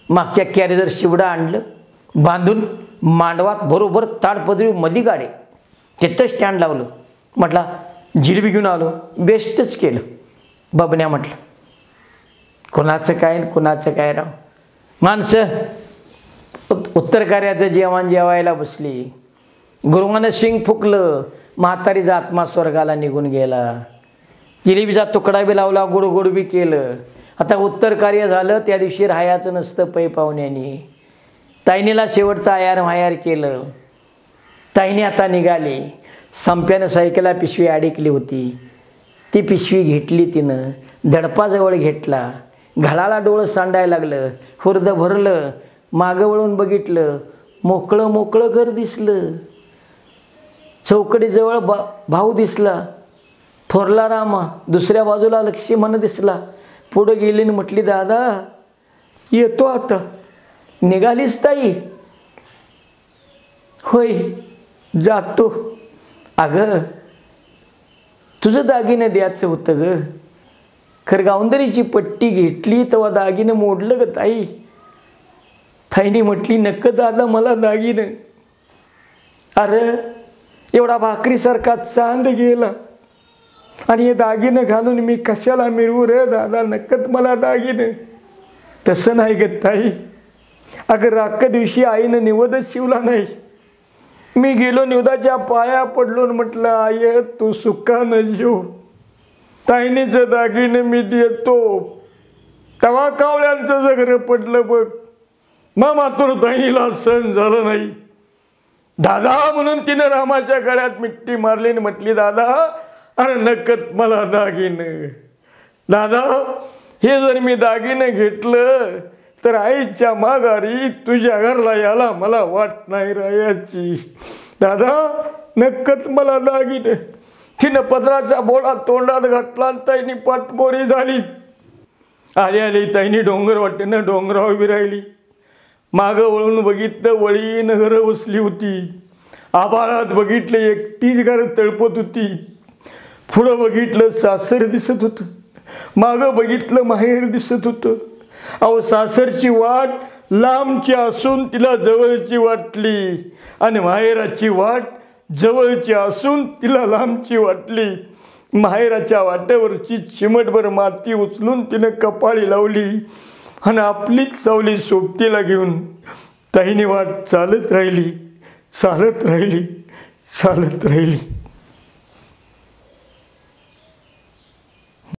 मागच्या कॅरेजर शिवडं आणलं, बांधून मांडवात बरोबर ताडपदरी मधी गाडे, तिथं स्टँड लावलं. म्हटला जिलेबी घेऊन आलो, बेस्टच केलं. बबन्या म्हटलं कोणाचं काय कोणाचं काय राव. माणसं उत्तर कार्याचं जेवण जेवायला बसली. गुरुवानं शिंग फुकलं, म्हातारीचा आत्मा स्वर्गाला निघून गेला. जिलेबीचा तुकडा बी लावला, गोड गोड बी केलं. आता उत्तर कार्य झालं. त्या दिवशी राहायचं नसतं पै पाहुण्यानी. ताईनीला शेवटचं आयार मायार केलं. ताईनी आता निघाली. संप्यानं सायकलला पिशवी अडकली होती, ती पिशवी घेतली तिनं, दडपाजवळ घेतला, घालाला डोळं सांडायला लागलं, हुर्द भरलं, मागं वळून बघितलं, मोकळं मोकळं घर दिसलं. चौकडीजवळ भाऊ दिसला, थोरला रामा, दुसऱ्या बाजूला लक्ष्मण दिसला. पुढं गेली आणि म्हटली दादा येतो आता. निघालीस ताई. होय जातो. अगं तुझं दागिनं द्यायचं होतं ग, खरं गावंदरीची पट्टी घेतली तेव्हा दागिनं मोडलं ग ताई. ताईने म्हटली नक्क दादा मला दागिनं. अरे एवढा भाकरीसारखा चांद गेला आणि हे दागिनं घालून मी कशाला मिरवू रे दादा, नक्कत मला दागिनं. तसं नाही ग ताई. अगं राख दिवशी आईनं निवदच शिवला नाही. मी गेलो निवदाच्या पाया पडलो म्हटलं आय तू सुखानं जीव, ताईनीचं दागिनं मी देतो. तवा कावळ्यांचं जगरं पडलं बघ. मग मात्र ताईनीला सहन झालं नाही. दादा म्हणून तिनं रामाच्या गळ्यात मिट्टी मारली आणि म्हटली दादा अरे नकत मला दागिनं. दादा हे जर मी दागिनं घेतलं तर आईच्या माघारी तुझ्या घरला याला मला वाट नाही राहायची. दादा नक्कत मला दागिनं. तिनं पदराचा बोळा तोंडात घातला आणि ताईनी पाठमोरी झाली. आली आली ताईनी डोंगर वाटेनं डोंगरावर उभी राहिली. मागं वळून बघितलं वळीन घरं बसली होती. आभाळात बघितलं एकटीच घरं तळपत होती. पुढं बघितलं सासर दिसत होतं, मागं बघितलं माहेर दिसत होतं. अहो सासरची वाट लांबची असून तिला जवळची वाटली आणि माहेराची वाट जवळची असून तिला लांबची वाटली. माहेराच्या वाट्यावरची चिमटभर माती उचलून तिनं कपाळी लावली आणि आपलीच सावली सोबतीला घेऊन ताईने वाट चालत राहिली, चालत राहिली, चालत राहिली.